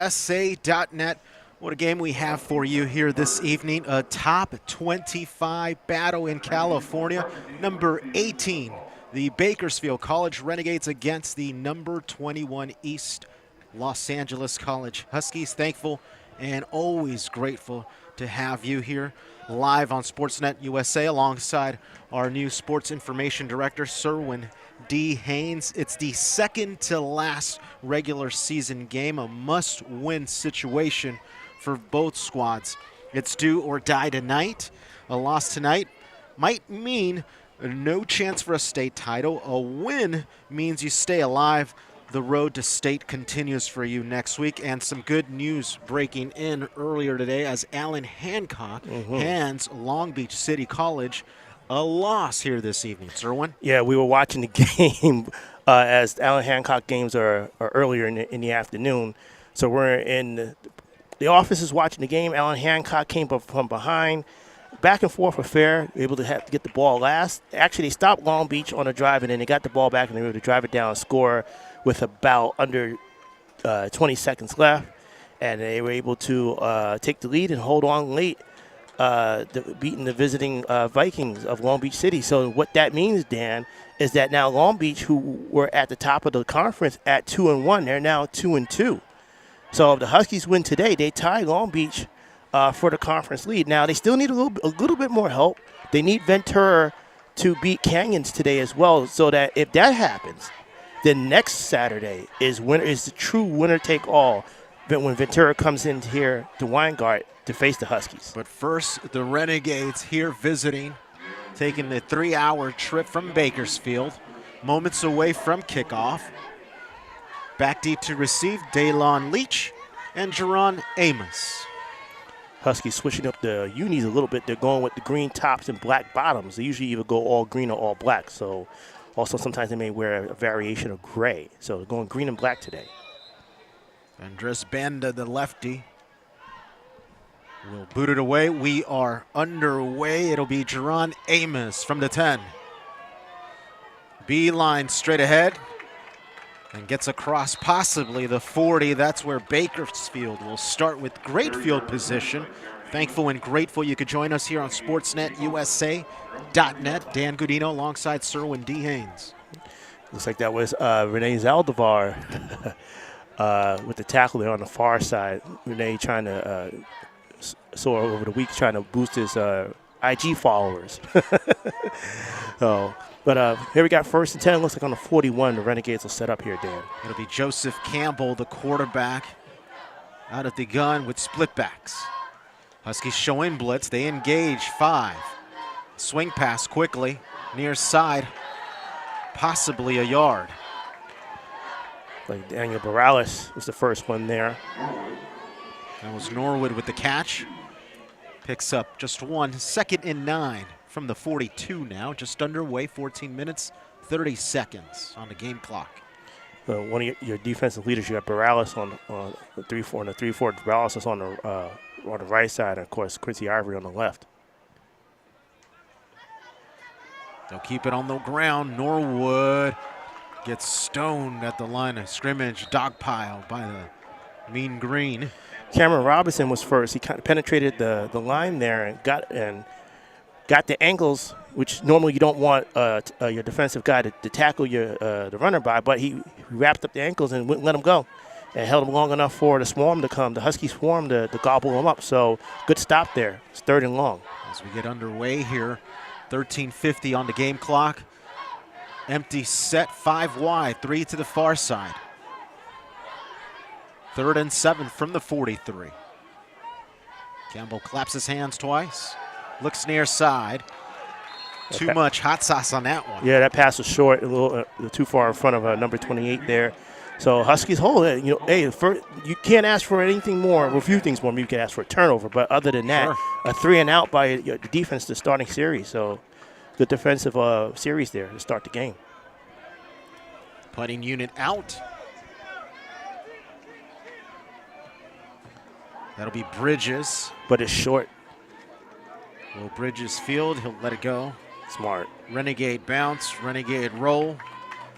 SA.net. What a game we have for you here this evening. A top 25 battle in California. Number 18, the Bakersfield College Renegades against the number 21 East Los Angeles College Huskies. Thankful and always grateful to have you here live on Sportsnet USA alongside our new sports information director, Serwin D. Haynes. It's the second to last regular season game, a must-win situation for both squads. It's do or die tonight. A loss tonight might mean no chance for a state title. A win means you stay alive. The road to state continues for you next week, and some good news breaking in earlier today as Alan Hancock hands Long Beach City College a loss here this evening. Serwin? Yeah, we were watching the game as Alan Hancock games are earlier in the afternoon. So we're in the office is watching the game. Alan Hancock came up from behind. Back and forth affair, able to get the ball last. Actually, they stopped Long Beach on a drive, and then they got the ball back, and they were able to drive it down and score with about under 20 seconds left. And they were able to take the lead and hold on late, beating the visiting Vikings of Long Beach City. So what that means, Dan, is that now Long Beach, who were at the top of the conference at 2-1, they're now 2-2. So if the Huskies win today, they tie Long Beach for the conference lead. Now, they still need a little bit more help. They need Ventura to beat Canyons today as well, so that if that happens, then next Saturday is the true winner-take-all when Ventura comes in here to Weingart to face the Huskies. But first, the Renegades here visiting, taking the 3-hour trip from Bakersfield, moments away from kickoff. Back deep to receive, Daylon Leach and Jerron Amos. Huskies switching up the unis a little bit. They're going with the green tops and black bottoms. They usually either go all green or all black. So also sometimes they may wear a variation of gray. So they're going green and black today. Andres Banda, the lefty, will boot it away. We are underway. It'll be Jerron Amos from the 10. Beeline straight ahead and gets across possibly the 40. That's where Bakersfield will start with great field position. Thankful and grateful you could join us here on Sportsnet USA.net. Dan Gudino alongside Serwin D. Haynes. Looks like that was Renee Saldivar with the tackle there on the far side. Renee trying to soar over the week, trying to boost his IG followers. But here we got 1st and 10. Looks like on the 41, the Renegades will set up here, Dan. It'll be Joseph Campbell, the quarterback, out of the gun with split backs. Huskies show in blitz. They engage 5. Swing pass quickly, near side, possibly a yard. Like Daniel Morales was the first one there. That was Norwood with the catch. Picks up just 1, 2nd and 9 from the 42 now. Just underway, 14 minutes, 30 seconds on the game clock. One of your defensive leaders, you got Morales on the 3-4, and the 3-4, Morales is on the right side, and of course, Quincy Ivory on the left. They'll keep it on the ground. Norwood gets stoned at the line of scrimmage, dogpiled by the mean green. Cameron Robinson was first. He kind of penetrated the line there and got the ankles, which normally you don't want your defensive guy to tackle the runner by, but he wrapped up the ankles and wouldn't let him go and held him long enough for the swarm to come, the Husky swarm to gobble him up. So good stop there. It's 3rd and long. As we get underway here, 13:50 on the game clock. Empty set, 5 wide, 3 to the far side. 3rd and 7 from the 43. Campbell claps his hands twice. Looks near side. Too much hot sauce on that one. Yeah, that pass was short, a little too far in front of number 28 there. So Huskies hold it. You know, hey, you can't ask for anything more. Well, a few things more. Maybe you can ask for a turnover, but other than that, a 3 and out by the defense to starting series. So good defensive series there to start the game. Punting unit out. That'll be Bridges. But it's short. Will Bridges field? He'll let it go. Smart. Renegade bounce, Renegade roll.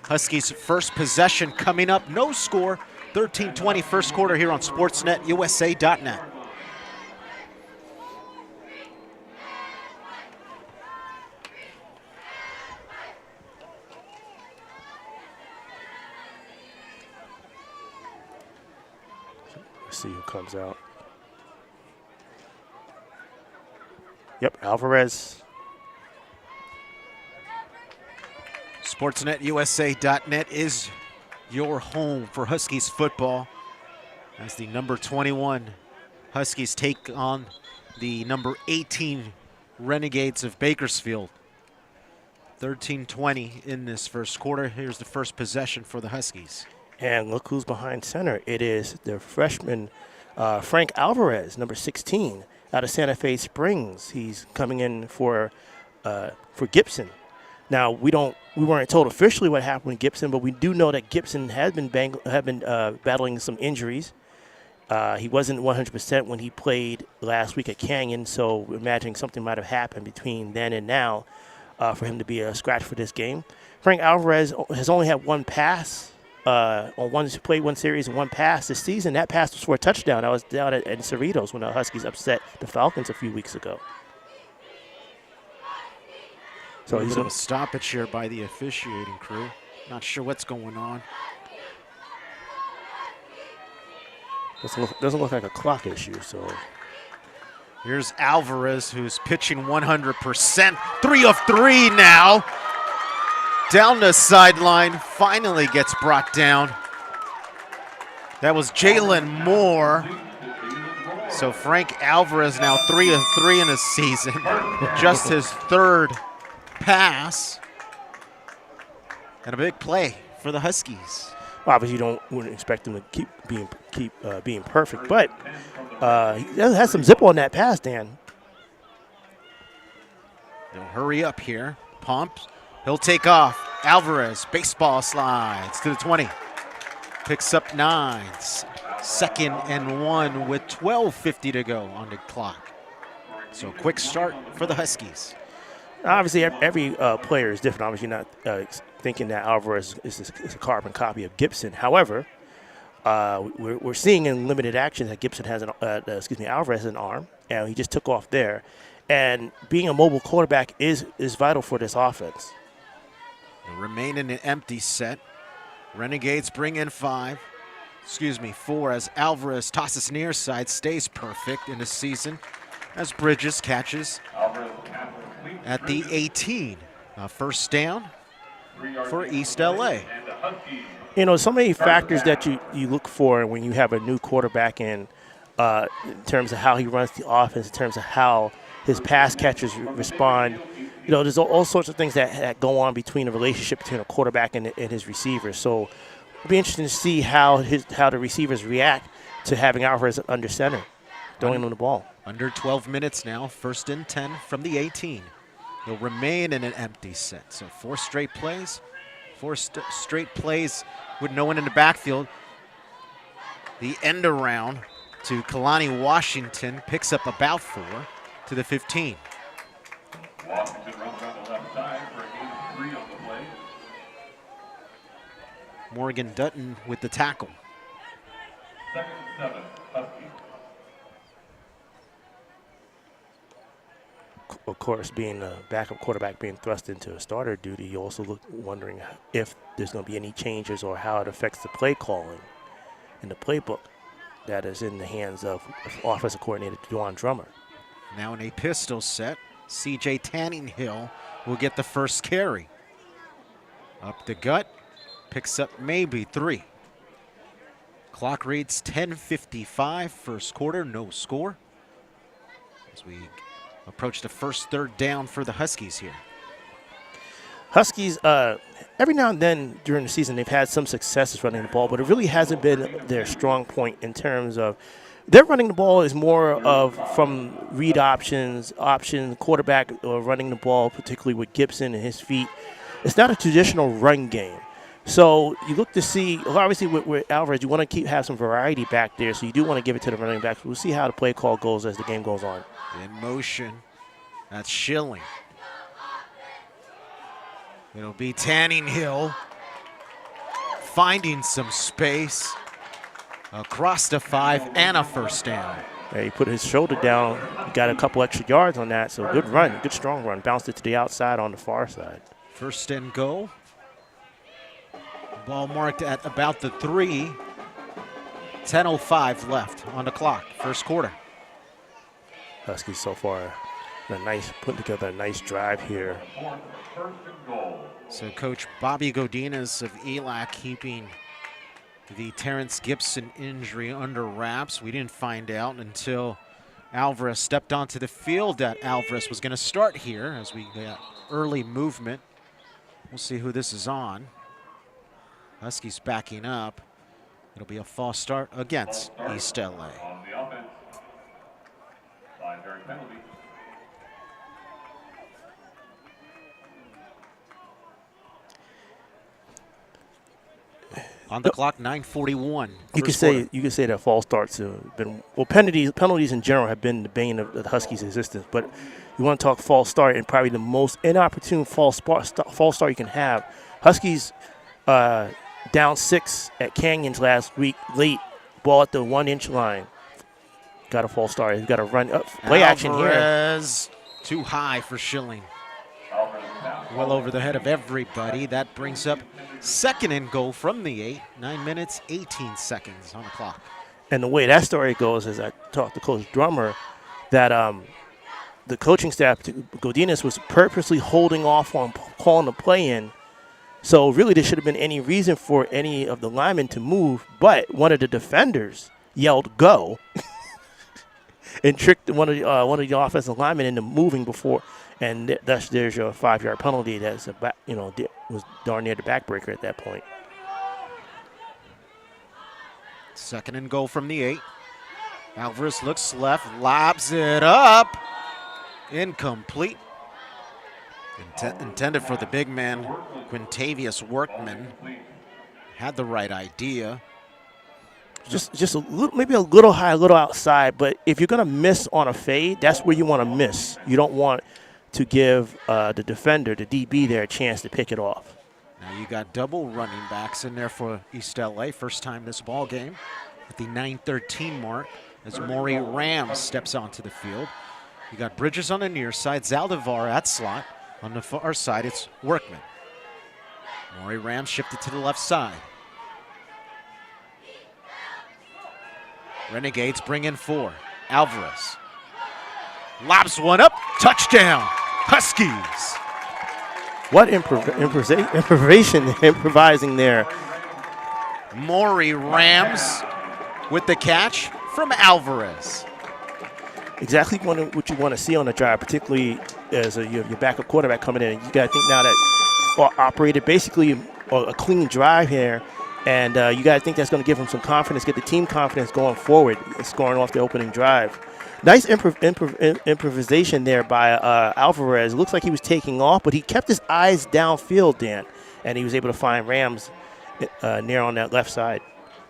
Huskies' first possession coming up. No score 13:20 first quarter here on SportsNetUSA.net. Let's see who comes out. Yep, Alvarez. SportsNetUSA.net is your home for Huskies football as the number 21 Huskies take on the number 18 Renegades of Bakersfield. 13:20 in this first quarter. Here's the first possession for the Huskies. And look who's behind center. It is the freshman Frank Alvarez, number 16, out of Santa Fe Springs. He's coming in for Gibson. Now we weren't told officially what happened with Gibson, but we do know that Gibson had been battling some injuries. He wasn't 100% when he played last week at Canyon, so we're imagining something might have happened between then and now for him to be a scratch for this game. Frank Alvarez has only had one pass. Played one series and one pass this season. That pass was for a touchdown. I was down at Cerritos when the Huskies upset the Falcons a few weeks ago. So he's a stoppage here by the officiating crew. Not sure what's going on. Doesn't look like a clock issue. So here's Alvarez, who's pitching 100%. 3 of 3 now. Down the sideline, finally gets brought down. That was Jalen Moore. So Frank Alvarez now 3 of 3 in a season. Just his third pass. And a big play for the Huskies. Well, obviously, you wouldn't expect him to keep being perfect, but he has some zip on that pass, Dan. They'll hurry up here. Pumps. He'll take off. Alvarez, baseball slides to the 20. Picks up 9. 2nd and 1 with 12:50 to go on the clock. So quick start for the Huskies. Obviously, every player is different. Obviously, not thinking that Alvarez is a carbon copy of Gibson. However, we're seeing in limited action that Gibson has Alvarez has an arm, and he just took off there. And being a mobile quarterback is vital for this offense. They'll remain in an empty set. Renegades bring in 4 as Alvarez tosses near side, stays perfect in the season as Bridges catches at the 18. First down for East LA. You know, so many factors that you look for when you have a new quarterback in terms of how he runs the offense, in terms of how his pass catchers respond. You know, there's all sorts of things that go on between the relationship between a quarterback and his receivers. So it'll be interesting to see how the receivers react to having Alvarez under center, throwing him the ball. Under 12 minutes now, 1st and 10 from the 18. He'll remain in an empty set. So 4 straight plays. 4 straight plays with no one in the backfield. The end around to Kalani Washington picks up about 4 to the 15. Washington runs on the left side for a gain of 3 on the play. Morgan Dutton with the tackle. 2nd and 7, Huskies. Of course, being a backup quarterback being thrust into a starter duty, you also wondering if there's going to be any changes or how it affects the play calling in the playbook that is in the hands of offensive coordinator Dwan Drummer. Now in a pistol set, C.J. Tanninghill will get the first carry. Up the gut, picks up maybe 3. Clock reads 10:55, first quarter, no score. As we approach the first 3rd down for the Huskies here. Huskies, every now and then during the season, they've had some successes running the ball, but it really hasn't been their strong point in terms of their running the ball is more of from read option, quarterback or running the ball, particularly with Gibson and his feet. It's not a traditional run game. So you look to see, obviously with Alvarez, you want to have some variety back there, so you do want to give it to the running backs. We'll see how the play call goes as the game goes on. In motion, that's Schilling. It'll be Tanninghill finding some space. Across the 5 and a first down. Yeah, he put his shoulder down. He got a couple extra yards on that, so good run, good strong run. Bounced it to the outside on the far side. First and goal. Ball marked at about the 3. 10:05 left on the clock, first quarter. Huskies so far, putting together a nice drive here. First and goal. So Coach Bobby Gudino of ELAC keeping the Terrence Gibson injury under wraps. We didn't find out until Alvarez stepped onto the field that Alvarez was going to start here as we got early movement. We'll see who this is on. Huskies backing up. It'll be a false start against East LA. On the offense. 5-yard penalty. On the clock, 9:41. You could say that false starts have been, well, penalties in general have been the bane of the Huskies' existence. But you want to talk false start, and probably the most inopportune false start you can have. Huskies down 6 at Canyons last week, late, ball at the 1-inch line. Got a false start. He's got to run up, play action here. Alvarez too high for Schilling. Well over the head of everybody. That brings up second and goal from the 8. 9 minutes, 18 seconds on the clock. And the way that story goes, as I talked to Coach Drummer, that the coaching staff, Gudino, was purposely holding off on calling the play in. So really there should have been any reason for any of the linemen to move, but one of the defenders yelled "go" and tricked one of the offensive linemen into moving before, and thus there's your 5-yard penalty. That's was darn near the backbreaker at that point. Second and goal from the 8. Alvarez looks left, lobs it up, incomplete. Intended for the big man, Quintavious Workman. Had the right idea. Just a little, maybe a little high, a little outside. But if you're gonna miss on a fade, that's where you want to miss. You don't want to give the defender, the DB, there a chance to pick it off. Now you got double running backs in there for East LA. First time this ball game at the 9:13 mark as Monterey Rams steps onto the field. You got Bridges on the near side, Saldivar at slot. On the far side, it's Workman. Monterey Rams shifted to the left side. Renegades bring in 4. Alvarez lobs one up, touchdown, Huskies. What improvising there. Monterey Rams with the catch from Alvarez. Exactly what you want to see on the drive, particularly as your backup quarterback coming in. You got to think now that operated basically a clean drive here, and you got to think that's going to give him some confidence, get the team confidence going forward, scoring off the opening drive. Nice improvisation there by Alvarez. It looks like he was taking off, but he kept his eyes downfield, Dan, and he was able to find Rams near on that left side.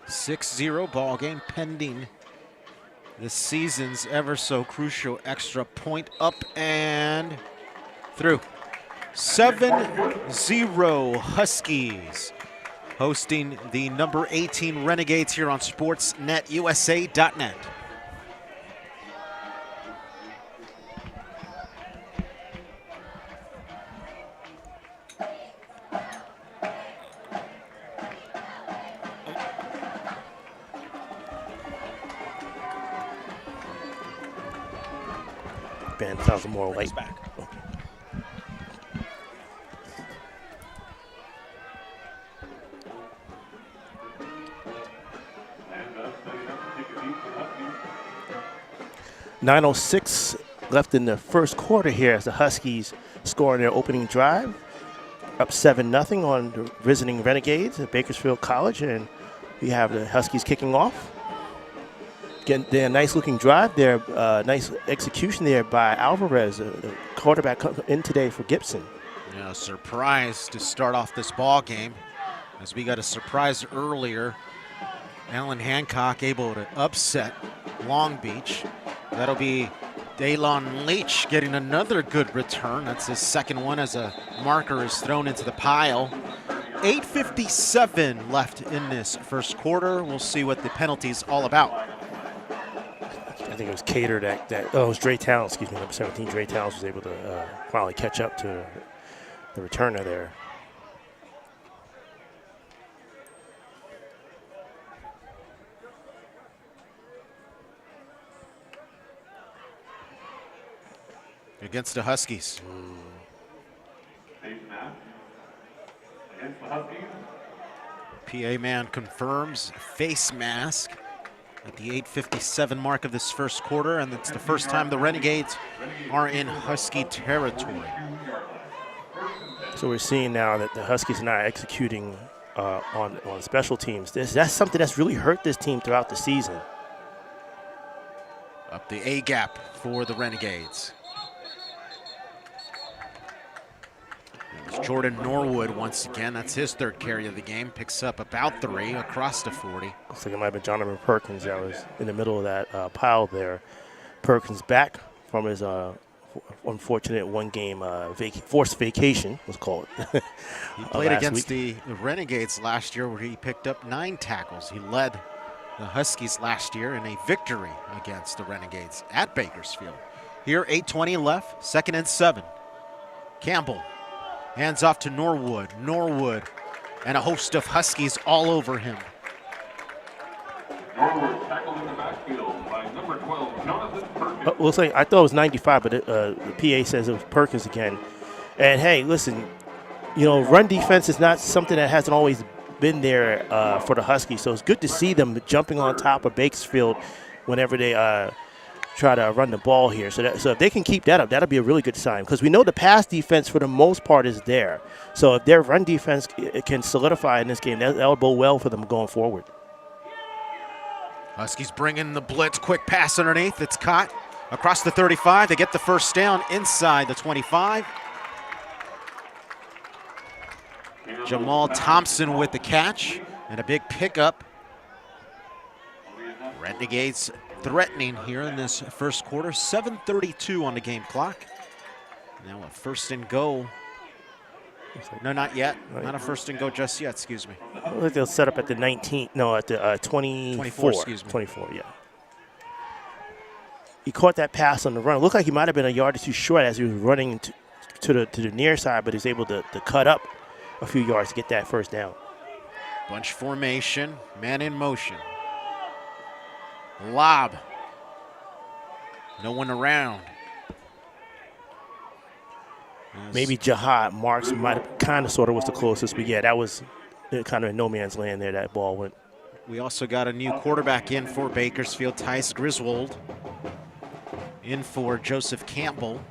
6-0 ball game pending the season's ever so crucial extra point. Up and through. 7-0 Huskies hosting the number 18 Renegades here on SportsNetUSA.net. Band sounds more light. Back. Okay. .906 left in the first quarter here as the Huskies score in their opening drive. Up 7-0 on the visiting Renegades at Bakersfield College, and we have the Huskies kicking off. Getting their nice looking drive there, nice execution there by Alvarez, the quarterback in today for Gibson. Yeah, surprise to start off this ball game, as we got a surprise earlier. Alan Hancock able to upset Long Beach. That'll be Daylon Leach getting another good return. That's his second one as a marker is thrown into the pile. 8:57 left in this first quarter. We'll see what the penalty's all about. I think it was Cater it was Dre Towns, excuse me, number 17, Dre Towns was able to finally catch up to the returner there. Against the Huskies. Face mask against the Huskies. PA man confirms face mask at the 8:57 mark of this first quarter, and it's the first time the Renegades are in Husky territory. So we're seeing now that the Huskies are not executing on special teams. That's something that's really hurt this team throughout the season. Up the A gap for the Renegades. It's Jordan Norwood once again. That's his third carry of the game. Picks up about 3 across the 40. Looks like it might have been Jonathan Perkins that was in the middle of that pile there. Perkins back from his unfortunate one-game forced vacation, was called. He played against the Renegades last year, where he picked up 9 tackles. He led the Huskies last year in a victory against the Renegades at Bakersfield. Here, 8:20 left, 2nd and 7. Campbell hands off to Norwood. Norwood and a host of Huskies all over him. Norwood tackled in the backfield by number 12, Jonathan Perkins. Looks like I thought it was 95, but the PA says it was Perkins again. And hey, listen, run defense is not something that hasn't always been there for the Huskies. So it's good to see them jumping on top of Bakersfield whenever they try to run the ball here. So if they can keep that up, that'll be a really good sign, because we know the pass defense for the most part is there. So if their run defense can solidify in this game, that'll bode well for them going forward. Huskies bring in the blitz. Quick pass underneath. It's caught across the 35. They get the first down inside the 25. Jamal Thompson with the catch and a big pickup. Renegades threatening here in this first quarter. 7:32 on the game clock. Now a first and go. No, not yet. Not a first and go just yet, excuse me. They'll set up at the 19, no, at the 24. Excuse me. 24, yeah. He caught that pass on the run. It looked like he might have been a yard or two short as he was running to the near side, but he was able to cut up a few yards to get that first down. Bunch formation, man in motion. Lob. No one around. Maybe Jihad Marks might have kind of sort of was the closest, but yeah, that was kind of in no man's land there, that ball went. We also got a new quarterback in for Bakersfield, Tice Griswold. In for Joseph Campbell.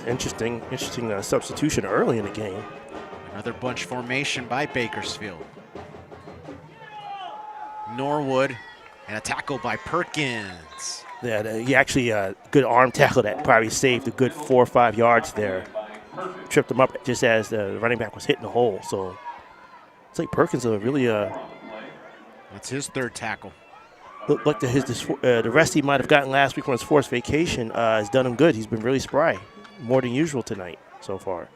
Interesting substitution early in the game. Another bunch formation by Bakersfield. Norwood and a tackle by Perkins. Yeah, he actually good arm tackle that probably saved a good 4 or 5 yards there. Tripped him up just as the running back was hitting the hole. So it's like Perkins really. That's his third tackle. Looked like the rest he might have gotten last week on his forced vacation has done him good. He's been really spry, more than usual tonight so far.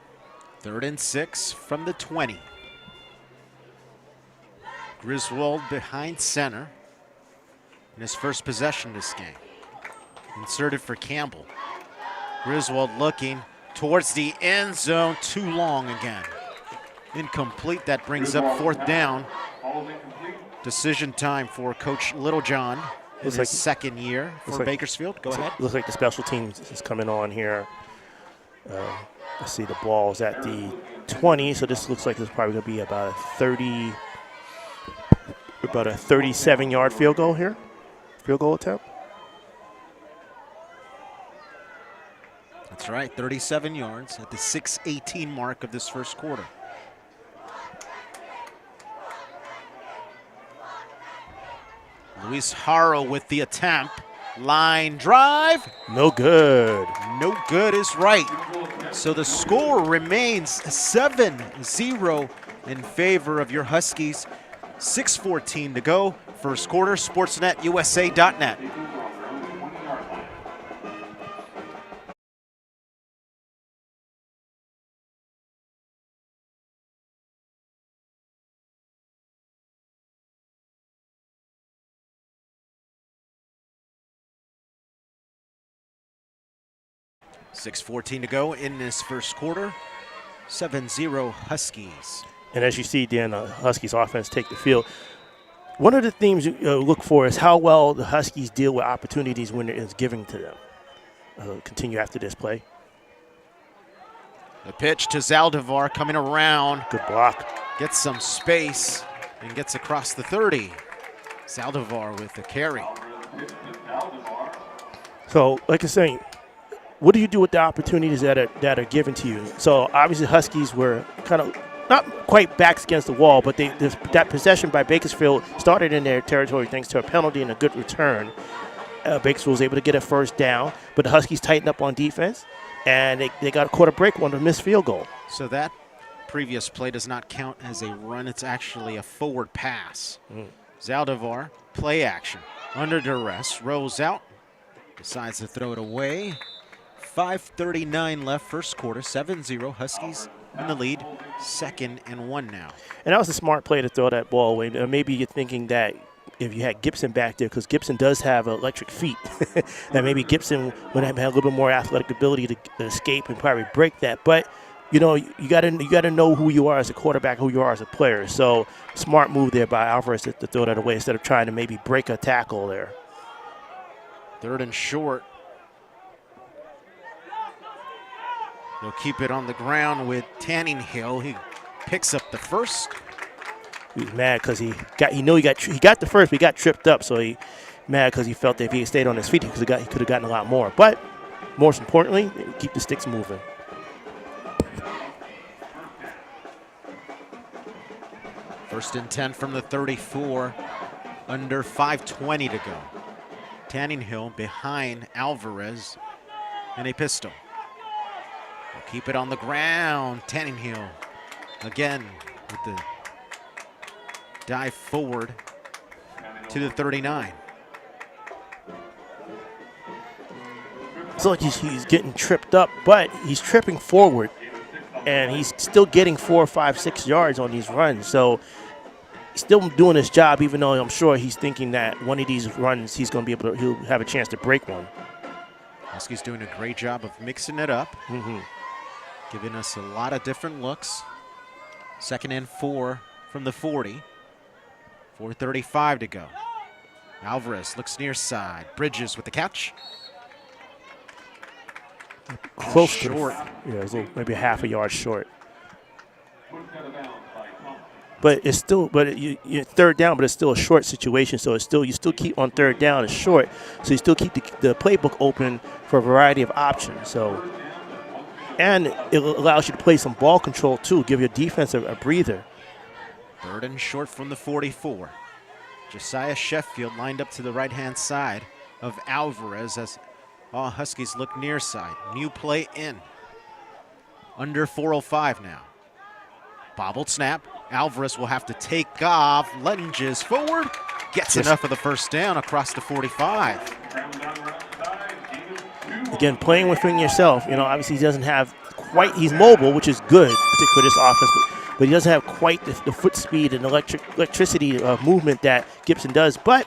3rd and 6 from the 20. Griswold behind center in his first possession this game. Inserted for Campbell. Griswold looking towards the end zone, too long again. Incomplete. That brings up 4th down. Decision time for Coach Littlejohn in his second year for Bakersfield. Go ahead. Looks like the special teams is coming on here. Let's see, the ball's at the 20, so this looks like it's probably going to be about a 37-yard field goal here. Field goal attempt. That's right, 37 yards at the 6:18 mark of this first quarter. Luis Haro with the attempt. Line drive. No good. No good is right. So the score remains 7-0 in favor of your Huskies. 6:14 to go. First quarter, sportsnetusa.net. 6:14 to go in this first quarter. 7-0 Huskies. And as you see, Dan, the Huskies offense take the field. One of the themes you look for is how well the Huskies deal with opportunities when it is given to them. Continue after this play. The pitch to Saldivar coming around. Good block. Gets some space and gets across the 30. Saldivar with the carry. So, like I was saying, what do you do with the opportunities that are given to you? So, obviously, Huskies were kind of not quite backs against the wall, but that possession by Bakersfield started in their territory thanks to a penalty and a good return. Bakersfield was able to get a first down, but the Huskies tightened up on defense, and they got caught a break on a missed field goal. So that previous play does not count as a run. It's actually a forward pass. Saldivar, play action. Under duress, rolls out, decides to throw it away. 5:39 left first quarter, 7-0 Huskies in the lead, 2nd and 1 now. And that was a smart play to throw that ball away. Maybe you're thinking that if you had Gibson back there, because Gibson does have electric feet, that maybe Gibson would have had a little bit more athletic ability to escape and probably break that. But you gotta know who you are as a quarterback, who you are as a player. So smart move there by Alvarez to throw that away instead of trying to maybe break a tackle there. 3rd and short. They'll keep it on the ground with Tanninghill. He picks up the first. He was mad because he got the first, but he got tripped up. So he mad because he felt that if he had stayed on his feet, he could have gotten a lot more. But most importantly, keep the sticks moving. First and 10 from the 34. Under 5:20 to go. Tanninghill behind Alvarez and a pistol. They'll keep it on the ground. Tanninghill again with the dive forward to the 39. So he's getting tripped up, but he's tripping forward, and he's still getting 4, 5, 6 yards on these runs. So he's still doing his job, even though I'm sure he's thinking that one of these runs he'll have a chance to break one. Huskies doing a great job of mixing it up, giving us a lot of different looks. 2nd and 4 from the 40. 4:35 to go. Alvarez looks near side. Bridges with the catch. Close short. Yeah, it was maybe a half a yard short. But it's still, you're 3rd down, but it's still a short situation. So you still keep on 3rd down. It's short, so you still keep the playbook open for a variety of options. So, and it allows you to play some ball control too, give your defense a breather. 3rd and short from the 44. Josiah Sheffield lined up to the right-hand side of Alvarez as all Huskies look near side. New play in. Under 4:05 now. Bobbled snap. Alvarez will have to take off. Lunges forward. Gets enough of the first down across the 45. Again, playing within yourself. Obviously he doesn't have quite. He's mobile, which is good, particularly for this offense. But he doesn't have quite the foot speed and electricity movement that Gibson does. But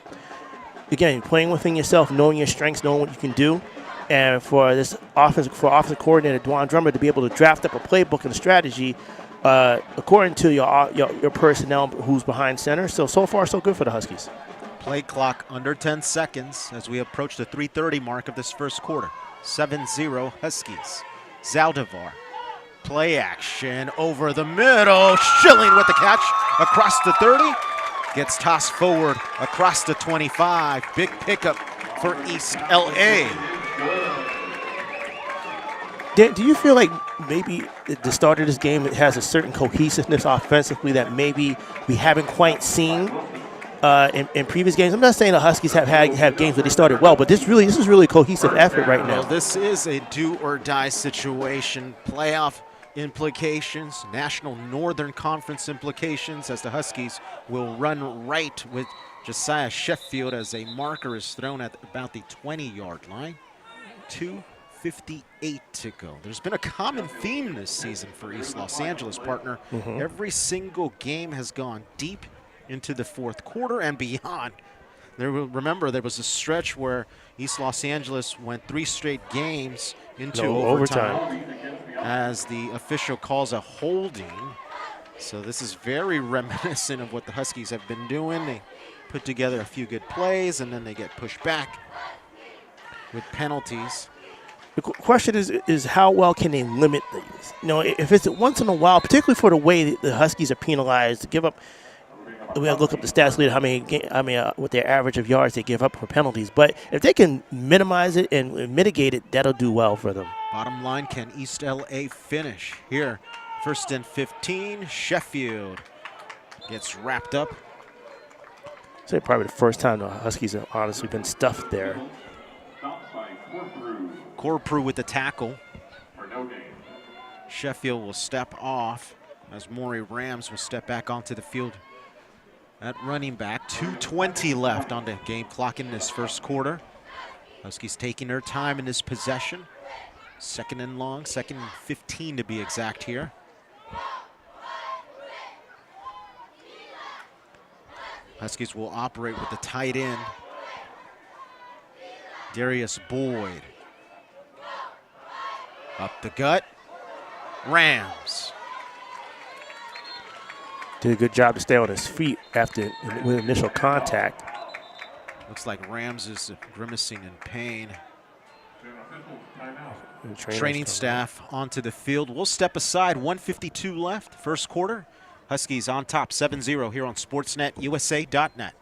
again, playing within yourself, knowing your strengths, knowing what you can do, and for this offensive coordinator Dwan Drummer to be able to draft up a playbook and a strategy according to your personnel who's behind center. So far, so good for the Huskies. Play clock under 10 seconds as we approach the 3:30 mark of this first quarter. 7-0 Huskies. Saldivar. Play action over the middle. Schilling with the catch across the 30. Gets tossed forward across the 25. Big pickup for East LA. Dan, do you feel like maybe at the start of this game it has a certain cohesiveness offensively that maybe we haven't quite seen in previous games? I'm not saying the Huskies have games where they started well, but this is really a cohesive effort right now. Well, this is a do-or-die situation. Playoff implications, National Northern Conference implications, as the Huskies will run right with Josiah Sheffield as a marker is thrown at about the 20-yard line. 2:58 to go. There's been a common theme this season for East Los Angeles, partner. Every single game has gone deep into the 4th quarter and beyond. Remember, there was a stretch where East Los Angeles went 3 straight games into No overtime as the official calls a holding. So this is very reminiscent of what the Huskies have been doing. They put together a few good plays, and then they get pushed back with penalties. The question is how well can they limit these? If it's once in a while, particularly for the way the Huskies are penalized, to give up. We have to look up the stats later, what their average of yards they give up for penalties. But if they can minimize it and mitigate it, that'll do well for them. Bottom line, can East LA finish here? 1st and 15, Sheffield gets wrapped up. I'd say probably the first time the Huskies have honestly been stuffed there. Corprew with the tackle. Sheffield will step off as Monterey Rams will step back onto the field. At running back, 2:20 left on the game clock in this first quarter. Huskies taking their time in this possession. 2nd and long, 2nd and 15 to be exact here. Huskies will operate with the tight end, Darius Boyd. Up the gut, Rams. Did a good job to stay on his feet with initial contact. Looks like Rams is grimacing in pain. Training staff onto the field. We'll step aside. 1:52 left, first quarter. Huskies on top, 7-0 here on SportsNetUSA.net.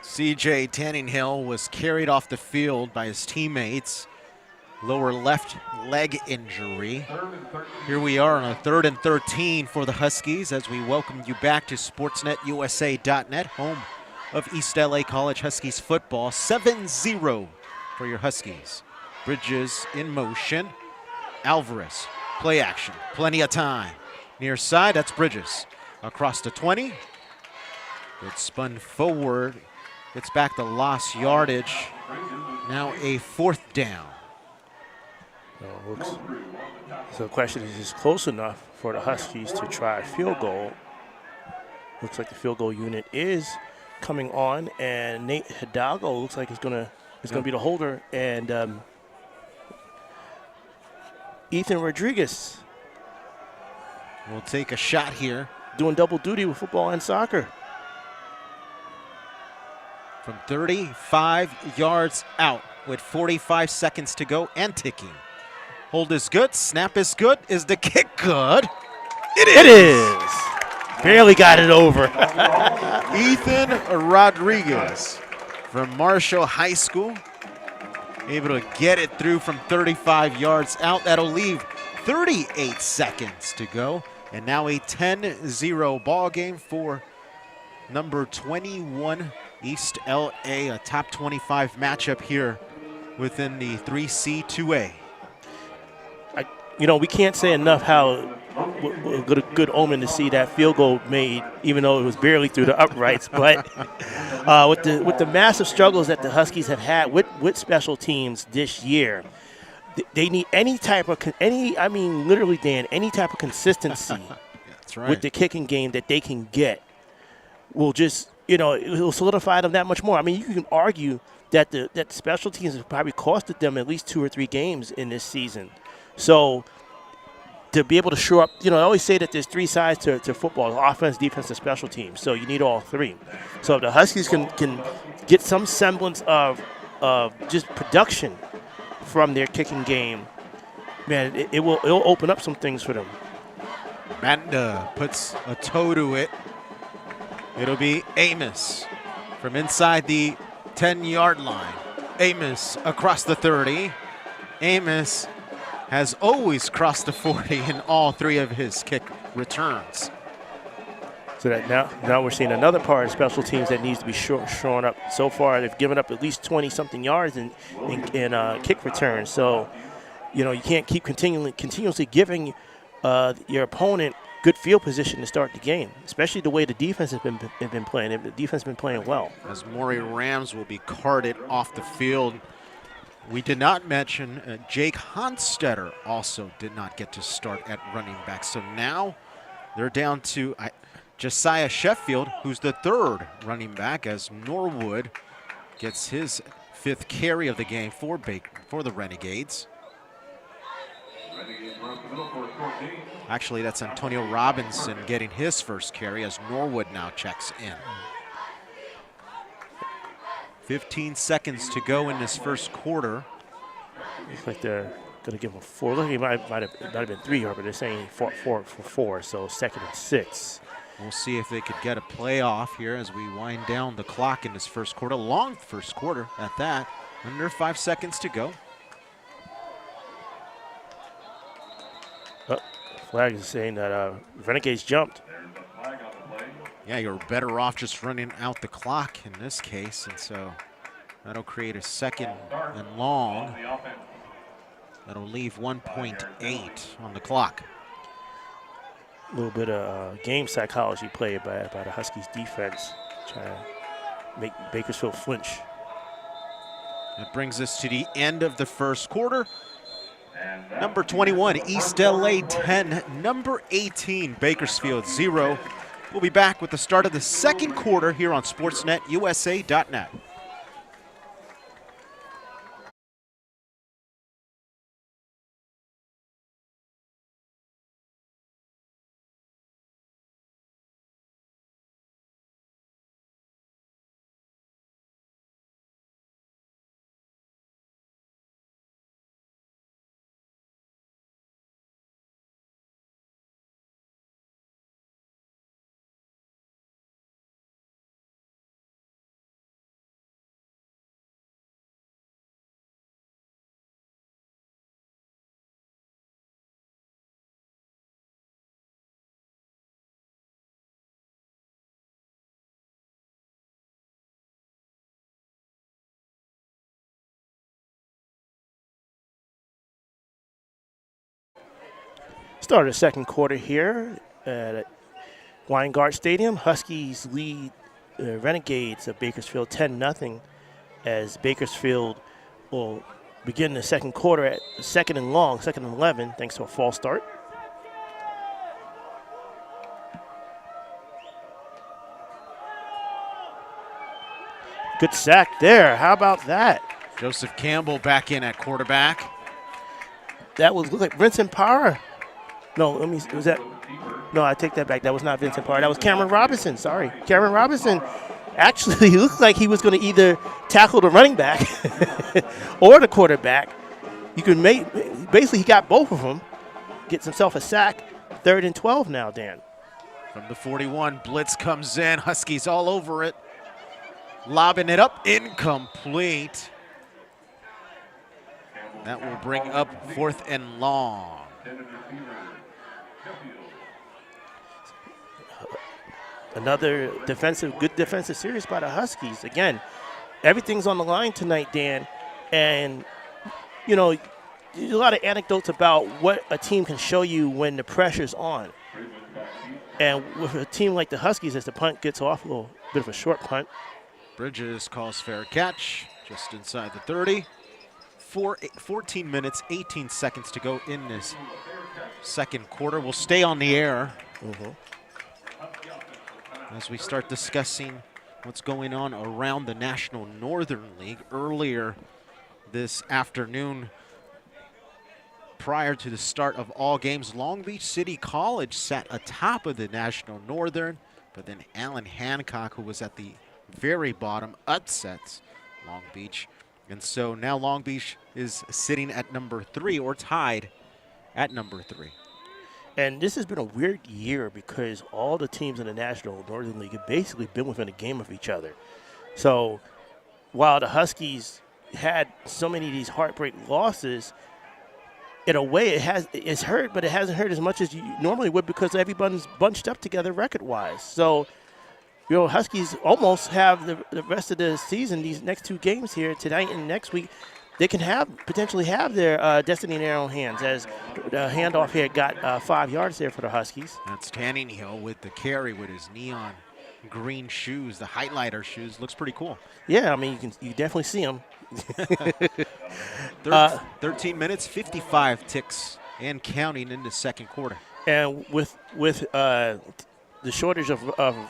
CJ Tanninghill was carried off the field by his teammates. Lower left leg injury. Here we are on a 3rd and 13 for the Huskies as we welcome you back to SportsNetUSA.net, home of East LA College Huskies football. 7-0 for your Huskies. Bridges in motion. Alvarez, play action, plenty of time. Near side, that's Bridges. Across the 20. It's spun forward. Gets back the lost yardage. Now a 4th down. So the question is close enough for the Huskies to try a field goal. Looks like the field goal unit is coming on, and Nate Hidalgo looks like it's gonna be the holder, and Ethan Rodriguez We'll take a shot here. doing double duty with football and soccer. From 35 yards out with 45 seconds to go and ticking. Hold is good. Snap is good. Is the kick good? It is. Barely got it over. Ethan Rodriguez from Marshall High School. Able to get it through from 35 yards out. That'll leave 38 seconds to go. And now a 10-0 ball game for number 21 East LA, a top 25 matchup here within the 3C 2A. We can't say enough how good omen to see that field goal made, even though it was barely through the uprights. But with the massive struggles that the Huskies have had with special teams this year, they need any type of literally, Dan, any type of consistency That's right. with the kicking game that they can get will just it will solidify them that much more. I mean, you can argue that the special teams have probably costed them at least 2 or 3 games in this season. So to be able to shore up, I always say that there's 3 sides to football: offense, defense, and special teams. So you need all 3. So if the Huskies can get some semblance of just production from their kicking game, man, it'll open up some things for them. Manda puts a toe to it. It'll be Amos from inside the 10-yard line. Amos across the 30. Amos has always crossed the 40 in all 3 of his kick returns. So that now we're seeing another part of special teams that needs to be shorn up. So far, they've given up at least 20-something yards in kick returns. So, you can't keep continuously giving your opponent good field position to start the game, especially the way the defense has been playing. The defense has been playing well. As Maury Rams will be carted off the field. We did not mention Jake Honstetter also did not get to start at running back. So now they're down to Josiah Sheffield, who's the 3rd running back, as Norwood gets his 5th carry of the game for the Renegades. Actually, that's Antonio Robinson getting his first carry as Norwood now checks in. 15 seconds to go in this first quarter. Looks like they're going to give him 4. Look, it might have been 3 yards, but they're saying 4, so 2nd and 6. We'll see if they could get a playoff here as we wind down the clock in this first quarter. Long first quarter at that. Under 5 seconds to go. Flag is saying that Renegades jumped. Yeah, you're better off just running out the clock in this case, and so that'll create a 2nd and long. That'll leave 1.8 on the clock. A little bit of game psychology played by the Huskies defense, trying to make Bakersfield flinch. That brings us to the end of the first quarter. Number 21, East LA 10. Number 18, Bakersfield 0. We'll be back with the start of the second quarter here on SportsNetUSA.net. Start of the second quarter here at Weingart Stadium. Huskies lead Renegades of Bakersfield 10-0 as Bakersfield will begin the second quarter at second and long, second and 11, thanks to a false start. Good sack there. How about that? Joseph Campbell back in at quarterback. That looked like Vincent Parra. No, was that? No, I take that back. That was not Vincent Parra. That was Cameron Robinson. Sorry. Cameron Robinson actually looked like he was going to either tackle the running back or the quarterback. You can basically he got both of them. Gets himself a sack. 3rd and 12 now, Dan. From the 41, blitz comes in. Huskies all over it. Lobbing it up, incomplete. That will bring up 4th and long. Another good defensive series by the Huskies. Again, everything's on the line tonight, Dan. And, you know, there's a lot of anecdotes about what a team can show you when the pressure's on. And with a team like the Huskies, as the punt gets off, a little bit of a short punt. Bridges calls fair catch, just inside the 30. 14 minutes, 18 seconds to go in this second quarter. We'll stay on the air as we start discussing what's going on around the National Northern League. Earlier this afternoon, prior to the start of all games, Long Beach City College sat atop of the National Northern, but then Allen Hancock, who was at the very bottom, upsets Long Beach. And so now Long Beach is sitting at number 3 or tied at number 3. And this has been a weird year because all the teams in the National Northern League have basically been within a game of each other. So while the Huskies had so many of these heartbreak losses, in a way it's hurt, but it hasn't hurt as much as you normally would because everybody's bunched up together record-wise. So, you know, Huskies almost have the rest of the season, these next 2 games here, tonight and next week, they can potentially have their destiny in their own hands, as the handoff here got 5 yards there for the Huskies. That's Tanninghill with the carry with his neon green shoes, the highlighter shoes. Looks pretty cool. Yeah, I mean, you definitely see them. 13 minutes, 55 ticks and counting in the second quarter. And with the shortage of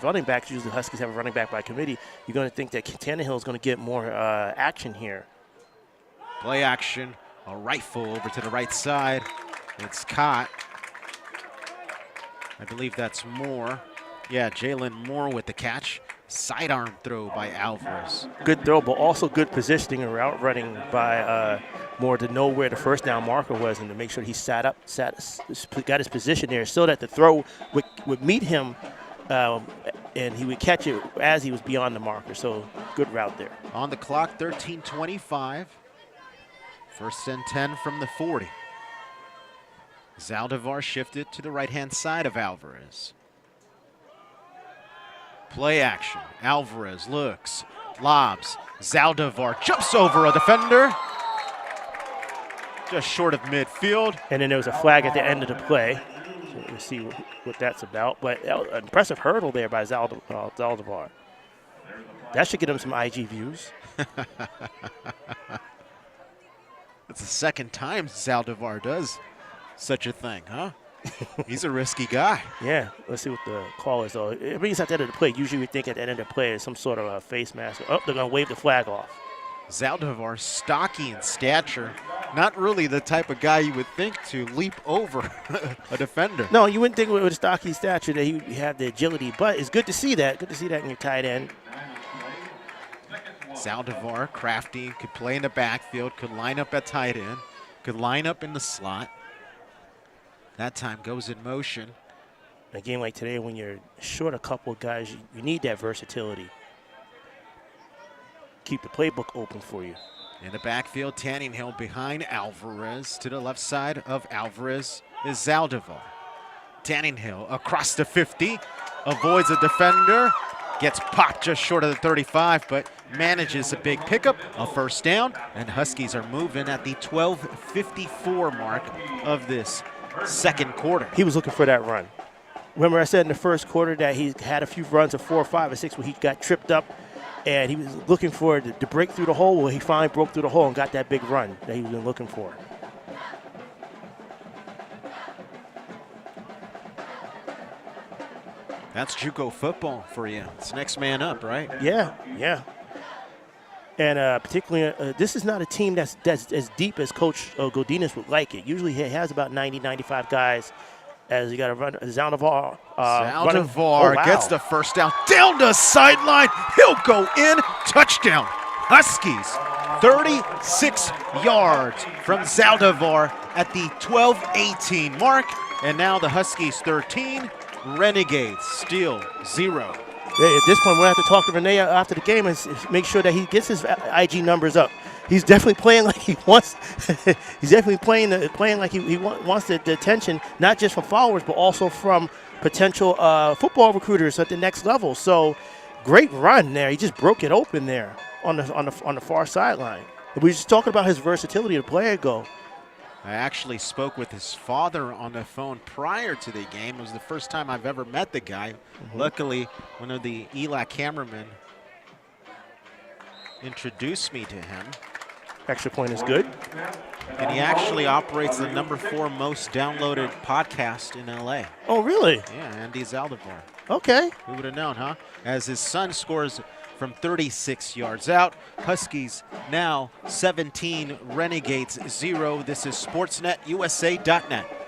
running backs, usually the Huskies have a running back by committee, you're going to think that Tannehill is going to get more action here. Play action, a rifle over to the right side. It's caught. I believe that's Moore. Yeah, Jalen Moore with the catch. Sidearm throw by Alvarez. Good throw, but also good positioning and route running by Moore to know where the first down marker was and to make sure he got his position there so that the throw would meet him and he would catch it as he was beyond the marker. So good route there. On the clock, 13:25. 1st and 10 from the 40. Saldivar shifted to the right-hand side of Alvarez. Play action. Alvarez looks, lobs. Saldivar jumps over a defender. Just short of midfield. And then there was a flag at the end of the play. So we'll see what that's about. But an impressive hurdle there by Saldivar. That should get him some IG views. That's the second time Saldivar does such a thing, huh? He's a risky guy. Yeah, let's see what the call is, though. It means at the end of the play, usually we think at the end of the play is some sort of a face mask. Oh, they're going to wave the flag off. Saldivar, stocky in stature, not really the type of guy you would think to leap over a defender. No, you wouldn't think with a stocky stature that he would have the agility, but it's good to see that. Good to see that in your tight end. Saldivar, crafty, could play in the backfield, could line up at tight end, could line up in the slot. That time goes in motion. In a game like today, when you're short a couple of guys, you need that versatility. Keep the playbook open for you. In the backfield, Tanninghill behind Alvarez. To the left side of Alvarez is Saldivar. Tanninghill across the 50, avoids a defender, gets popped just short of the 35, but manages a big pickup, a first down, and Huskies are moving at the 12:54 mark of this second quarter. He was looking for that run. Remember I said in the first quarter that he had a few runs of 4, 5, or 6 where he got tripped up and he was looking for it to break through the hole. Well, he finally broke through the hole and got that big run that he was looking for. That's JUCO football for you. It's next man up, right? Yeah, yeah. And particularly, this is not a team that's as deep as Coach Gudino would like it. Usually he has about 90, 95 guys. As you got to run, Saldivar. Saldivar gets the first down the sideline. He'll go in. Touchdown. Huskies. 36 yards from Saldivar at the 12-18 mark. And now the Huskies 13, Renegades still 0. Yeah, at this point, we'll have to talk to Renee after the game and make sure that he gets his IG numbers up. He's definitely playing like he wants. He's definitely playing like he wants the attention, not just from followers, but also from potential football recruiters at the next level. So, great run there. He just broke it open there on the far sideline. We were just talking about his versatility to play go. I actually spoke with his father on the phone prior to the game. It was the first time I've ever met the guy. Luckily, one of the ELAC cameramen introduced me to him. Extra point is good. And he actually operates the #4 most downloaded podcast in LA. Oh, really? Yeah, Andy Saldivar. Okay. Who would have known, huh? As his son scores from 36 yards out. Huskies now 17, Renegades 0. This is SportsNetUSA.net.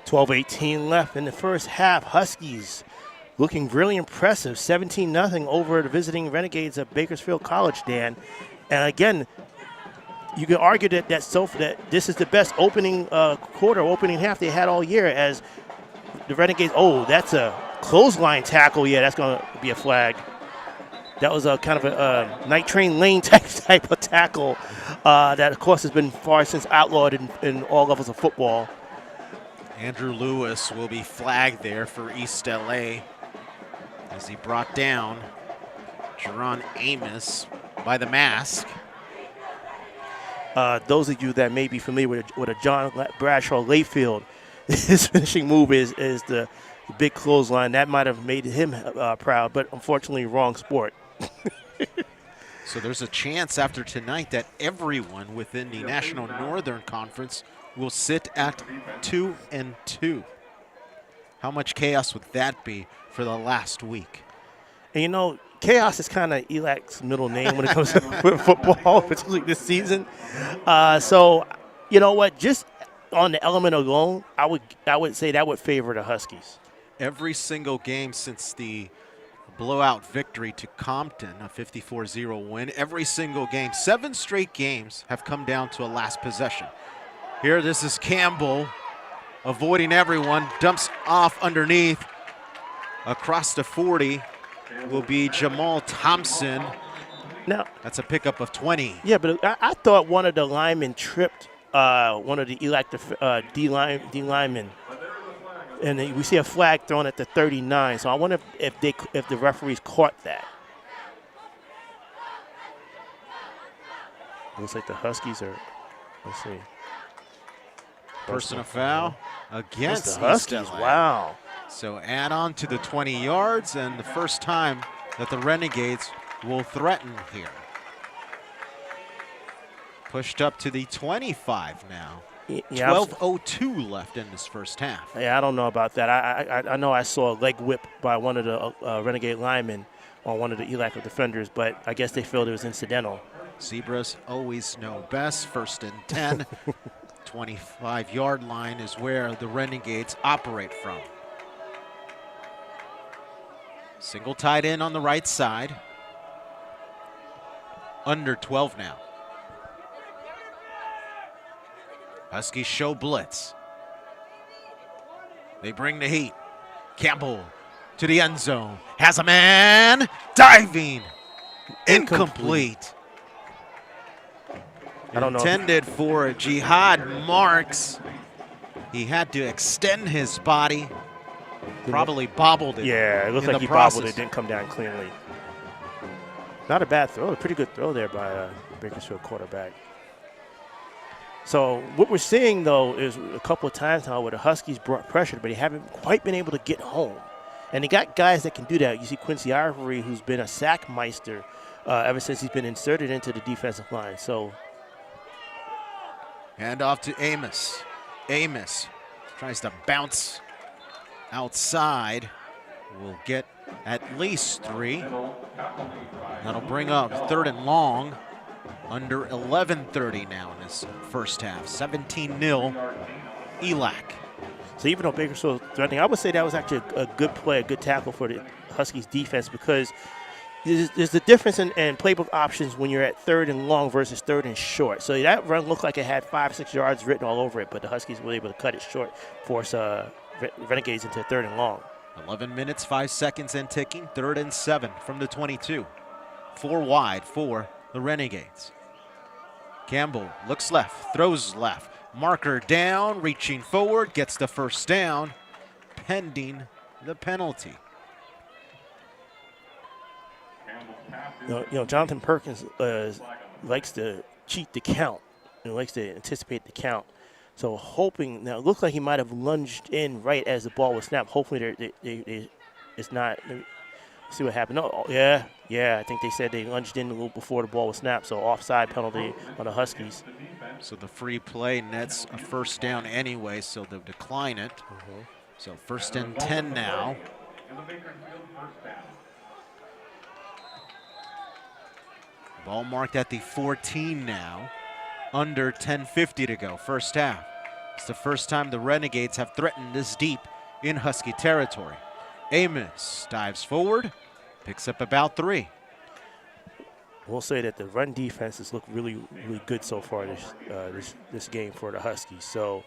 $12:18 left in the first half. Huskies looking really impressive. 17-0 over the visiting Renegades at Bakersfield College, Dan. And again, you could argue that this is the best opening quarter, opening half they had all year as the Renegades. Oh, that's a clothesline tackle. Yeah, that's going to be a flag. That was a kind of a Night Train Lane type of tackle that, of course, has been far since outlawed in all levels of football. Andrew Lewis will be flagged there for East LA as he brought down Jerron Amos by the mask. Those of you that may be familiar with a John Bradshaw Layfield, his finishing move is the big clothesline. That might have made him proud, but unfortunately wrong sport. So there's a chance after tonight that everyone within the National Northern Conference will sit at 2-2. How much chaos would that be for the last week? And you know, chaos is kind of ELAC's middle name when it comes to football, particularly this season. So, you know what? Just on the element alone, I would say that would favor the Huskies. Every single game since the blowout victory to Compton, a 54-0 win, every single game, 7 straight games have come down to a last possession. Here, this is Campbell avoiding everyone, dumps off underneath. Across the 40 will be Jamal Thompson. Now, that's a pickup of 20. Yeah, but I thought one of the linemen tripped one of the ELAC D linemen. And we see a flag thrown at the 39. So I wonder if the referees caught that. Looks like the Huskies are, let's see. Personal foul against the Huskies. Wow. So add on to the 20 yards, and the first time that the Renegades will threaten here. Pushed up to the 25 now. Yeah, 12:02 left in this first half. Yeah, I don't know about that. I know I saw a leg whip by one of the Renegade linemen on one of the ELAC defenders, but I guess they felt it was incidental. Zebras always know best. 1st and 10. 25-yard line is where the Renegades operate from. Single tight end on the right side. Under 12 now. Huskies show blitz. They bring the heat. Campbell to the end zone. Has a man diving. Incomplete. I don't know. Intended for Jihad Marks. He had to extend his body. Probably bobbled it. Yeah, it looked like he bobbled it. Didn't come down cleanly. Not a bad throw. A pretty good throw there by the Bakersfield quarterback. So what we're seeing, though, is a couple of times now where the Huskies brought pressure, but they haven't quite been able to get home. And they got guys that can do that. You see Quincy Ivory, who's been a sack meister ever since he's been inserted into the defensive line. So hand off to Amos. Amos tries to bounce outside. Will get at least 3. That'll bring up 3rd and long. Under 11:30 now in this first half. 17-0 ELAC. So even though Bakersfield was threatening, I would say that was actually a good play, a good tackle for the Huskies defense, because there's a difference in playbook options when you're at 3rd and long versus 3rd and short. So that run looked like it had 5-6 yards written all over it, but the Huskies were able to cut it short, force Renegades into 3rd and long. 11 minutes, 5 seconds and ticking. 3rd and 7 from the 22. 4 wide for the Renegades. Campbell looks left, throws left. Marker down, reaching forward, gets the first down, pending the penalty. You know, Jonathan Perkins likes to cheat the count and likes to anticipate the count. So hoping, now it looks like he might have lunged in right as the ball was snapped. Hopefully it's not. See what happened. Oh, yeah. I think they said they lunged in a little before the ball was snapped, so offside penalty on the Huskies. So the free play nets a first down anyway, so they'll decline it. So 1st and 10 now. Ball marked at the 14 now. Under 10:50 to go, first half. It's the first time the Renegades have threatened this deep in Husky territory. Amos dives forward, picks up about 3. We'll say that the run defense has looked really, really good so far this game for the Huskies. So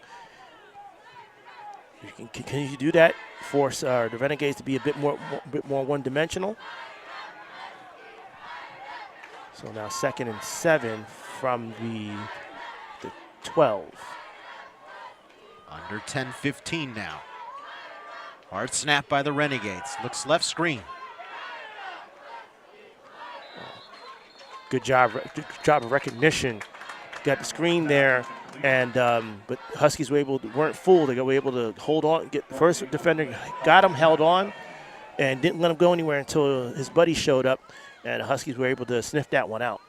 can you do that? Force the Renegades to be a bit more one-dimensional. So now 2nd and 7 from the 12. Under 10:15 now. Hard snap by the Renegades. Looks left screen. Good job of recognition. Got the screen there, and but Huskies weren't fooled. They were able to hold on, get the first defender, got him, held on, and didn't let him go anywhere until his buddy showed up, and the Huskies were able to sniff that one out.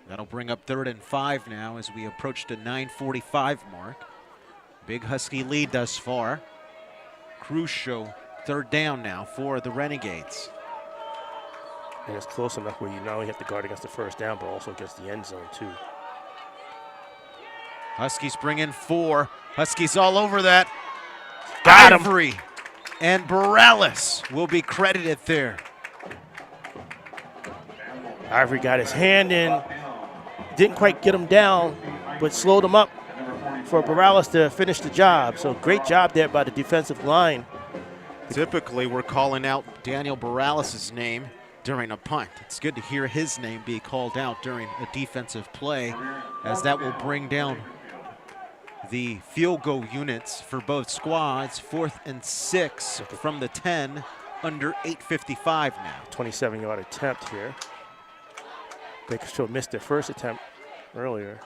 That'll bring up 3rd and 5 now as we approach the 9:45 mark. Big Husky lead thus far. Crucial 3rd down now for the Renegades. And it's close enough where you not only have to guard against the first down, but also against the end zone too. Huskies bring in 4. Huskies all over that. Got him. Ivory and Borales will be credited there. Ivory got his hand in. Didn't quite get him down, but slowed him up for Borales to finish the job. So great job there by the defensive line. Typically, we're calling out Daniel Borales' name during a punt. It's good to hear his name be called out during a defensive play, as that will bring down the field goal units for both squads. 4th and 6 from the 10, under 8:55 now. 27-yard attempt here. Bakersfield missed their first attempt earlier.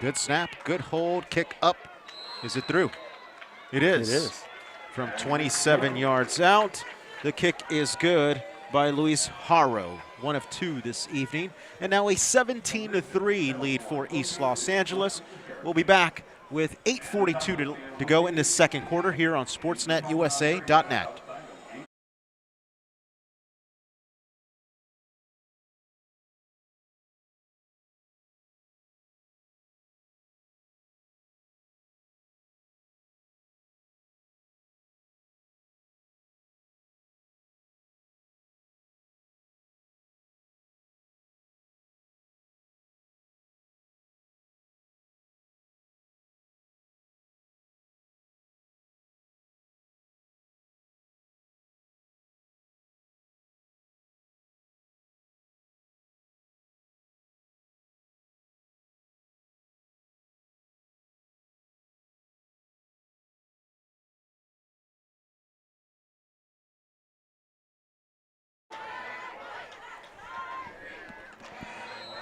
Good snap, good hold, kick up. Is it through? It is. It is. From 27 yards out, the kick is good by Luis Haro, 1 of 2 this evening. And now a 17-3 lead for East Los Angeles. We'll be back with 8:42 to go in the second quarter here on SportsNetUSA.net.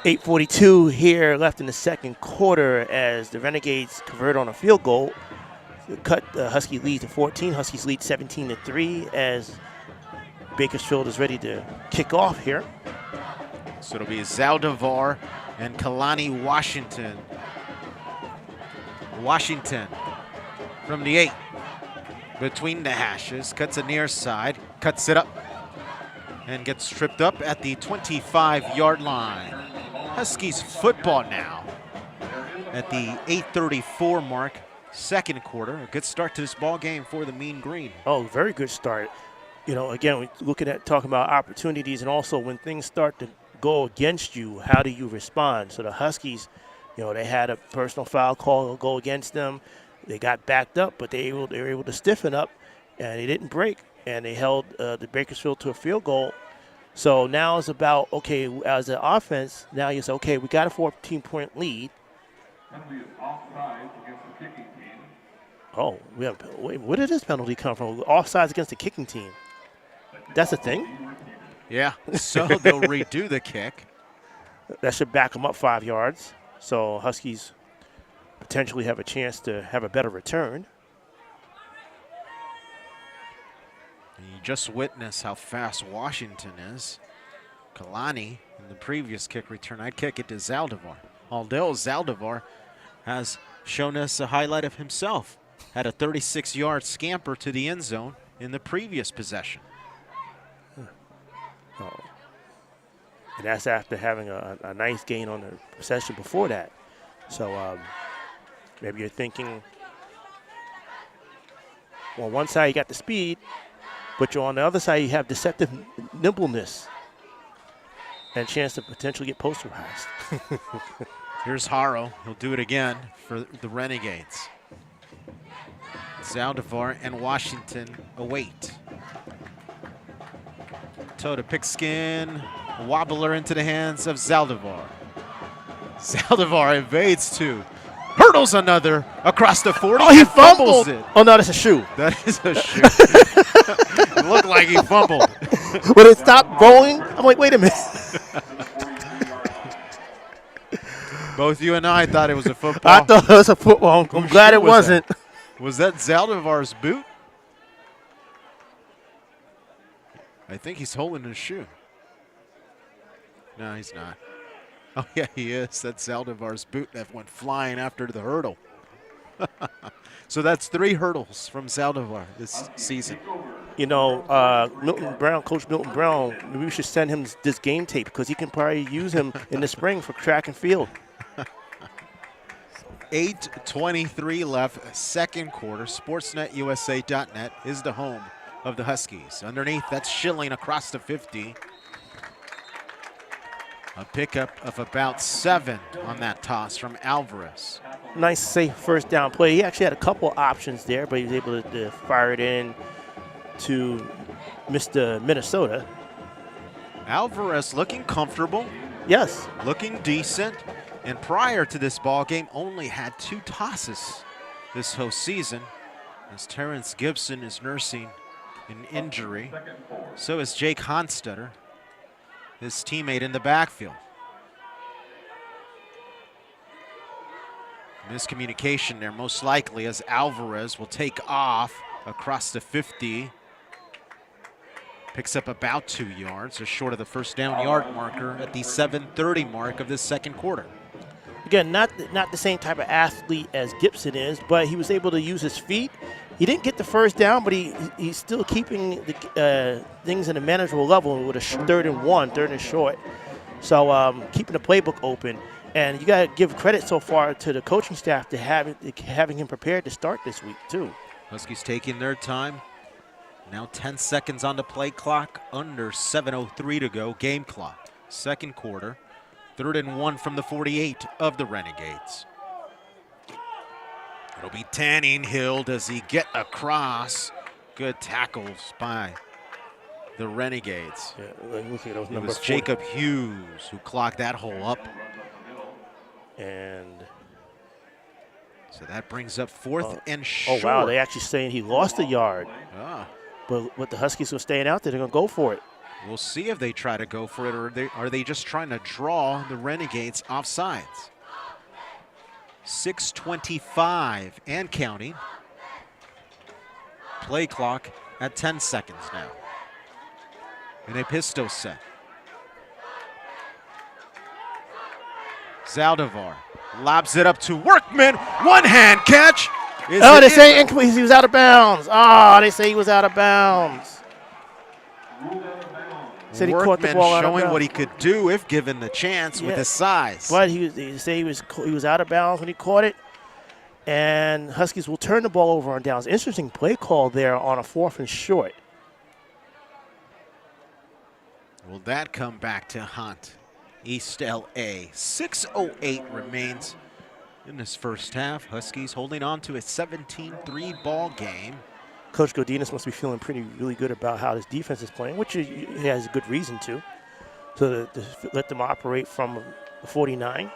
8:42 here left in the second quarter as the Renegades convert on a field goal. Cut the Husky lead to 14. Huskies lead 17-3 as Bakersfield is ready to kick off here. So it'll be Saldivar and Kalani Washington. Washington from the 8. Between the hashes, cuts a near side, cuts it up, and gets tripped up at the 25-yard line. Huskies football now at the 8:34 mark, second quarter. A good start to this ball game for the Mean Green. Oh, very good start. You know, again, we're looking at talking about opportunities and also when things start to go against you, how do you respond? So the Huskies, you know, they had a personal foul call go against them. They got backed up, but they were able to stiffen up, and they didn't break, and they held the Bakersfield to a field goal. So now it's about, okay, as an offense, now you say, okay, we got a 14-point lead. Oh, wait, where did this penalty come from? Offsides against the kicking team. That's a thing? Yeah, so they'll redo the kick. That should back them up 5 yards. So Huskies potentially have a chance to have a better return. You just witnessed how fast Washington is. Kalani in the previous kick return, I'd kick it to Saldivar. Although Saldivar has shown us a highlight of himself. Had a 36-yard scamper to the end zone in the previous possession. Oh. And that's after having a nice gain on the possession before that. So maybe you're thinking, well, on one side you got the speed, but on the other side you have deceptive nimbleness and a chance to potentially get posterized. Here's Haro. He'll do it again for the Renegades. Saldivar and Washington await. Toe to pigskin. Wobbler into the hands of Saldivar. Saldivar evades 2. Hurdles another across the 40. Oh, he fumbles it. Oh, no, that's a shoe. That is a shoe. It looked like he fumbled. When it stopped rolling, I'm like, wait a minute. Both you and I thought it was a football. I thought it was a football. I'm glad it wasn't. Was that Saldivar's boot? I think he's holding his shoe. No, he's not. Oh, yeah, he is. That's Saldivar's boot that went flying after the hurdle. So that's 3 hurdles from Saldivar this season. You know, Coach Milton Brown, maybe we should send him this game tape because he can probably use him in the spring for track and field. 8:23 left, second quarter. SportsNetUSA.net is the home of the Huskies. Underneath, that's Schilling across the 50. A pickup of about 7 on that toss from Alvarez. Nice, safe first down play. He actually had a couple options there, but he was able to fire it in to Mr. Minnesota. Alvarez looking comfortable. Yes. Looking decent. And prior to this ball game, only had 2 tosses this whole season, as Terrence Gibson is nursing an injury. So is Jake Honstetter, his teammate in the backfield. Miscommunication there, most likely, as Alvarez will take off across the 50. Picks up about 2 yards, just short of the first down yard marker at the 7:30 mark of this second quarter. Again, not the same type of athlete as Gibson is, but he was able to use his feet. He didn't get the first down, but he's still keeping the things in a manageable level with a 3rd and 1, 3rd and short. So keeping the playbook open. And you got to give credit so far to the coaching staff to having him prepared to start this week, too. Huskies taking their time. Now 10 seconds on the play clock, under 7:03 to go, game clock. Second quarter, 3rd and 1 from the 48 of the Renegades. It'll be Tanning Hill. Does he get across? Good tackles by the Renegades. Yeah, it was Jacob Hughes who clocked that hole up. And so that brings up 4th and short. Oh, wow, they actually saying he lost a yard. Ah. But with the Huskies were staying out there, they're going to go for it. We'll see if they try to go for it, or are they just trying to draw the Renegades offsides. 6:25 and counting. Play clock at 10 seconds now. In a pistol set. Saldivar lobs it up to Workman. One-hand catch. They say he was out of bounds. They say he was out of bounds. Said he caught the ball out of showing bounds. what he could do if given the chance with his size. But he say he was out of bounds when he caught it. And Huskies will turn the ball over on downs. Interesting play call there on a 4th and short. Will that come back to haunt East LA? 6:08 remains in this first half. Huskies holding on to a 17-3 ball game. Coach Gudino must be feeling really good about how his defense is playing, which he has a good reason to. So to let them operate from the 49.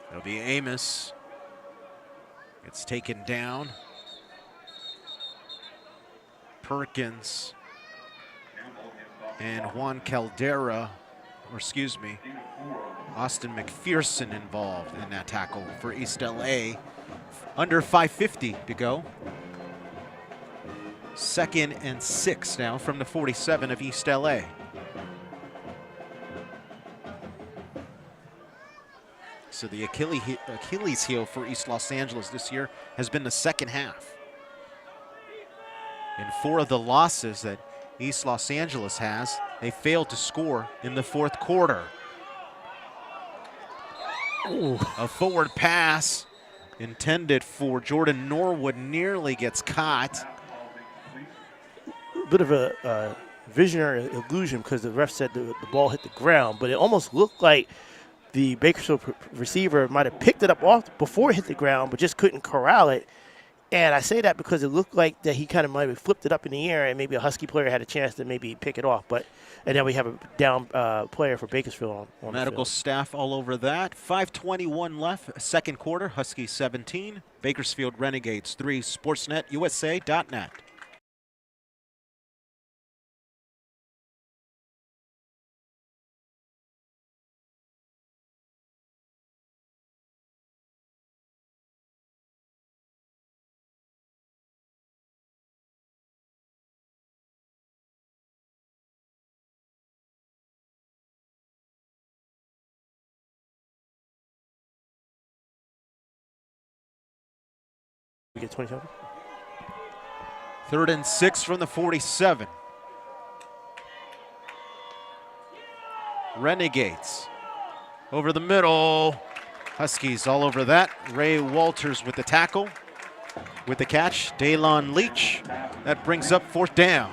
It'll be Amos. Gets taken down. Perkins and Juan Caldera, Austin McPherson involved in that tackle for East LA. Under 5:50 to go. 2nd and 6 now from the 47 of East LA. So the Achilles heel for East Los Angeles this year has been the second half. In 4 of the losses that East Los Angeles has, they failed to score in the 4th quarter. Ooh. A forward pass intended for Jordan Norwood nearly gets caught. Bit of a visionary illusion because the ref said the ball hit the ground, but it almost looked like the Bakersfield receiver might have picked it up off before it hit the ground, but just couldn't corral it. And I say that because it looked like that he kind of might have flipped it up in the air, and maybe a Husky player had a chance to maybe pick it off. And then we have a down player for Bakersfield on Medical the field. staff all over that. 5:21 left, 2nd quarter. Huskies 17, Bakersfield Renegades 3. SportsNetUSA.net. We get 27. 3rd and 6 from the 47. Renegades over the middle. Huskies all over that. Ray Walters with the tackle. With the catch, Daylon Leach. That brings up 4th down.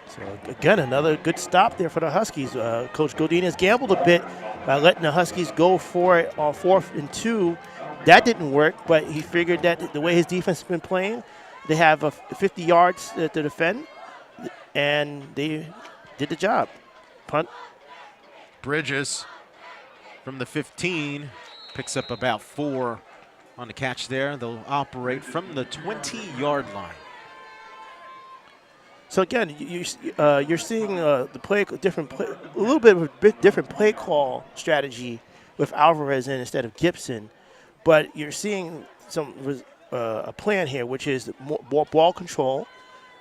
So again, another good stop there for the Huskies. Coach Godinez gambled a bit by letting the Huskies go for it on 4th and 2. That didn't work, but he figured that the way his defense has been playing, they have 50 yards to defend, and they did the job. Punt. Bridges from the 15 picks up about 4 on the catch there. They'll operate from the 20-yard line. So again, you're seeing a little bit of a different play call strategy with Alvarez in instead of Gibson. But you're seeing a plan here, which is more ball control,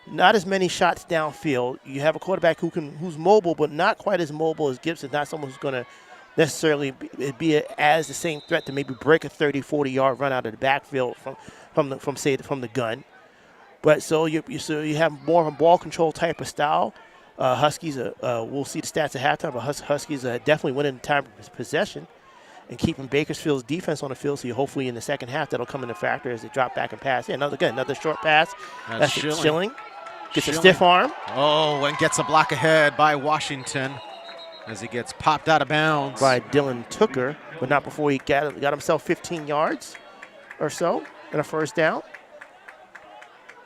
not as many shots downfield. You have a quarterback who's mobile, but not quite as mobile as Gibson. Not someone who's going to necessarily be as the same threat to maybe break a 30, 40-yard run out of the backfield from the gun. But so you have more of a ball control type of style. Huskies, we'll see the stats at halftime, but Huskies definitely winning time of possession and keeping Bakersfield's defense on the field. So hopefully in the second half that'll come into factor as they drop back and pass. Yeah, another short pass. That's Schilling. Gets a stiff arm. Oh, and gets a block ahead by Washington as he gets popped out of bounds. By Dylan Tooker, but not before he got himself 15 yards or so and a 1st down.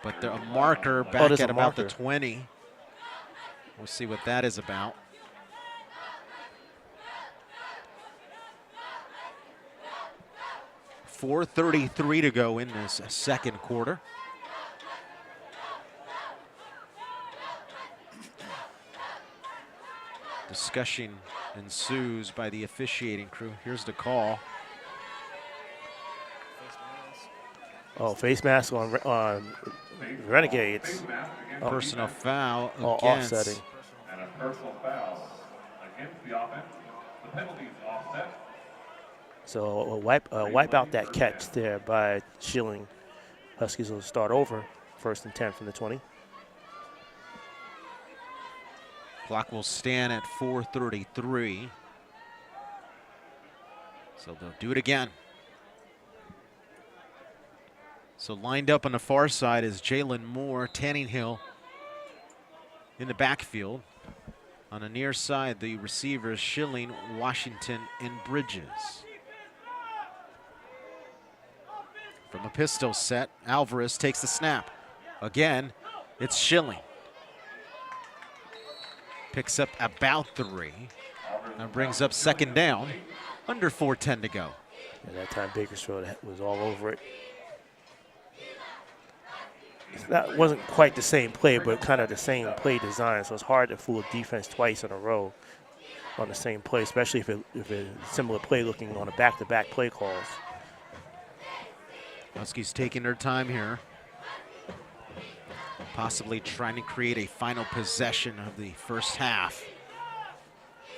But a marker back at about the 20. We'll see what that is about. .433 to go in this 2nd quarter. Discussion ensues by the officiating crew. Here's the call. Oh, face mask on Renegades. Personal foul Offsetting. against. And a personal foul against the offense. The penalty's offset. So wipe out that catch there by Schilling. Huskies will start over. 1st and 10 from the 20. Clock will stand at 4:33. So they'll do it again. So lined up on the far side is Jalen Moore, Tanninghill in the backfield. On the near side, the receivers Schilling, Washington, and Bridges. From a pistol set, Alvarez takes the snap. Again, it's Schilling. Picks up about 3 and brings up 2nd down. Under 4:10 to go. And that time Bakersfield was all over it. That wasn't quite the same play, but kind of the same play design. So it's hard to fool defense twice in a row on the same play, especially if it's a similar play looking on a back-to-back play calls. Huskies taking their time here. Possibly trying to create a final possession of the first half.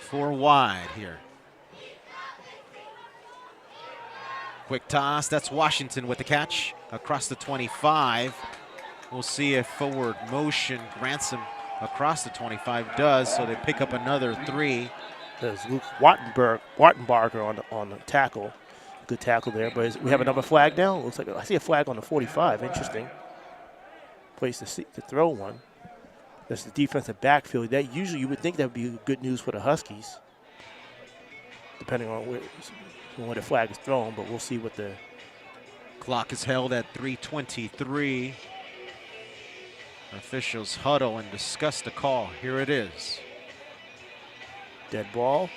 4 wide here. Quick toss, that's Washington with the catch across the 25. We'll see if forward motion grants him across the 25. Does, so they pick up another 3. There's Luke Wartenbarger on the tackle. Good tackle there, but we have another flag down. Looks like I see a flag on the 45. Interesting place to throw one. That's the defensive backfield. That usually you would think that would be good news for the Huskies, depending on where the flag is thrown. But we'll see what the clock is held at 3:23. Officials huddle and discuss the call. Here it is. Dead ball.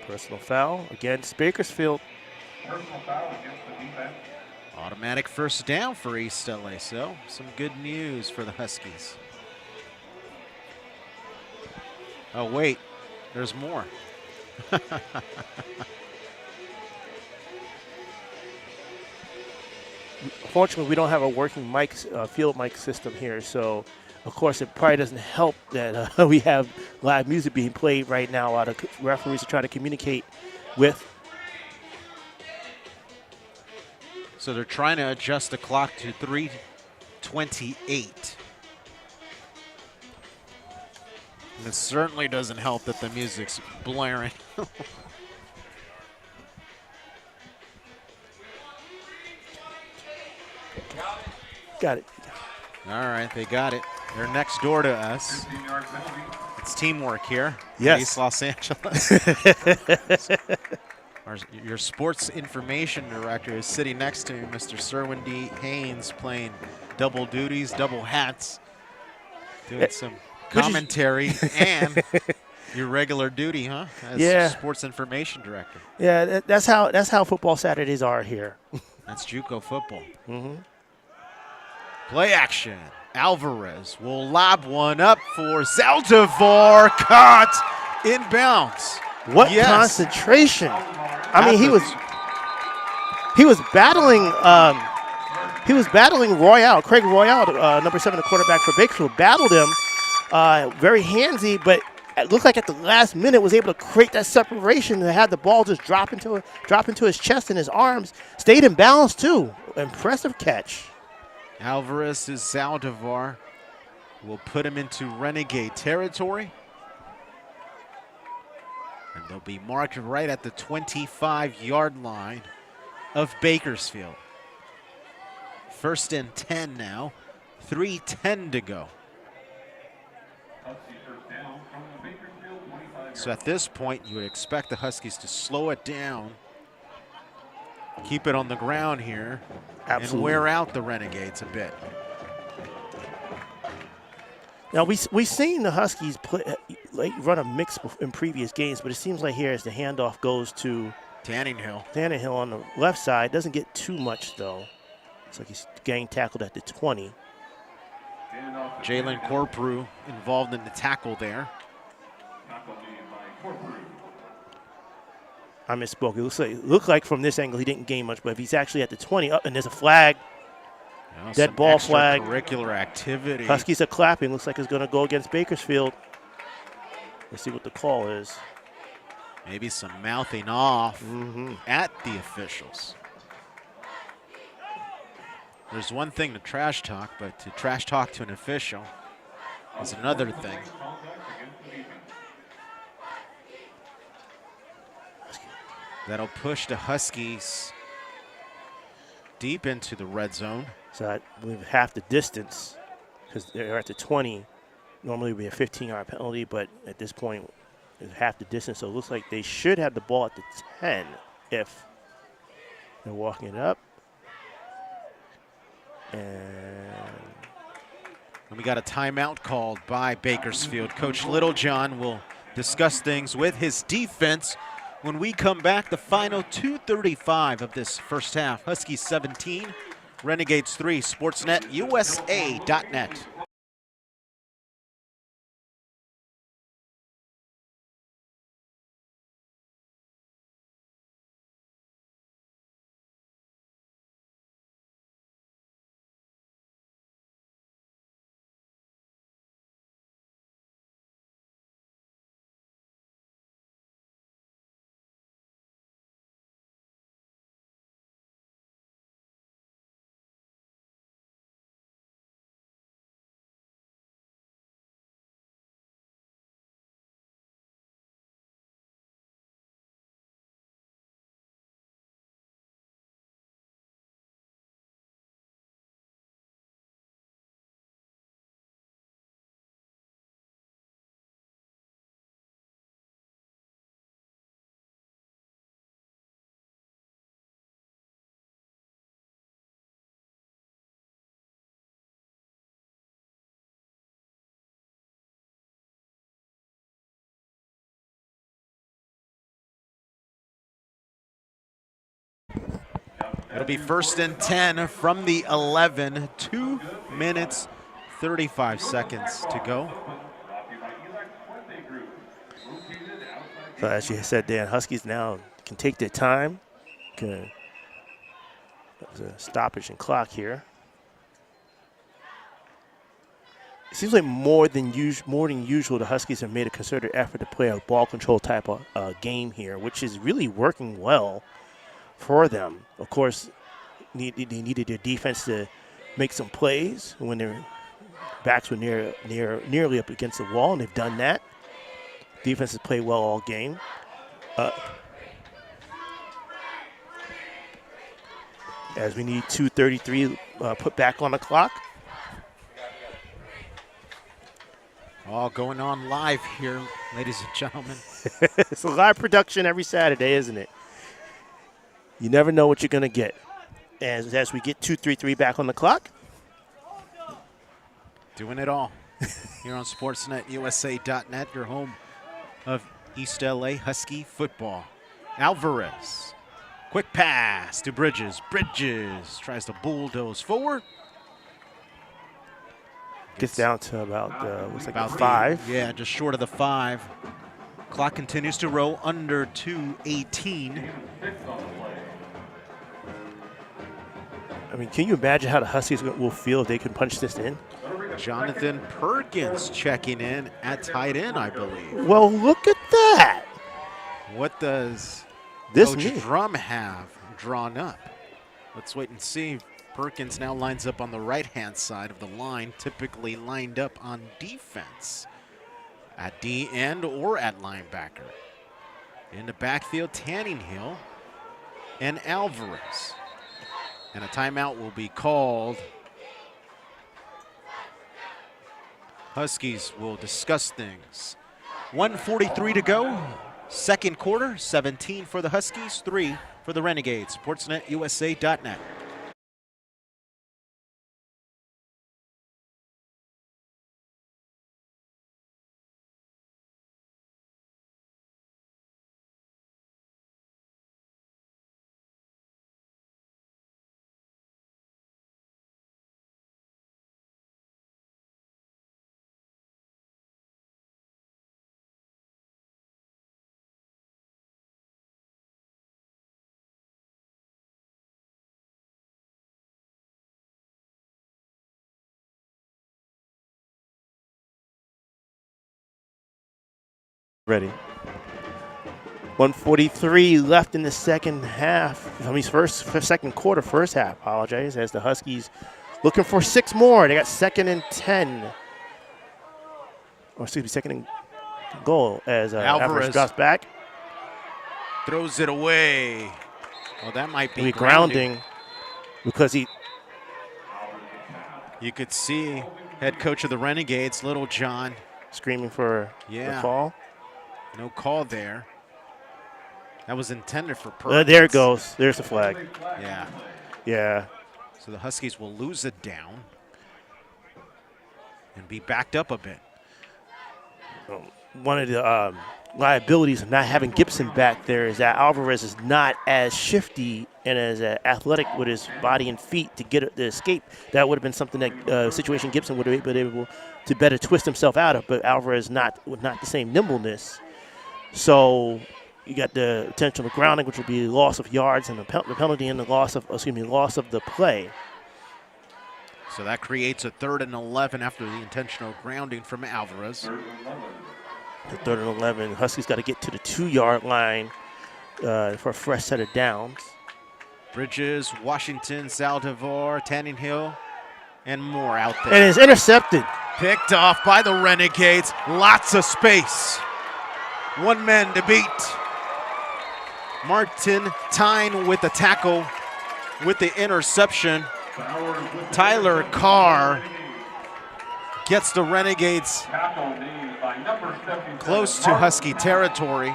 Personal foul against Bakersfield. Personal foul against the defense. Automatic first down for East LA. So some good news for the Huskies. Oh, wait. There's more. Fortunately, we don't have a working field mic system here, so of course it probably doesn't help that we have live music being played right now while the referees are trying to communicate with. So they're trying to adjust the clock to 3:28. And it certainly doesn't help that the music's blaring. Got it. All right, they got it. They're next door to us. 15-yard penalty. It's teamwork here. Yes. East Los Angeles. Your sports information director is sitting next to me, Mr. Serwin D. Haynes, playing double duties, double hats, doing some commentary and your regular duty, huh? As sports information director. Yeah, that's how football Saturdays are here. That's JUCO football. Mm-hmm. Play action. Alvarez will lob one up for Saldivar. Caught in bounds. What concentration! I mean, he was battling. Craig Royale, number 7, the quarterback for Bakersfield, battled him. Very handsy, but it looked like at the last minute was able to create that separation and had the ball just drop into his chest and his arms. Stayed in balance too. Impressive catch. Alvarez is Saldivar. Will put him into Renegade territory. And they'll be marked right at the 25-yard line of Bakersfield. 1st and 10 now. 3:10 to go. So at this point, you would expect the Huskies to slow it down, keep it on the ground here, and wear out the Renegades a bit. Now, we've seen the Huskies run a mix in previous games, but it seems like here as the handoff goes to Tanninghill on the left side, doesn't get too much, though. Looks like he's gang tackled at the 20. Jalen Corprew involved in the tackle there. I misspoke. It looked like from this angle he didn't gain much, but if he's actually at the 20, up and there's a flag. Dead ball flag. Curricular activity. Huskies are clapping. Looks like it's going to go against Bakersfield. Let's see what the call is. Maybe some mouthing off at the officials. There's one thing to trash talk, but to trash talk to an official is another thing. That'll push the Huskies deep into the red zone. So I believe half the distance, because they're at the 20. Normally it would be a 15-yard penalty, but at this point it's half the distance. So it looks like they should have the ball at the 10 if they're walking it up. And we got a timeout called by Bakersfield. Coach Littlejohn will discuss things with his defense when we come back. The final 2:35 of this first half. Huskies 17, Renegades 3. Sportsnet USA.net. It'll be 1st and 10 from the 11. 2 minutes, 35 seconds to go. so as you said, Dan, Huskies now can take their time. There's a stoppage in clock here. It seems like more than usual, the Huskies have made a concerted effort to play a ball control type of game here, which is really working well for them. Of course, they needed their defense to make some plays when their backs were nearly up against the wall, and they've done that. Defense has played well all game. As we need 2:33 put back on the clock. All going on live here, ladies and gentlemen. It's a live production every Saturday, isn't it? You never know what you're going to get. As we get 2:33 back on the clock. Doing it all here on Sportsnet USA.net, your home of East LA Husky football. Alvarez, quick pass to Bridges. Bridges tries to bulldoze forward. Gets down to about, looks like about a 5. Yeah, just short of the 5. Clock continues to roll under 2:18. I mean, can you imagine how the Huskies will feel if they can punch this in? Jonathan Perkins checking in at tight end, I believe. Well, look at that. What does This Coach mean? Drum have drawn up? Let's wait and see. Perkins now lines up on the right-hand side of the line, typically lined up on defense at D end or at linebacker. In the backfield, Tanninghill and Alvarez. And a timeout will be called. Huskies will discuss things. 1:43 to go. Second quarter, 17 for the Huskies, 3 for the Renegades. Sportsnet USA.net. Ready. 1:43 left in the second half. I mean, second quarter, first half. Apologize, as the Huskies looking for 6 more. They got 2nd and 10. Or excuse me, 2nd and goal as Alvarez drops back. Throws it away. Well, that might be grounding because he. You could see head coach of the Renegades, Little John, screaming for the call. No call there. That was intended for Perkins. There it goes. There's the flag. Yeah. Yeah. So the Huskies will lose it down and be backed up a bit. One of the liabilities of not having Gibson back there is that Alvarez is not as shifty and as athletic with his body and feet to get the escape. That would have been something that situation Gibson would have been able to better twist himself out of, but Alvarez not the same nimbleness. So you got the potential of grounding, which would be loss of yards, and the penalty and the loss of the play. So that creates a 3rd and 11 after the intentional grounding from Alvarez. The 3rd and 11. Huskies got to get to the 2-yard line for a fresh set of downs. Bridges, Washington, Saldivar, Tanning Hill, and more out there. And it's intercepted. Picked off by the Renegades. Lots of space. 1 man to beat. Martin Tyne with the tackle with the interception. Tyler Carr gets the Renegades close to Husky territory.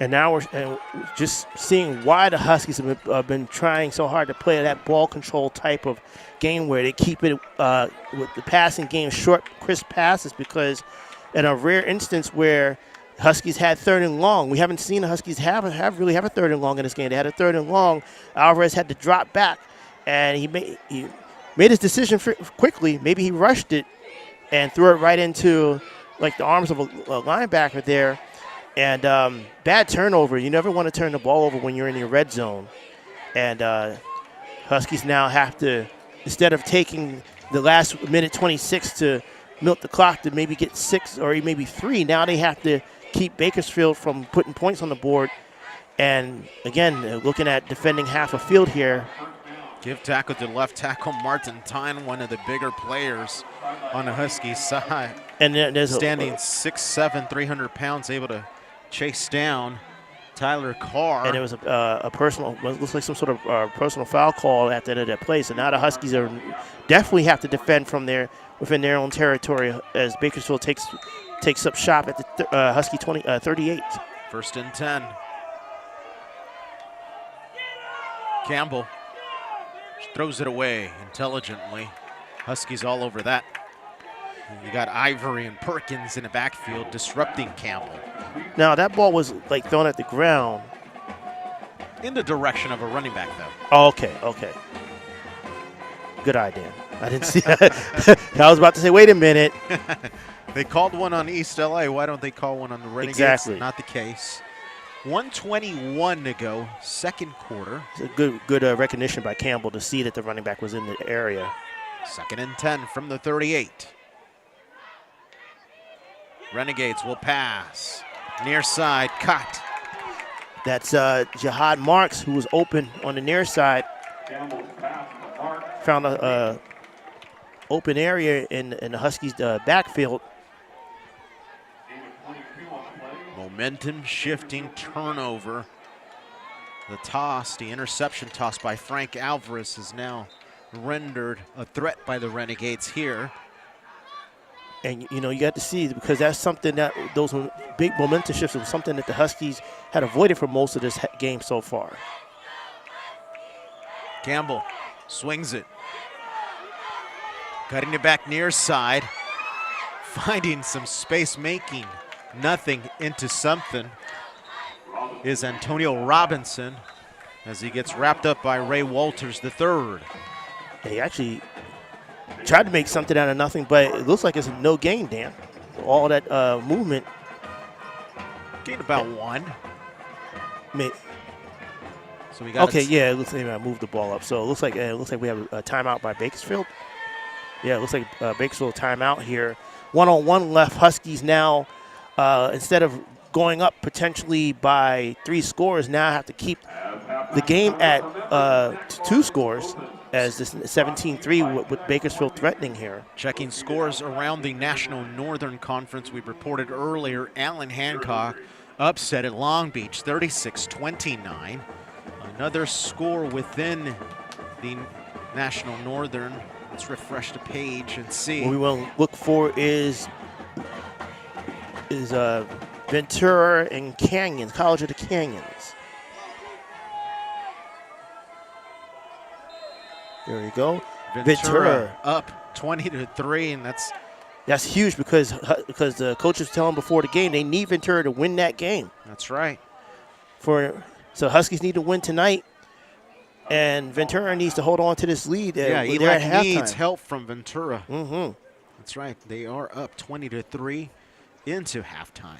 And now we're just seeing why the Huskies have been trying so hard to play that ball control type of game where they keep it with the passing game short, crisp passes, because in a rare instance where Huskies had 3rd and long. We haven't seen the Huskies really have a 3rd and long in this game. They had a 3rd and long. Alvarez had to drop back, and he made his decision quickly. Maybe he rushed it and threw it right into like the arms of a linebacker there. And bad turnover. You never want to turn the ball over when you're in your red zone. And Huskies now have to, instead of taking the last minute 26 to milk the clock to maybe get 6 or maybe 3, now they have to keep Bakersfield from putting points on the board. And again, looking at defending half a field here. Give tackle to left tackle Martin Tyne, one of the bigger players on the Huskies side. And there's standing 6'7", 300 pounds, able to chase down Tyler Carr. And it was a personal, looks like some sort of personal foul call at the end of that play. So now the Huskies are definitely have to defend from within their own territory as Bakersfield takes up shop at the Husky 38. 1st and 10. Campbell throws it away intelligently. Huskies all over that. You got Ivory and Perkins in the backfield disrupting Campbell. Now that ball was like thrown at the ground. In the direction of a running back, though. Oh, okay. Good idea. I didn't see that. I was about to say, wait a minute. They called one on East LA. Why don't they call one on the Renegades? Exactly. Not the case. 1:21 to go, 2nd quarter. It's a good recognition by Campbell to see that the running back was in the area. 2nd and 10 from the 38. Renegades will pass. Near side, cut. That's Jihad Marks, who was open on the near side. Found a open area in the Huskies' backfield. Momentum shifting turnover. The interception toss by Frank Alvarez is now rendered a threat by the Renegades here. And, you got to see, because that's something that those big momentum shifts was something that the Huskies had avoided for most of this game so far. Campbell swings it. Cutting it back near side. Finding some space, making nothing into something is Antonio Robinson as he gets wrapped up by Ray Walters III. He actually tried to make something out of nothing, but it looks like it's no gain, Dan. All that movement. Gained about 1. So we got it looks like I moved the ball up. So it looks like we have a timeout by Bakersfield. Yeah, it looks like Bakersfield timeout here 1-on-1 left. Huskies now, instead of going up potentially by 3 scores, now have to keep the game at 2 scores, as this 17-3 with Bakersfield threatening here. Checking scores around the National Northern Conference, we reported earlier Allen Hancock upset at Long Beach, 36-29. Another score within the National Northern. Let's refresh the page and see. What we want to look for is Ventura and Canyons, College of the Canyons. There we go. Ventura up 20-3, and that's huge because the coaches tell them before the game they need Ventura to win that game. That's right. So Huskies need to win tonight, and Ventura needs to hold on to this lead. Yeah, ELAC needs help from Ventura. Mm-hmm. That's right. They are up 20-3 into halftime.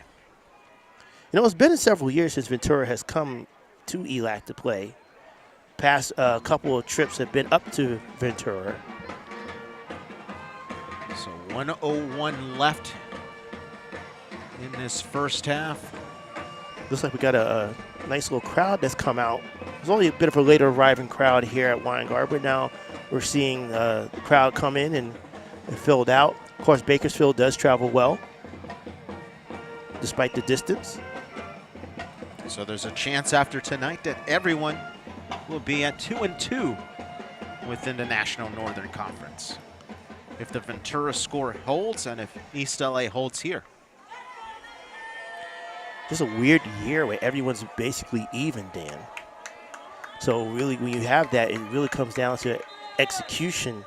You know, it's been several years since Ventura has come to ELAC to play. Past couple of trips have been up to Ventura. So 1:01 left in this first half. Looks like we got a nice little crowd that's come out. There's only a bit of a later arriving crowd here at Weingart, but now we're seeing the crowd come in and filled out. Of course, Bakersfield does travel well, despite the distance. So there's a chance after tonight that everyone will be at 2-2 within the National Northern Conference, if the Ventura score holds and if East LA holds here. Just a weird year where everyone's basically even, Dan. So really, when you have that, it really comes down to execution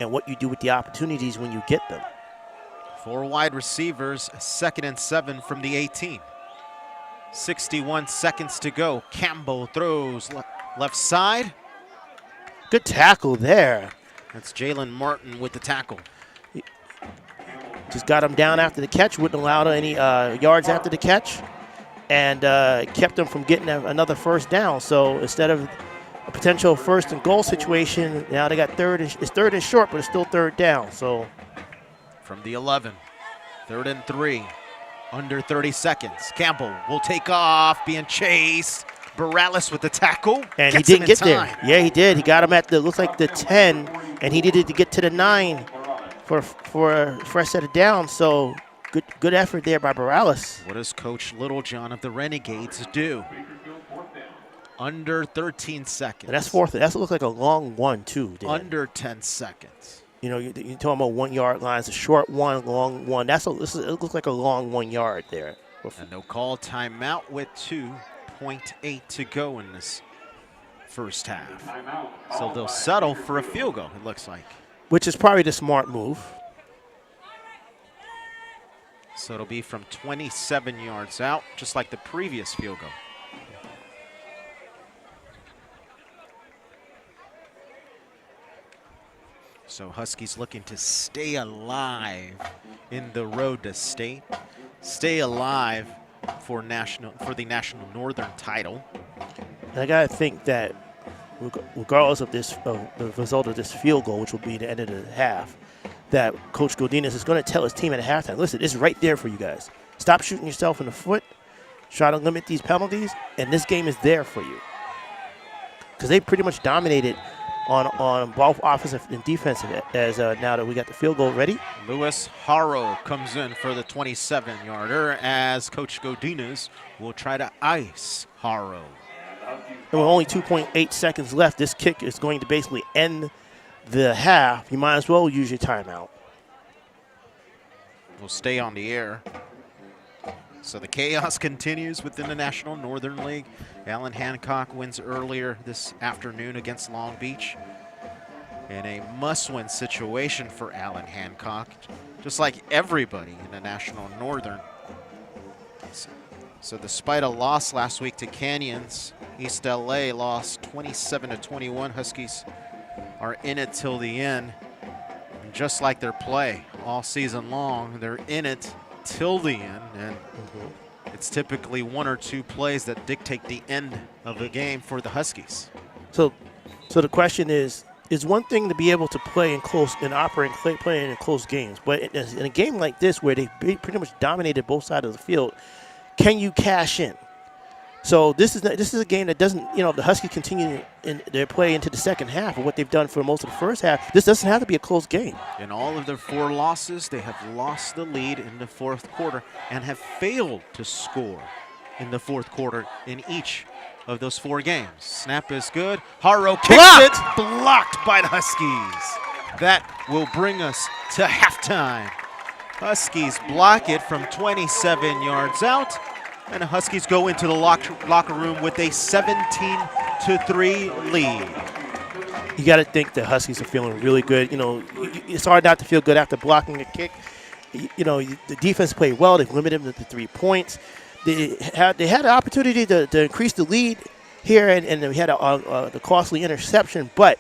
and what you do with the opportunities when you get them. 4 wide receivers, 2nd and 7 from the 18. 61 seconds to go. Campbell throws left side. Good tackle there. That's Jalen Martin with the tackle. Just got him down after the catch, wouldn't allow any yards after the catch, and kept him from getting another first down. So instead of a potential 1st and goal situation, now they got it's 3rd and short, but it's still 3rd down. So from the 11, 3rd and 3, under 30 seconds. Campbell will take off, being chased. Borales with the tackle. And he didn't get there. Yeah, he did. He got him at looks like the 10, and he needed to get to the 9 for a fresh set of downs. So good effort there by Borales. What does Coach Littlejohn of the Renegades do? Under 13 seconds. And that's 4th. That looks like a long one, too, Dan. Under 10 seconds. You know, you're talking about 1 yard lines, a short one, long one. It looks like a long 1 yard there. And no call, timeout with 2.8 to go in this first half. So they'll settle for a field goal, it looks like. Which is probably the smart move. So it'll be from 27 yards out, just like the previous field goal. So Huskies looking to stay alive in the road to state. Stay alive for the National Northern title. And I got to think that regardless of the result of this field goal, which will be the end of the half, that Coach Gudino is going to tell his team at halftime, listen, it's right there for you guys. Stop shooting yourself in the foot. Try to limit these penalties, and this game is there for you. Because they pretty much dominated on both offensive and defensive as now that we got the field goal ready. Lewis Haro comes in for the 27-yarder as Coach Godinez will try to ice Haro. And with only 2.8 seconds left, this kick is going to basically end the half. You might as well use your timeout. We'll stay on the air. So the chaos continues within the National Northern League. Allen Hancock wins earlier this afternoon against Long Beach in a must-win situation for Allen Hancock, just like everybody in the National Northern. So despite a loss last week to Canyons, East LA lost 27-21. Huskies are in it till the end. And just like their play all season long, they're in it till the end, and it's typically 1 or 2 plays that dictate the end of the game for the Huskies. So the question is, it's one thing to be able to play in close and operate and play in close games, but in a game like this where they pretty much dominated both sides of the field, can you cash in? So this is a game that doesn't, if the Huskies continue in their play into the second half of what they've done for most of the first half, this doesn't have to be a close game. In all of their 4 losses, they have lost the lead in the fourth quarter and have failed to score in the fourth quarter in each of those 4 games. Snap is good. Haro kicks it, blocked by the Huskies. That will bring us to halftime. Huskies block it from 27 yards out, and the Huskies go into the locker room with a 17-3 lead. You got to think the Huskies are feeling really good. It's hard not to feel good after blocking a kick. The defense played well. They've limited them to 3 points. They had an opportunity to increase the lead here, and we had the costly interception. But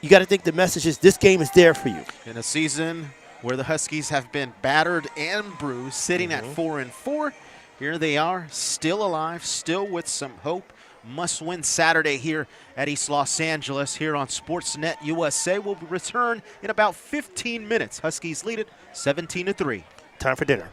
you got to think the message is this game is there for you. In a season where the Huskies have been battered and bruised, sitting at 4-4, here they are, still alive, still with some hope. Must win Saturday here at East Los Angeles here on Sportsnet USA. Will return in about 15 minutes. Huskies lead it 17-3. Time for dinner.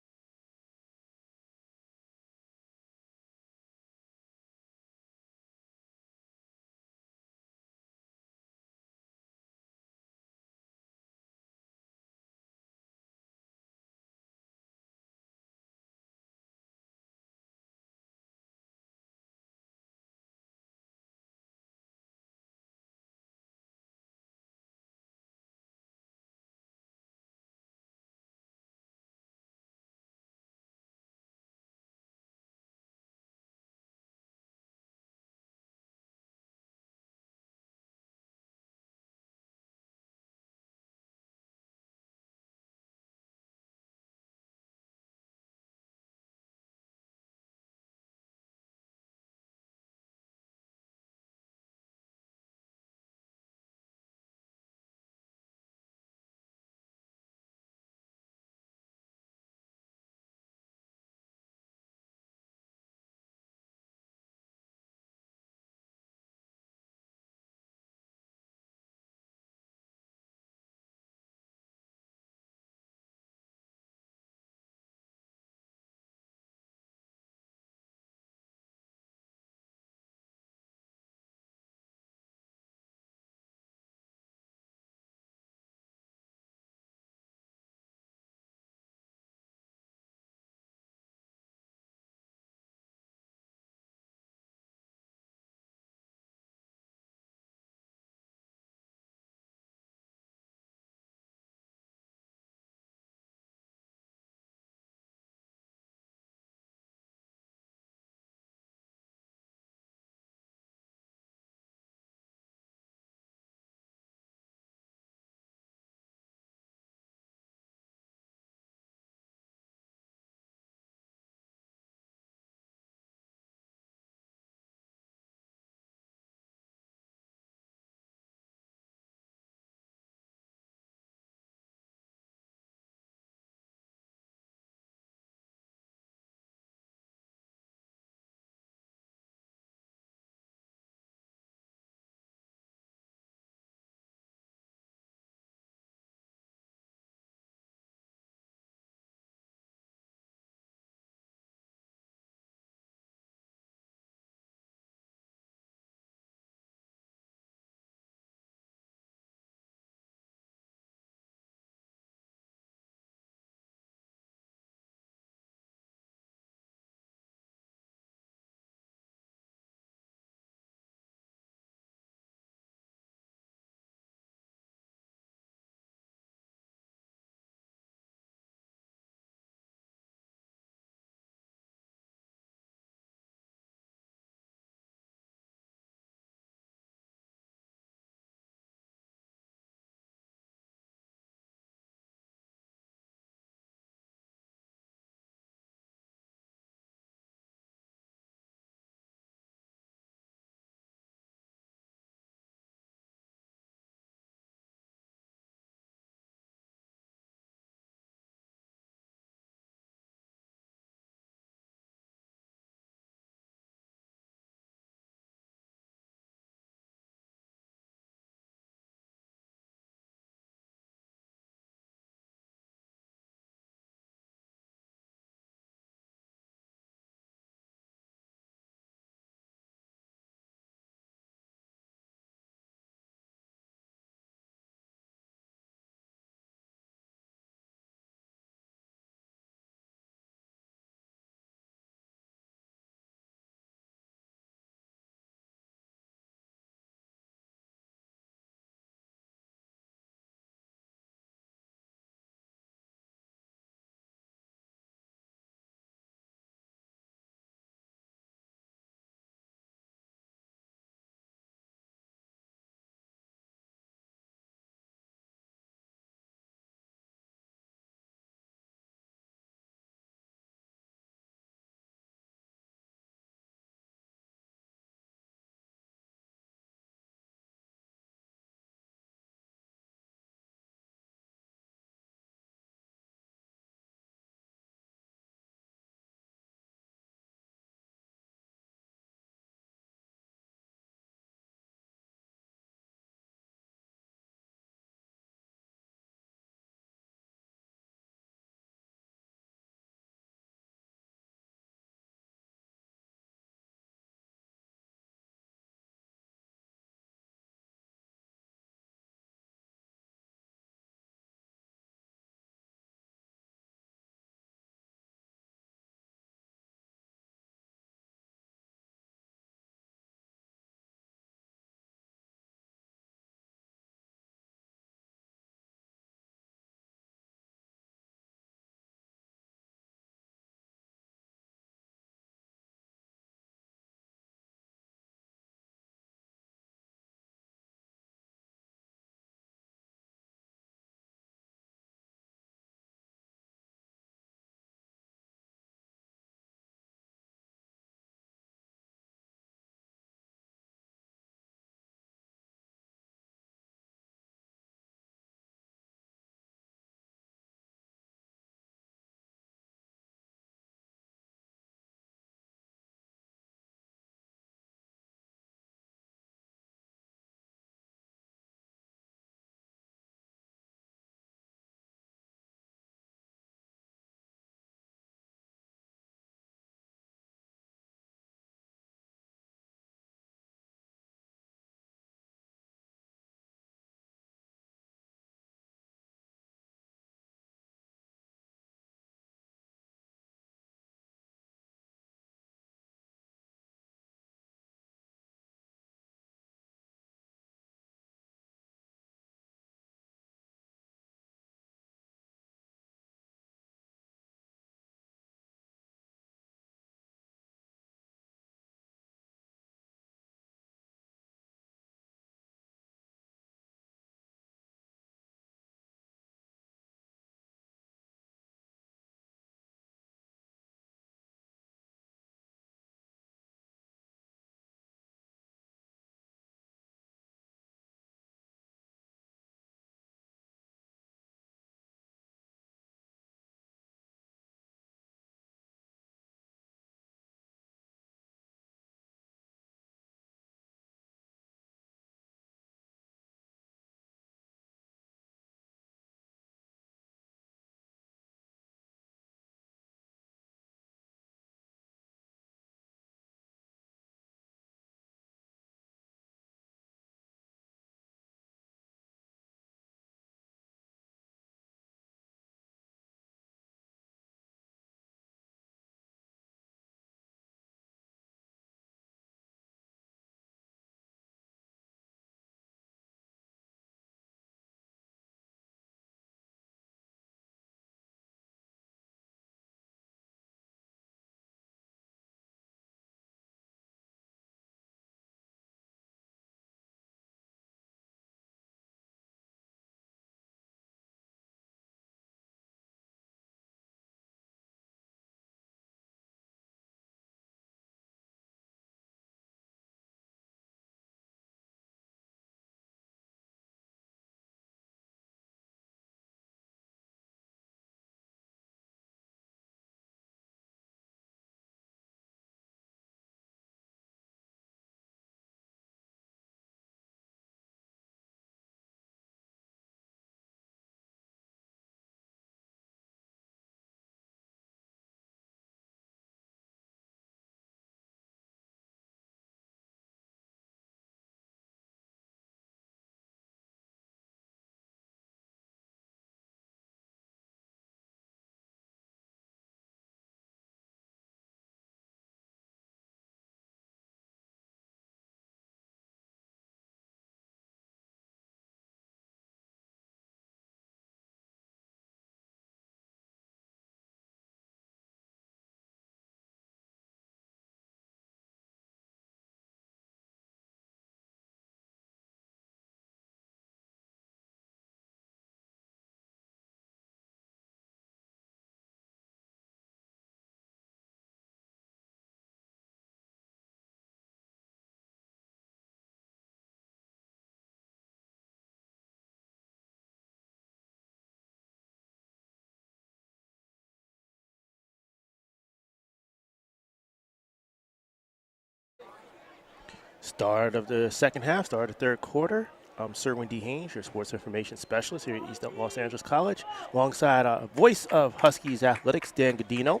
Start of the second half, start of the third quarter. I'm Sir D. Haynes, your sports information specialist here at East Los Angeles College, alongside voice of Huskies athletics, Dan Gudino.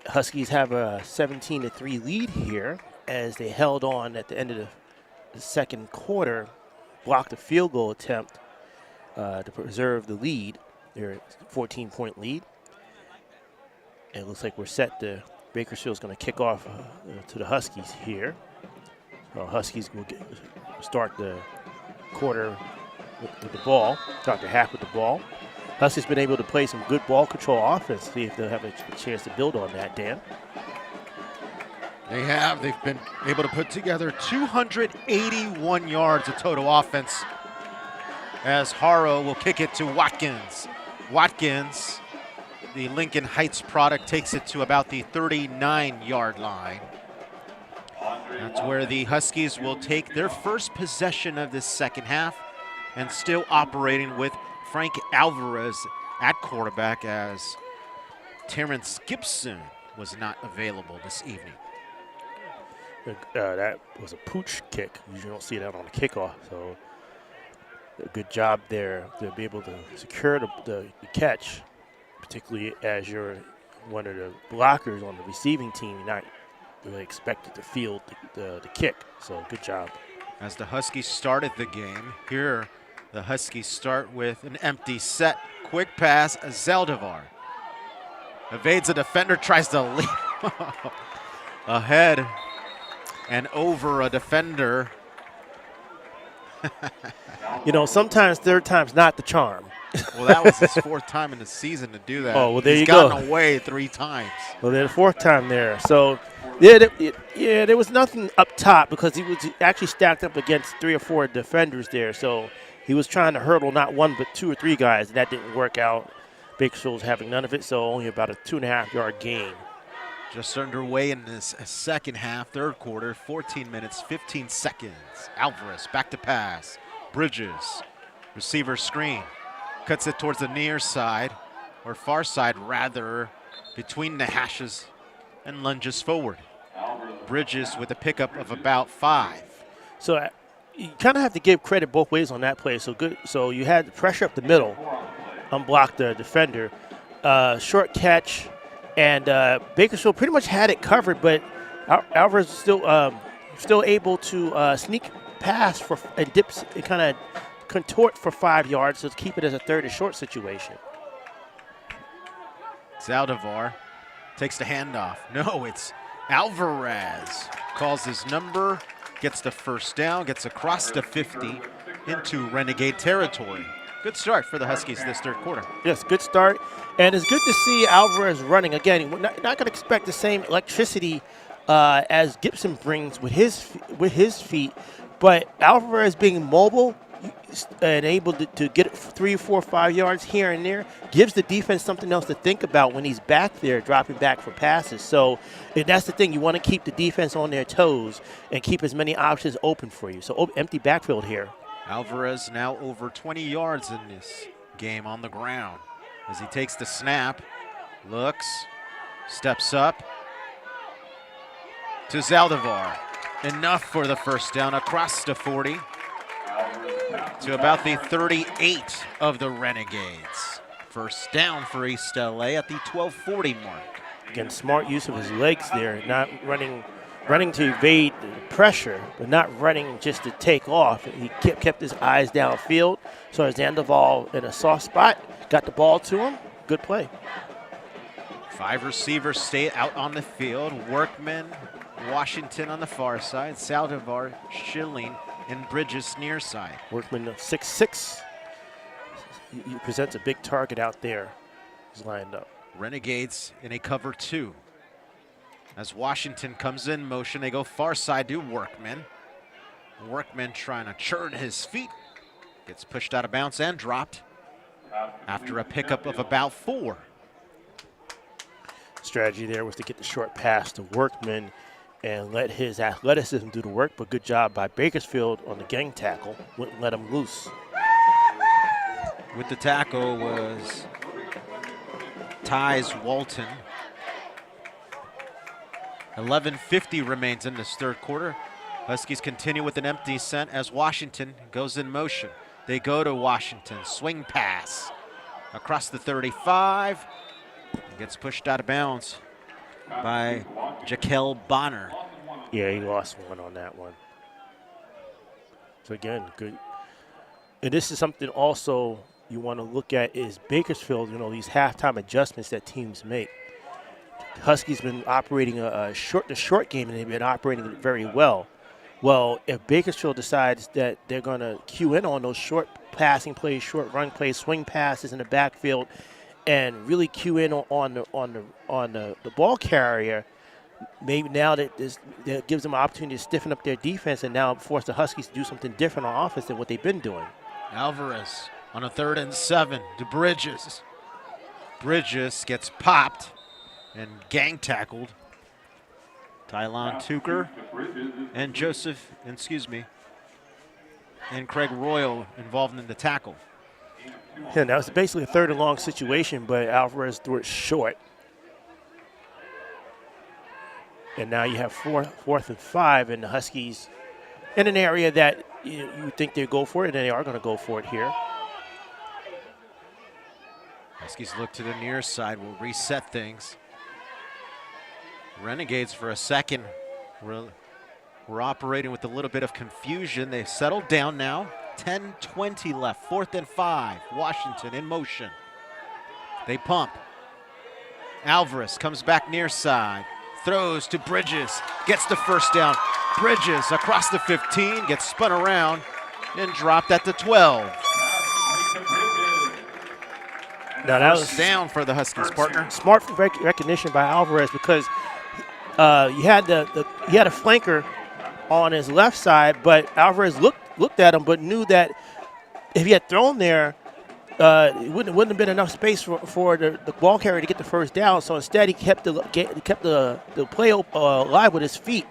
Huskies have a 17-3 lead here as they held on at the end of the second quarter, blocked a field goal attempt to preserve the lead. Their 14-point lead. And it looks like we're set to Bakersfield's going to kick off to the Huskies here. So Huskies will start the quarter with the ball, start the half with the ball. Huskies been able to play some good ball control offense. See if they'll have a chance to build on that, Dan. They have. They've been able to put together 281 yards of total offense as Haro will kick it to Watkins. Watkins, the Lincoln Heights product, takes it to about the 39-yard line. That's where the Huskies will take their first possession of this second half, and still operating with Frank Alvarez at quarterback as Terrence Gibson was not available this evening. That was a pooch kick. You don't see that on the kickoff, so a good job there to be able to secure the catch, particularly as you're one of the blockers on the receiving team. You're not really expected to field the kick, so good job. As the Huskies started the game, here the Huskies start with an empty set. Quick pass, Saldivar evades a defender, tries to leap ahead and over a defender. You know, sometimes third time's not the charm. Well, that was his fourth time in the season to do that. Oh, well, there He's you go. gotten away 3 times. Well, then the fourth time there. So, yeah, there was nothing up top because he was actually stacked up against 3 or 4 defenders there. So he was trying to hurdle not one but 2 or 3 guys, and that didn't work out. Bakersfield was having none of it, so only about a 2.5-yard gain. Just underway in this second half, third quarter, 14 minutes, 15 seconds. Alvarez back to pass. Bridges, receiver screen. Cuts it towards the near side, or far side rather, between the hashes and lunges forward. Bridges with a pickup of about 5. So you kind of have to give credit both ways on that play. So good. So you had the pressure up the middle, unblocked the defender, short catch, and Bakersfield pretty much had it covered, but Alvarez still able to sneak pass and dips and kind of contort for 5 yards to keep it as a third and short situation. Saldivar takes the handoff. No, it's Alvarez. Calls his number, gets the first down, gets across the 50 into Renegade territory. Good start for the Huskies this third quarter. Yes, good start. And it's good to see Alvarez running. Again, we're not going to expect the same electricity as Gibson brings with his feet, but Alvarez being mobile and able to get 3, 4, 5 yards here and there gives the defense something else to think about when he's back there dropping back for passes. So that's the thing. You want to keep the defense on their toes and keep as many options open for you. So empty backfield here. Alvarez now over 20 yards in this game on the ground as he takes the snap, looks, steps up to Saldivar. Enough for the first down across the 40 to about the 38 of the Renegades. First down for East LA at the 12:40 mark. Again, smart use of his legs there, not running to evade the pressure, but not running just to take off. He kept his eyes downfield. So Saldivar in a soft spot, got the ball to him. Good play. 5 receivers stay out on the field. Workman, Washington on the far side. Saldivar, Schilling, and Bridges near side. Workman 6'6". He presents a big target out there. He's lined up. Renegades in a cover 2. As Washington comes in motion, they go far side to Workman. Workman trying to churn his feet. Gets pushed out of bounds and dropped after a pickup of about 4. Strategy there was to get the short pass to Workman and let his athleticism do the work, but good job by Bakersfield on the gang tackle. Wouldn't let him loose. With the tackle was Ty's Walton. 11:50 remains in this third quarter. Huskies continue with an empty set as Washington goes in motion. They go to Washington, swing pass across the 35. Gets pushed out of bounds by Jaquel Bonner. Yeah, he lost one on that one. So again, good. And this is something also you want to look at is Bakersfield, these halftime adjustments that teams make. Huskies been operating the short game, and they've been operating it very well. Well, if Bakersfield decides that they're going to cue in on those short passing plays, short run plays, swing passes in the backfield, and really cue in on the ball carrier, maybe now that gives them an opportunity to stiffen up their defense and now force the Huskies to do something different on offense than what they've been doing. Alvarez on a 3rd and 7 to Bridges. Bridges gets popped and gang tackled. Tylon Tucker and and Craig Royal involved in the tackle. Yeah, that was basically a 3rd and long situation, but Alvarez threw it short. And now you have 4th and 5, and the Huskies in an area that you think they go for it, and they are going to go for it here. Huskies look to the near side. Will reset things. Renegades for a second. We're operating with a little bit of confusion. They settled down now. 10:20 left. 4th and 5. Washington in motion. They pump. Alvarez comes back near side. Throws to Bridges. Gets the first down. Bridges across the 15. Gets spun around and dropped at the 12. Now that was down for the Huskies, partner. Smart recognition by Alvarez because he had a flanker on his left side, but Alvarez looked at him, but knew that if he had thrown there, it wouldn't have been enough space for the ball carrier to get the first down. So instead, he kept the play alive with his feet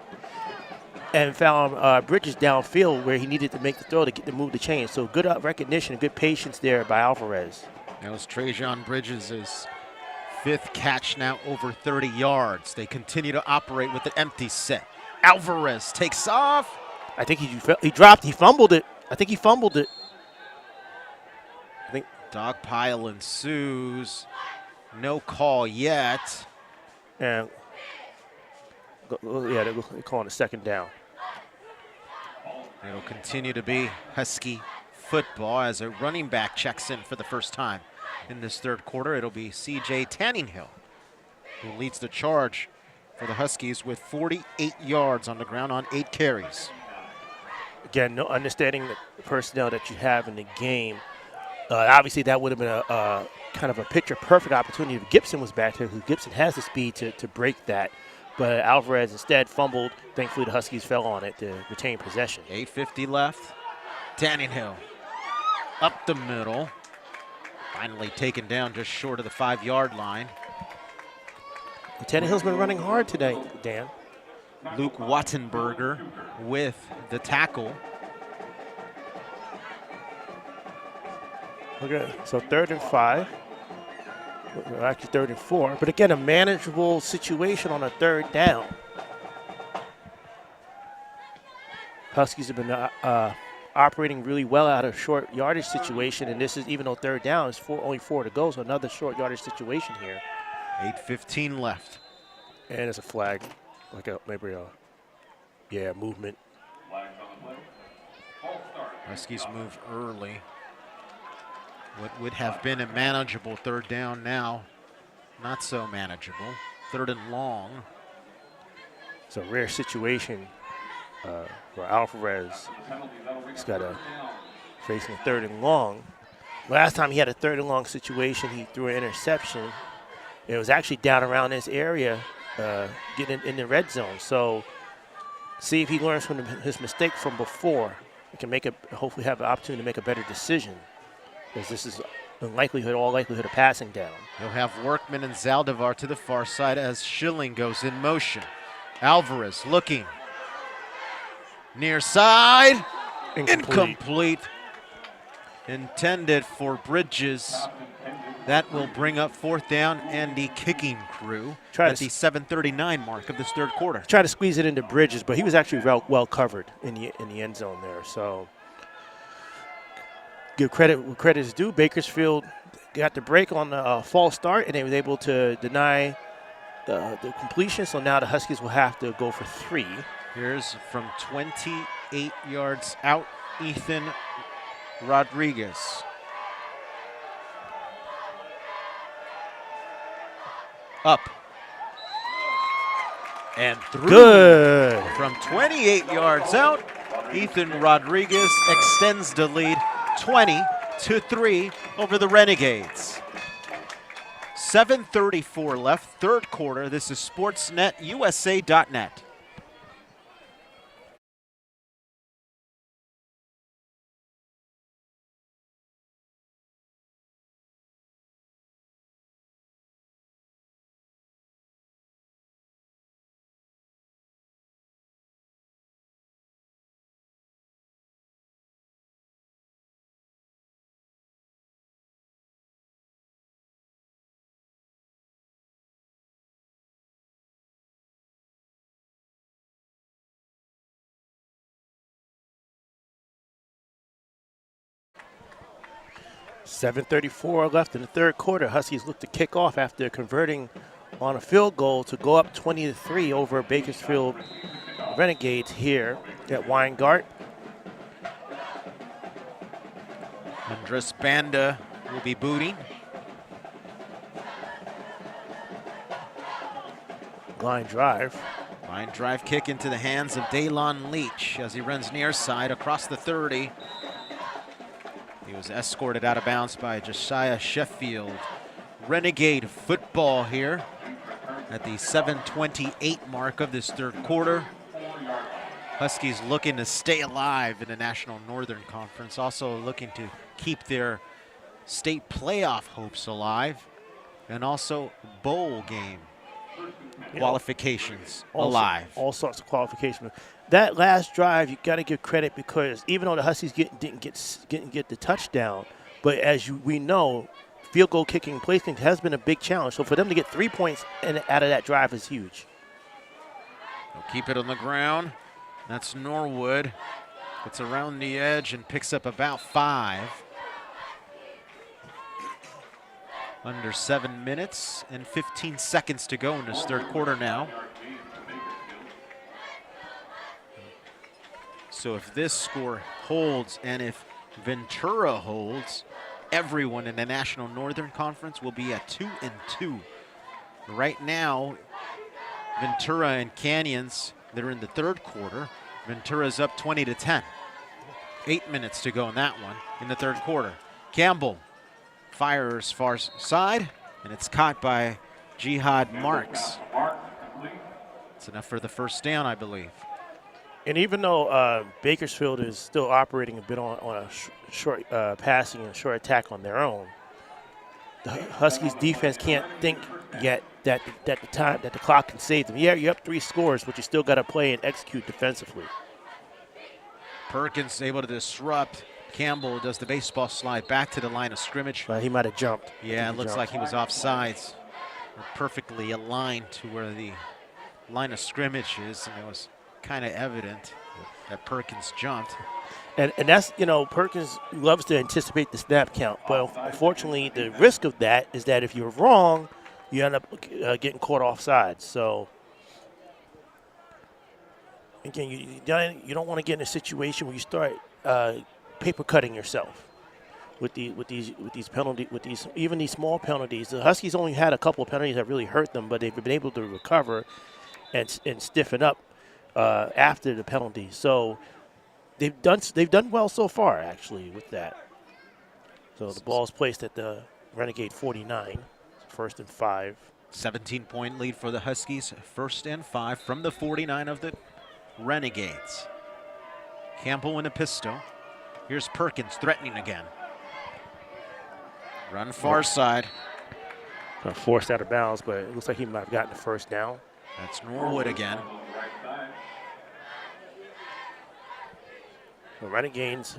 and found Bridges downfield where he needed to make the throw to move the chain. So good recognition, good patience there by Alvarez. That was Trajan Bridges' 5th catch, now over 30 yards. They continue to operate with an empty set. Alvarez takes off. I think he dropped. He fumbled it. I think he fumbled it. Dog pile ensues. No call yet. And they're calling a 2nd down. It'll continue to be Husky football as a running back checks in for the first time in this 3rd quarter. It'll be C.J. Tanninghill who leads the charge for the Huskies with 48 yards on the ground on 8 carries. Again, no understanding the personnel that you have in the game. Obviously, that would have been a kind of a picture-perfect opportunity if Gibson was back there, because Gibson has the speed to break that. But Alvarez instead fumbled. Thankfully, the Huskies fell on it to retain possession. 8:50 left. Tanninghill up the middle. Finally taken down just short of the 5-yard line. Tannehill's been running hard today, Dan. Luke Wattenberger with the tackle. Okay, so 3rd and 5. Well, actually 3rd and 4. But again, a manageable situation on a 3rd down. Huskies have been operating really well out of short yardage situation, and this is, even though 3rd down, it's only 4 to go, so another short yardage situation here. 8:15 left. And it's a flag, like movement. Huskies move early. What would have been a manageable 3rd down now, not so manageable. 3rd and long. It's a rare situation for Alvarez. He's got facing 3rd and long. Last time he had a 3rd and long situation, he threw an interception. It was actually down around this area, getting in the red zone. So see if he learns from his mistake from before. He can hopefully have an opportunity to make a better decision, because this is all likelihood of passing down. He'll have Workman and Saldivar to the far side as Schilling goes in motion. Alvarez looking. Near side. Incomplete. Intended for Bridges. That will bring up 4th down and the kicking crew Try at the 7:39 mark of this 3rd quarter. Try to squeeze it into Bridges, but he was actually well covered in the end zone there. So give credit where credit is due. Bakersfield got the break on the false start, and they was able to deny the completion. So now the Huskies will have to go for 3. Here's from 28 yards out, Ethan Rodriguez. Up. And through. Good. From 28 yards out, Ethan Rodriguez extends the lead 20-3 over the Renegades. 7:34 left, 3rd quarter. This is SportsNetUSA.net. $7:34 left in the 3rd quarter. Huskies look to kick off after converting on a field goal to go up 20-3 over Bakersfield Renegades here at Weingart. Andres Banda will be booting. Line drive. Line drive kick into the hands of Daylon Leach as he runs near side across the 30. He was escorted out of bounds by Josiah Sheffield. Renegade football here at the 7:28 mark of this 3rd quarter. Huskies looking to stay alive in the National Northern Conference, also looking to keep their state playoff hopes alive, and also bowl game qualifications alive. All sorts of qualifications. That last drive, you got to give credit because even though the Huskies didn't get the touchdown, but as we know, field goal kicking placement has been a big challenge. So for them to get 3 points out of that drive is huge. They'll keep it on the ground. That's Norwood. Gets around the edge and picks up about 5. Under 7 minutes and 15 seconds to go in this 3rd quarter now. So if this score holds and if Ventura holds, everyone in the National Northern Conference will be at 2-2. Right now, Ventura and Canyons, they're in the 3rd quarter. Ventura's up 20-10. 8 minutes to go in that one in the 3rd quarter. Campbell fires far side, and it's caught by Jihad Marks. It's enough for the 1st down, I believe. And even though Bakersfield is still operating a bit on a short passing and short attack on their own, the Huskies defense can't think yet that the clock can save them. Yeah, you're up 3 scores, but you still got to play and execute defensively. Perkins able to disrupt. Campbell does the baseball slide back to the line of scrimmage. He might have jumped. Yeah, it looks like he was offsides. Perfectly aligned to where the line of scrimmage is, and it was kind of evident that Perkins jumped. And that's, Perkins loves to anticipate the snap count. But unfortunately, the risk of that is that if you're wrong, you end up getting caught offside. So, again, you don't want to get in a situation where you start paper cutting yourself with these even these small penalties. The Huskies only had a couple of penalties that really hurt them, but they've been able to recover and stiffen up after the penalty. So they've done well so far, actually, with that. So the ball is placed at the Renegade 49, 1st and 5. 17-point lead for the Huskies, 1st and 5 from the 49 of the Renegades. Campbell in a pistol. Here's Perkins threatening again. Run far side. Forced out of bounds, but it looks like he might have gotten the 1st down. That's Norwood again. The Renegades.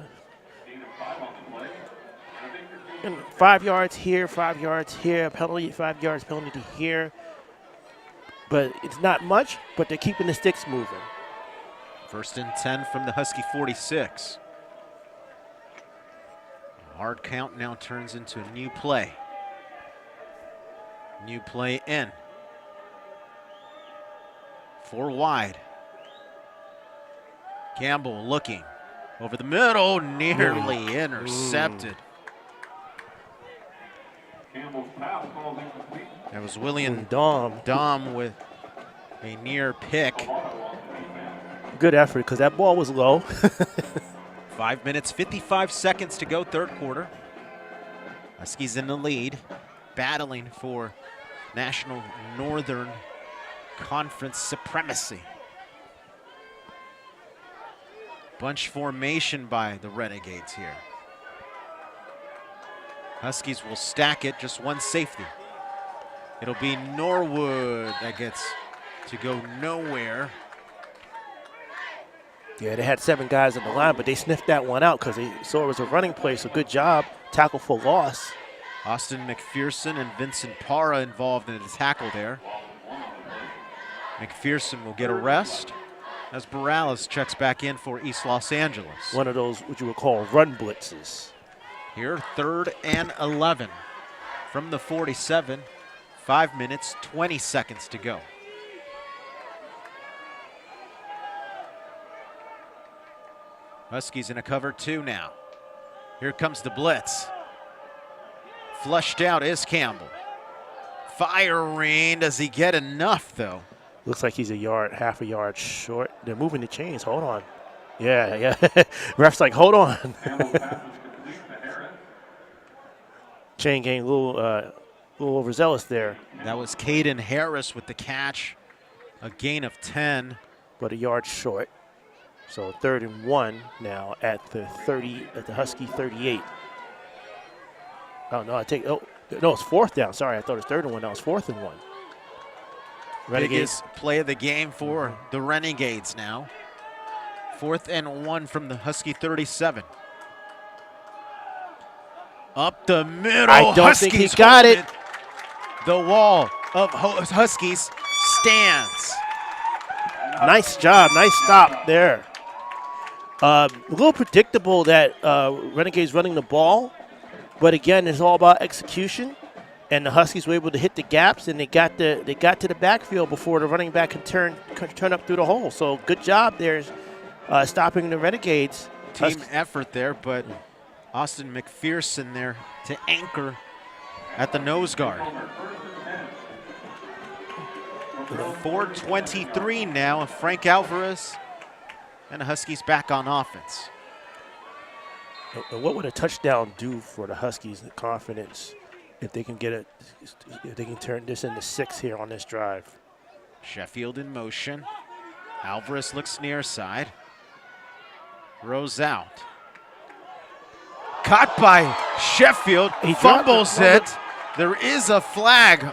And 5 yards here, 5 yards here, penalty, 5 yards penalty here. But it's not much, but they're keeping the sticks moving. 1st and 10 from the Husky 46. A hard count now turns into a new play. New play in. 4 wide. Campbell looking over the middle, nearly intercepted. Campbell's pass called incomplete. That was William Dom. Dom with a near pick. Good effort because that ball was low. 5 minutes, 55 seconds to go, 3rd quarter. Huskies in the lead, battling for National Northern Conference supremacy. Bunch formation by the Renegades here. Huskies will stack it, just one safety. It'll be Norwood that gets to go nowhere. Yeah, they had 7 guys on the line, but they sniffed that one out because they saw it was a running play, so good job. Tackle for loss. Austin McPherson and Vincent Parra involved in the tackle there. McPherson will get a rest as Morales checks back in for East Los Angeles. One of those, what you would call run blitzes. Here, 3rd and 11 from the 47. 5 minutes, 20 seconds to go. Huskies in a cover 2 now. Here comes the blitz. Flushed out is Campbell. Firing, does he get enough though? Looks like he's half a yard short. They're moving the chains, hold on. Yeah. Ref's like, hold on. Campbell's pass is complete to Harris. Chain getting a little overzealous there, That was Caden Harris with the catch. A gain of 10. but a yard short. So 3rd and 1 now at the Husky 38. Oh no, it's 4th down. Sorry, I thought it was 3rd and 1. Now it's 4th and 1. Biggest play of the game for the Renegades now. 4th and 1 from the Husky 37. Up the middle. I don't think he got it. The wall of Huskies stands. Nice job, nice stop there. A little predictable that Renegades running the ball, but again, it's all about execution. And the Huskies were able to hit the gaps, and they got to the backfield before the running back could turn up through the hole. So good job there, stopping the Renegades. Team effort there, but Austin McPherson there to anchor at the nose guard. 4:23 now, and Frank Alvarez and the Huskies back on offense. What would a touchdown do for the Huskies' confidence if they can if they can turn this into 6 here on this drive? Sheffield in motion. Alvarez looks near side. Rose out. Caught by Sheffield. He fumbles dropped it. There is a flag.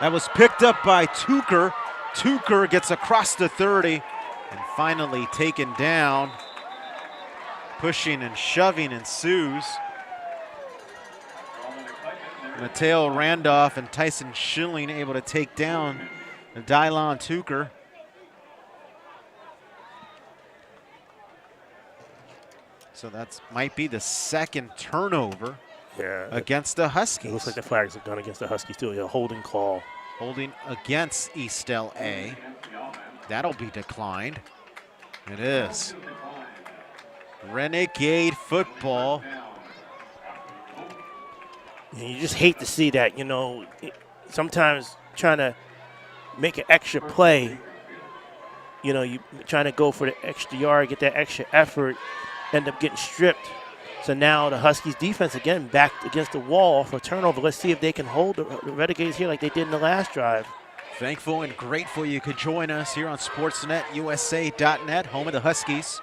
That was picked up by Tucker. Tucker gets across the 30 and finally taken down. Pushing and shoving ensues. Mateo Randolph and Tyson Schilling able to take down Dylon Tucker. So that might be the 2nd turnover against the Huskies. It looks like the flags are gone against the Huskies too. A holding call. Holding against East LA. That'll be declined. It is. Renegade football. You just hate to see that, sometimes trying to make an extra play, you trying to go for the extra yard, get that extra effort, end up getting stripped. So now the Huskies defense again back against the wall for a turnover. Let's see if they can hold the Renegades here like they did in the last drive. Thankful and grateful you could join us here on SportsNetUSA.net, home of the Huskies.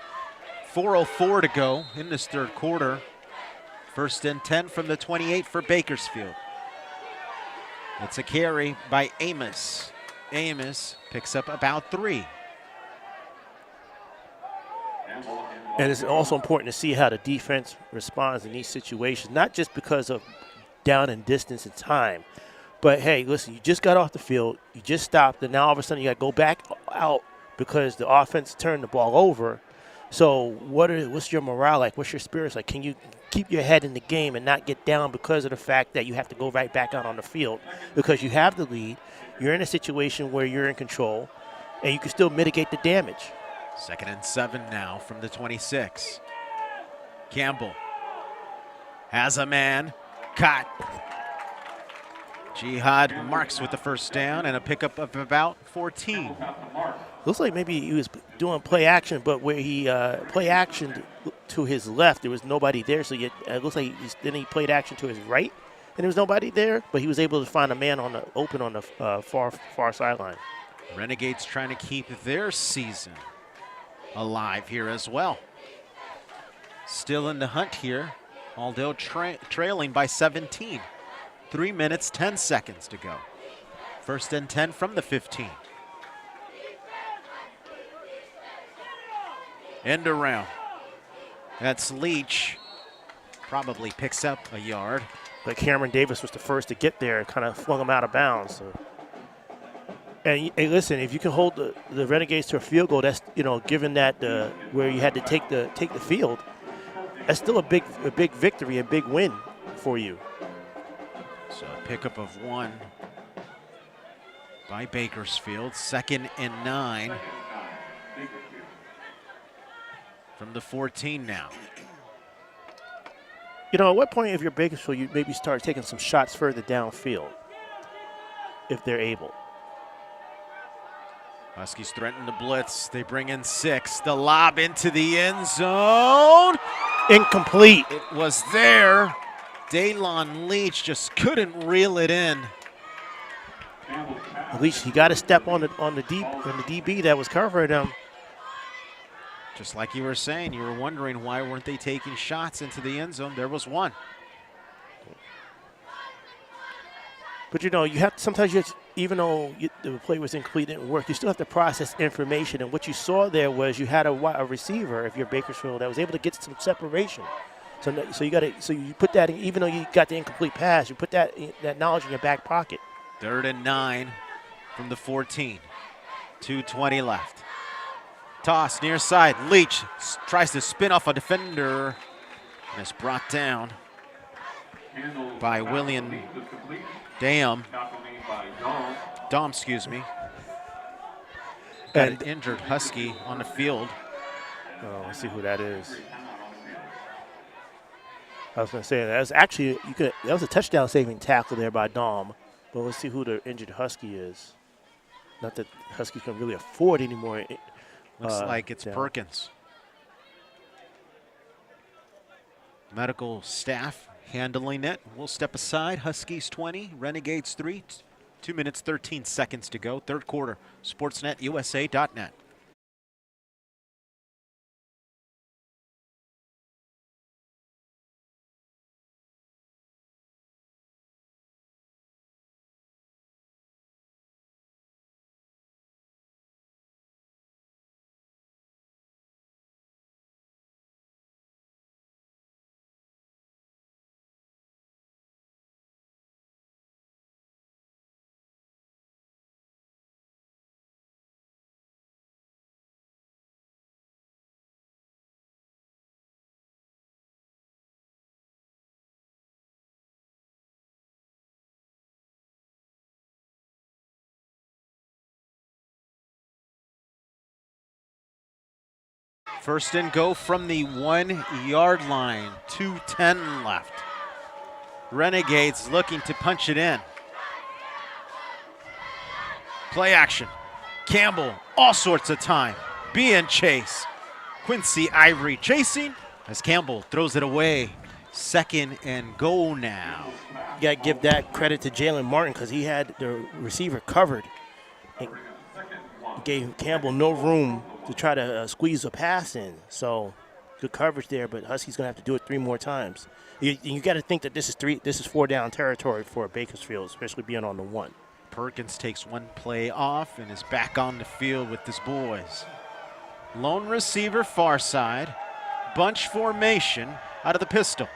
4:04 to go in this 3rd quarter. 1st and 10 from the 28 for Bakersfield. It's a carry by Amos. Amos picks up about 3. Campbell in And it's also important to see how the defense responds in these situations, not just because of down and distance and time, but hey, listen, you just got off the field, you just stopped, and now all of a sudden you got to go back out because the offense turned the ball over. So what's your morale like? What's your spirits like? Can you keep your head in the game and not get down because of the fact that you have to go right back out on the field because you have the lead, you're in a situation where you're in control, and you can still mitigate the damage. 2nd and 7 now from the 26. Campbell has a man, caught. Jihad marks with the first down and a pickup of about 14. Looks like maybe he was doing play action, but where he play action to his left, there was nobody there. So it looks like then he played action to his right, and there was nobody there. But he was able to find a man open on the far sideline. Renegades trying to keep their season alive here as well. Still in the hunt here, although trailing by 17. 3 minutes, 10 seconds to go. 1st and 10 from the 15. End around. That's Leach. Probably picks up a yard. But Cameron Davis was the first to get there and kind of flung him out of bounds. So. And hey, listen, if you can hold the Renegades to a field goal, that's, given that where you had to take the field, that's still a big victory, a big win for you. So a pickup of 1 by Bakersfield. 2nd and 9 from the 14 now. At what point if you're Bakersfield, you maybe start taking some shots further downfield if they're able. Huskies threaten the blitz. They bring in 6. The lob into the end zone. Incomplete. It was there. Daylon Leach just couldn't reel it in. At least he got to step on the DB that was covering him. Just like you were saying, you were wondering why weren't they taking shots into the end zone. There was one. But you have sometimes even though the play was incomplete, didn't work, you still have to process information. And what you saw there was you had a receiver, if you're Bakersfield, that was able to get some separation. So you put that in, even though you got the incomplete pass, you put that knowledge in your back pocket. 3rd and 9 from the 14. 2:20 left. Toss near side. Leach tries to spin off a defender and is brought down by William Dom, excuse me. Got an injured Husky on the field. Oh, let's see who that is. I was going to say that was a touchdown saving tackle there by Dom, but let's see who the injured Husky is. Not that Huskies can really afford anymore. Looks like it's Perkins. Medical staff handling it. We'll step aside. Huskies 20, Renegades 3. 2 minutes, 13 seconds to go. 3rd quarter. SportsNetUSA.net. First and go from the 1 yard line. 2:10 left. Renegades looking to punch it in. Play action. Campbell, all sorts of time. Being chased. Quincy Ivory chasing as Campbell throws it away. 2nd and goal now. You got to give that credit to Jalen Martin because he had the receiver covered. And gave Campbell no room to try to squeeze a pass in. So good coverage there, but Huskies going to have to do it 3 more times. You got to think that this is 4 down territory for Bakersfield, especially being on the 1. Perkins takes 1 play off and is back on the field with his boys. Lone receiver far side. bunch formation out of the pistol.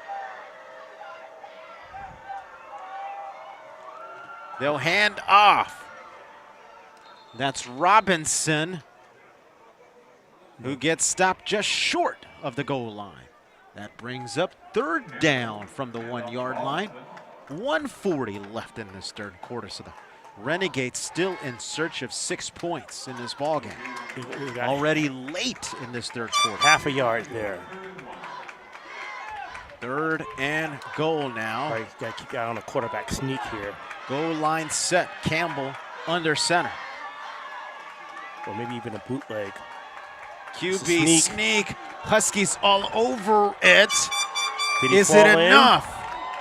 They'll hand off. That's Robinson, who gets stopped just short of the goal line. That brings up third down from the 1-yard line. 1:40 left in this third quarter, so the Renegades still in search of 6 points in this ballgame. Already late in this third quarter. Half a yard there. 3rd and goal now. Right, got to keep out on a quarterback sneak here. Goal line set. Campbell under center. Or maybe even a bootleg. QB sneak. Huskies all over it. Is it enough?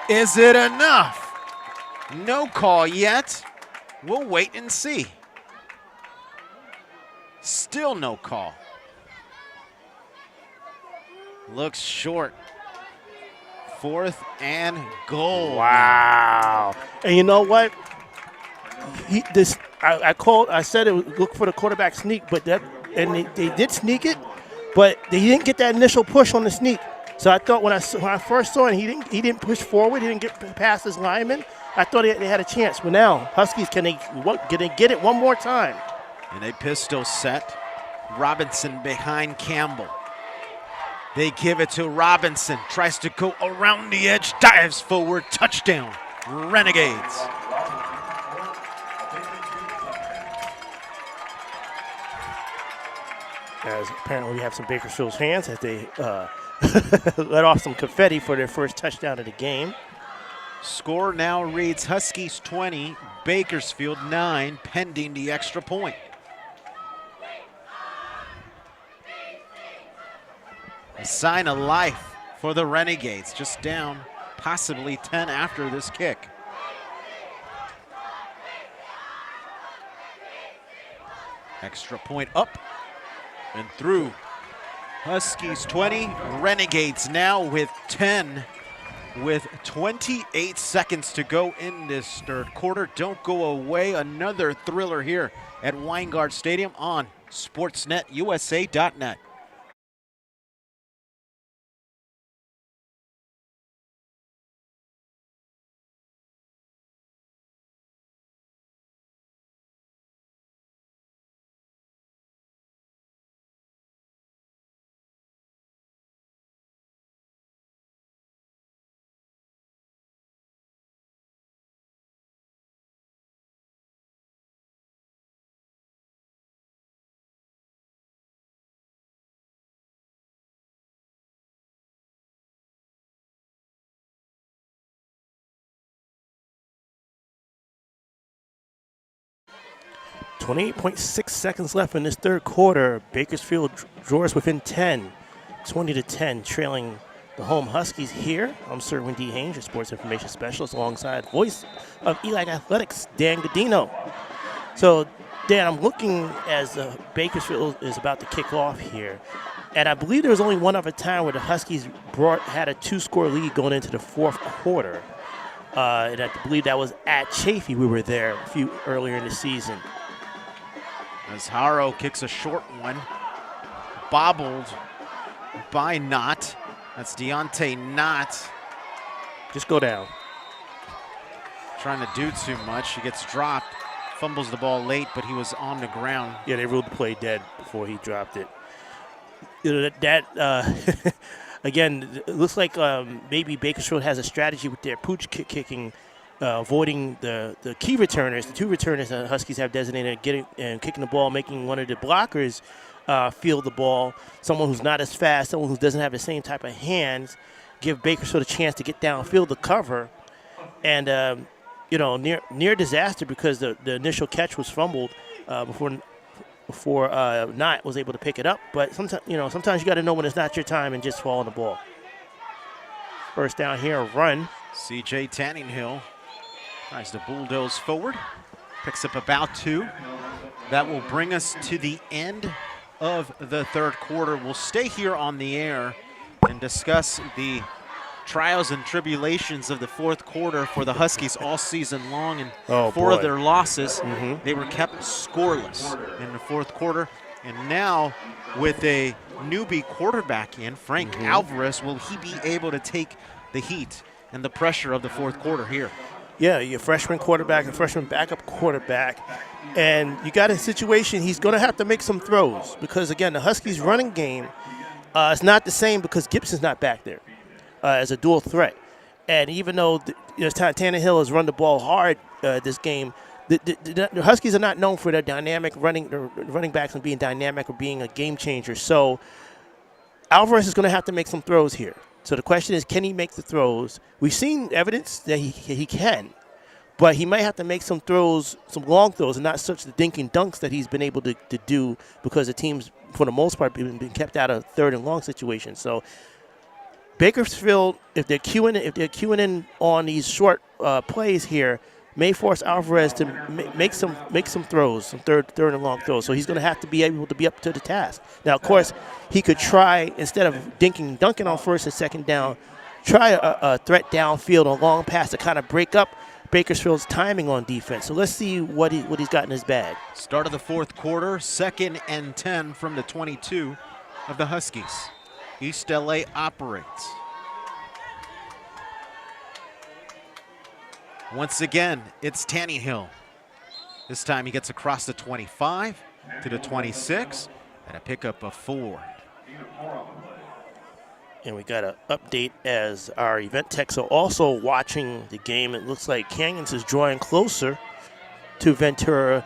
Is it enough? No call yet. We'll wait and see. Still no call. Looks short. 4th and goal. Wow. And you know what? I said it would look for the quarterback sneak, but they did sneak it, but they didn't get that initial push on the sneak. So I thought when I first saw it, he didn't push forward, he didn't get past his lineman. I thought they had a chance. But now, Huskies, can they get it one more time? And a pistol set. Robinson behind Campbell. They give it to Robinson. Tries to go around the edge, dives forward, touchdown. Renegades. As apparently we have some Bakersfield's hands as they let off some confetti for their first touchdown of the game. Score now reads Huskies 20, Bakersfield 9, pending the extra point. A sign of life for the Renegades, just down possibly 10 after this kick. Extra point up and through. Huskies 20, Renegades now with 10, with 28 seconds to go in this third quarter. Don't go away, another thriller here at Weingart Stadium on SportsNetUSA.net. .6 seconds left in this third quarter. Bakersfield draws within 10, 20-10, trailing the home Huskies here. I'm Sir Wendy Haynes, your sports information specialist, alongside voice of ELAC Athletics, Dan Gudino. So, Dan, I'm looking as Bakersfield is about to kick off here. And I believe there was only one other time where the Huskies had a 2-score lead going into the fourth quarter. And I believe that was at Chafee. We were there earlier in the season. As Haro kicks a short one, bobbled by Knott. That's Deontay Knott. Just go down. Trying to do too much. He gets dropped, fumbles the ball late, but he was on the ground. Yeah, they ruled the play dead before he dropped it. You know, again, it looks like maybe Bakersfield has a strategy with their pooch kicking, avoiding the key returners, the 2 returners the Huskies have designated, getting and kicking the ball, making one of the blockers field the ball. Someone who's not as fast, someone who doesn't have the same type of hands, give Bakersfield a chance to get downfield to cover. And, you know, near disaster because the initial catch was fumbled before Knott was able to pick it up. But sometimes you got to know when it's not your time and just fall on the ball. First down here, run. C.J. Tanninghill tries to bulldoze forward, picks up about 2. That will bring us to the end of the third quarter. We'll stay here on the air and discuss the trials and tribulations of the fourth quarter for the Huskies all season long. And 4 of their losses, they were kept scoreless in the fourth quarter. And now with a newbie quarterback in, Frank Alvarez, will he be able to take the heat and the pressure of the fourth quarter here? Yeah, your freshman quarterback, a freshman backup quarterback, and you got a situation he's going to have to make some throws because, again, the Huskies' running game is not the same because Gibson's not back there as a dual threat. And even though Tannehill has run the ball hard this game, the Huskies are not known for their dynamic running backs and being dynamic or being a game changer. So Alvarez is going to have to make some throws here. So the question is, can he make the throws? We've seen evidence that he can, but he might have to make some throws, some long throws, and not such the dinking dunks that he's been able to do because the team's, for the most part, been kept out of third and long situations. So Bakersfield, if they're queuing in on these short plays here, may force Alvarez to make some throws, some third and long throws. So he's going to have to be able to be up to the task. Now, of course, he could try, instead of dunking on first and second down, try a threat downfield, a long pass to kind of break up Bakersfield's timing on defense. So let's see what he's got in his bag. Start of the fourth quarter, 2nd and 10 from the 22 of the Huskies. East LA operates. Once again, it's Tannehill. This time he gets across the 25 to the 26 and a pickup of 4. And we got an update as our event techs are also watching the game. It looks like Canyons is drawing closer to Ventura,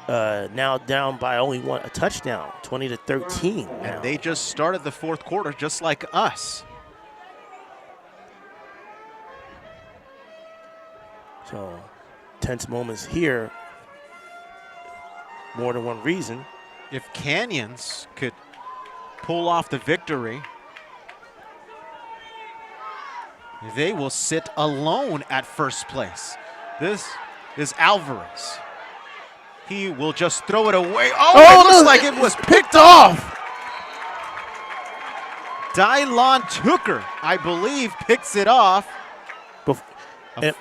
now down by only a touchdown, 20-13. And they just started the fourth quarter just like us. So, tense moments here. More than one reason. If Canyons could pull off the victory, they will sit alone at first place. This is Alvarez. He will just throw it away. Oh, it looks like it was picked off. Dylon Tooker, I believe, picks it off. A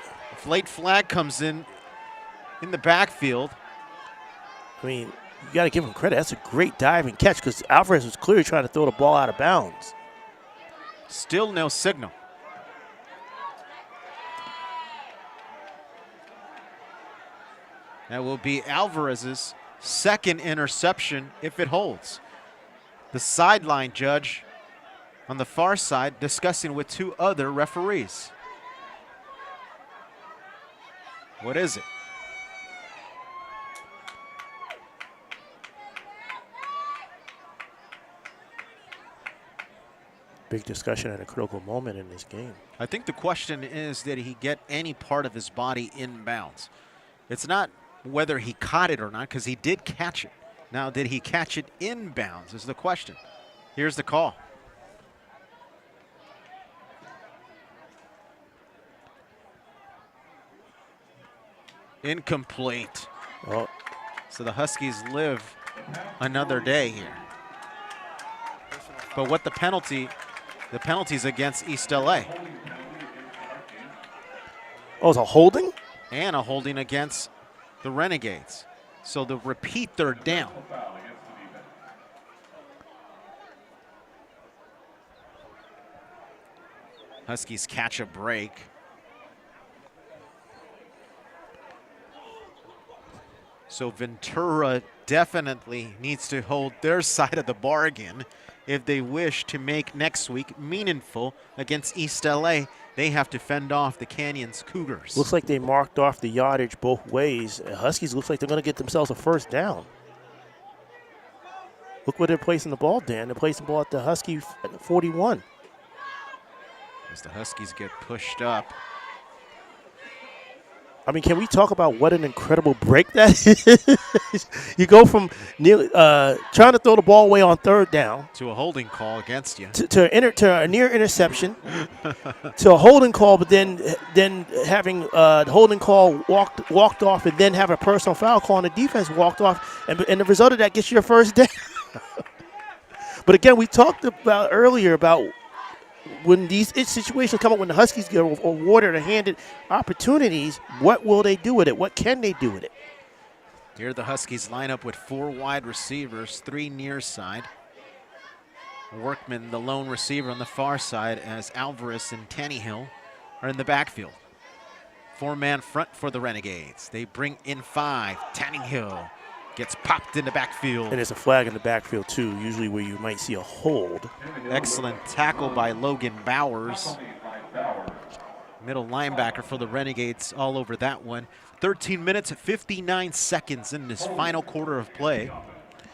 late flag comes in the backfield. I mean, you got to give him credit. That's a great dive and catch because Alvarez was clearly trying to throw the ball out of bounds. Still no signal. That will be Alvarez's second interception if it holds. The sideline judge on the far side discussing with 2 other referees. What is it? Big discussion at a critical moment in this game. I think the question is, did he get any part of his body inbounds? It's not whether he caught it or not, because he did catch it. Now, did he catch it inbounds is the question. Here's the call. Incomplete. Well, so the Huskies live another day here. But what the penalties against East LA. Oh, it's a holding? And a holding against the Renegades. So the repeat third down. Huskies catch a break. So Ventura definitely needs to hold their side of the bargain if they wish to make next week meaningful against East LA. They have to fend off the Canyons Cougars. Looks like they marked off the yardage both ways. Huskies looks like they're going to get themselves a first down. Look where they're placing the ball, Dan. They're placing the ball at the Husky 41. As the Huskies get pushed up. I mean, can we talk about what an incredible break that is? You go from trying to throw the ball away on third down to a holding call against you, to a near interception, to a holding call, but then having the holding call walked off, and then have a personal foul call and the defense walked off, and the result of that gets you your first down. But again, we talked about earlier about when these situations come up, when the Huskies get awarded or handed opportunities, what will they do with it? What can they do with it? Here the Huskies line up with 4 wide receivers, 3 near side. Workman, the lone receiver on the far side, as Alvarez and Tannehill are in the backfield. 4-man front for the Renegades. They bring in 5. Tannehill gets popped in the backfield. And there's a flag in the backfield too, usually where you might see a hold. Excellent tackle by Logan Bowers. Middle linebacker for the Renegades all over that one. 13 minutes, 59 seconds in this final quarter of play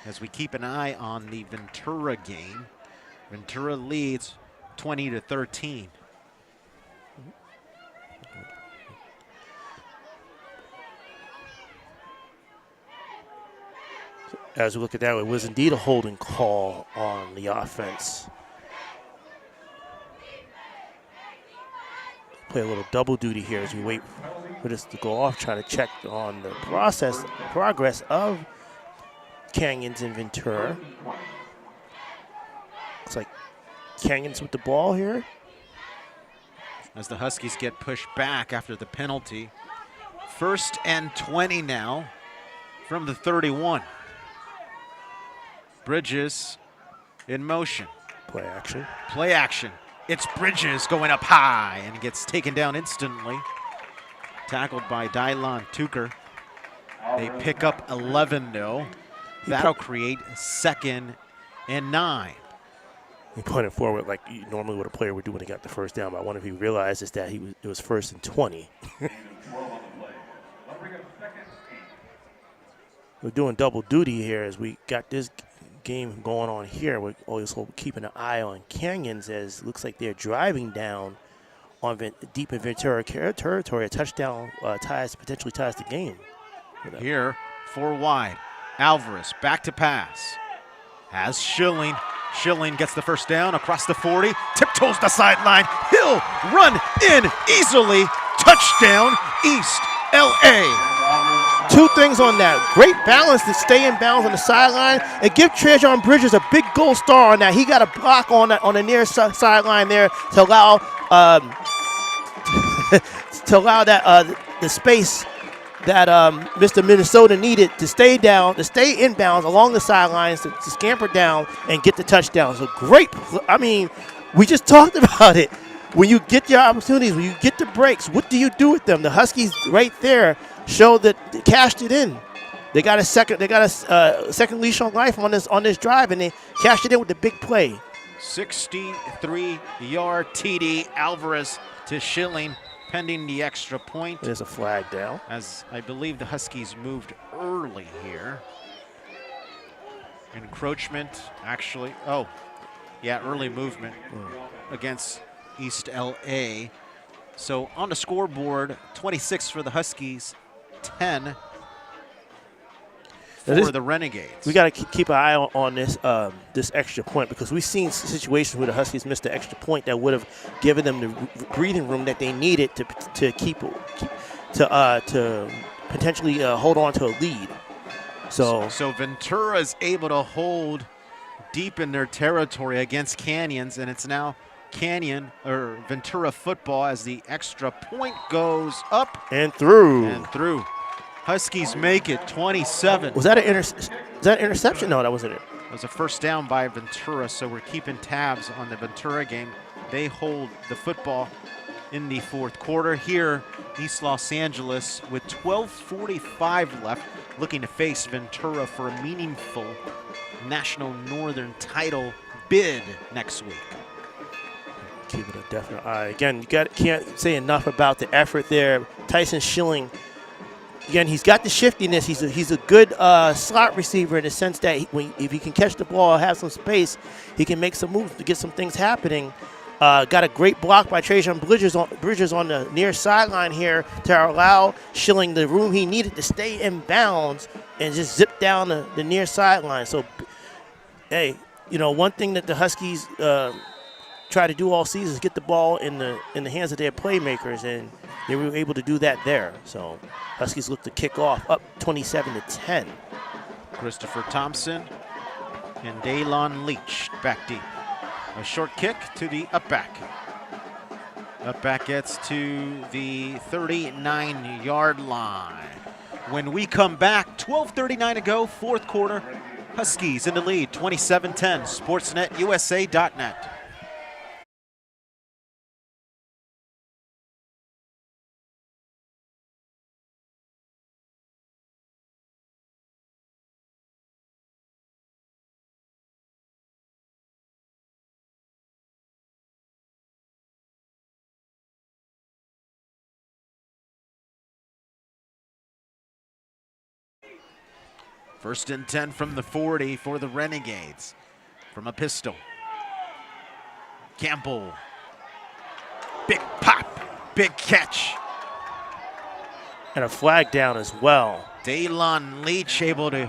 as we keep an eye on the Ventura game. Ventura leads 20-13. As we look at that, it was indeed a holding call on the offense. Play a little double duty here as we wait for this to go off, trying to check on the progress of Canyons and Ventura. Looks like Canyons with the ball here. As the Huskies get pushed back after the penalty. 1st and 20 now from the 31. Bridges in motion. Play action. Play action. It's Bridges going up high and gets taken down instantly. Tackled by Dylan Tucker. They pick up 11 though. That'll create 2nd and 9. He pointed forward like normally what a player would do when he got the first down, but I wonder if he realizes that it was 1st and 20. We're doing double duty here as we got this game going on here. We're always keeping an eye on Canyons as it looks like they're driving down on deep in Ventura territory. A touchdown potentially ties the game. Here, 4 wide. Alvarez back to pass. Has Schilling. Schilling gets the first down across the 40. Tiptoes the sideline. He'll run in easily. Touchdown, East LA. 2 things on that. Great balance to stay in bounds on the sideline and give Trejon Bridges a big gold star on that. He got a block on the near sideline there to allow the space that Mr. Minnesota needed to stay in bounds along the sidelines to scamper down and get the touchdown. So great. I mean, we just talked about it. When you get your opportunities, when you get the breaks, what do you do with them? The Huskies right there showed that they cashed it in. They got a second leash on life on this drive, and they cashed it in with the big play. 63-yard TD. Alvarez to Schilling, pending the extra point. There's a flag down. As I believe the Huskies moved early here. Encroachment, actually. Oh, yeah, early movement against East LA. So on the scoreboard, 26 for the Huskies, 10 for the Renegades. We got to keep an eye on this this extra point because we've seen situations where the Huskies missed the extra point that would have given them the breathing room that they needed to potentially hold on to a lead. So Ventura is able to hold deep in their territory against Canyons, and it's now Ventura football as the extra point goes up and through. Huskies make it 27. Was that an interception? No, that wasn't it. It was a first down by Ventura, so we're keeping tabs on the Ventura game. They hold the football in the 4th quarter. Here, East Los Angeles with 12:45 left, looking to face Ventura for a meaningful National Northern title bid next week. Keep it a definite eye. Again, can't say enough about the effort there. Tyson Schilling, again, he's got the shiftiness. He's a good slot receiver in the sense that if he can catch the ball, have some space, he can make some moves to get some things happening. Got a great block by Trejon Bridges on the near sideline here to allow Schilling the room he needed to stay in bounds and just zip down the near sideline. So, hey, one thing that the Huskies try to do all season is get the ball in the hands of their playmakers, and they were able to do that there. So Huskies look to kick off up 27-10. Christopher Thompson and Daylon Leach back deep. A short kick to the up back. Up back gets to the 39-yard line. when we come back. 12:39 to go, fourth quarter. Huskies in the lead, 27-10. SportsNetUSA.net. First and 10 from the 40 for the Renegades. From a pistol. Campbell. Big pop, big catch. And a flag down as well. Daylon Leach able to